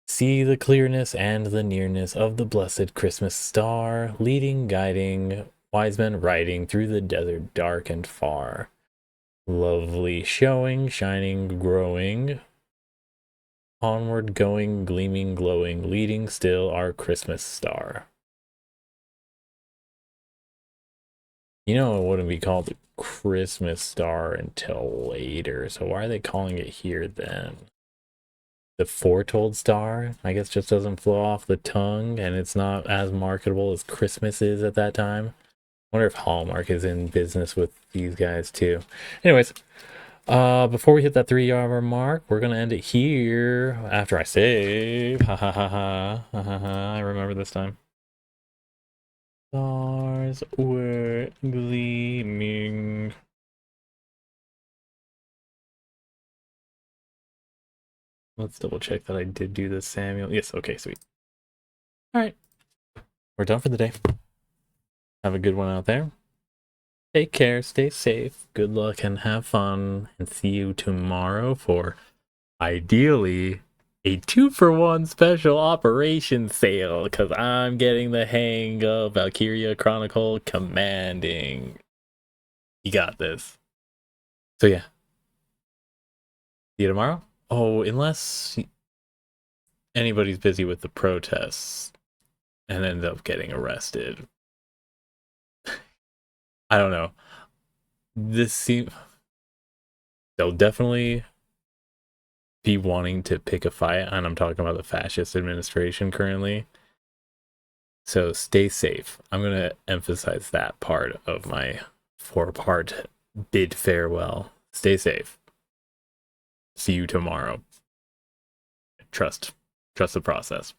See the clearness and the nearness of the blessed Christmas star, leading, guiding, wise men riding through the desert dark and far. Lovely showing, shining, growing, onward going, gleaming, glowing, leading still our Christmas star. You know, it wouldn't be called the Christmas star until later. So why are they calling it here then? The foretold star, I guess, just doesn't flow off the tongue, and it's not as marketable as Christmas is at that time. I wonder if Hallmark is in business with these guys too. Anyways, before we hit that 3-hour mark, we're gonna end it here after I save. Ha ha ha ha ha ha ha. I remember this time. Stars were gleaming. Let's double check that I did do the Samuel. Yes, okay, sweet. All right, we're done for the day. Have a good one out there. Take care, stay safe, good luck, and have fun. And see you tomorrow for, ideally, a 2-for-1 special operation sale. Because I'm getting the hang of Valkyria Chronicle Commanding. You got this. So yeah. See you tomorrow. Oh, unless anybody's busy with the protests and end up getting arrested. I don't know. They'll definitely be wanting to pick a fight, and I'm talking about the fascist administration currently. So stay safe. I'm going to emphasize that part of my 4-part bid farewell. Stay safe. See you tomorrow. Trust the process.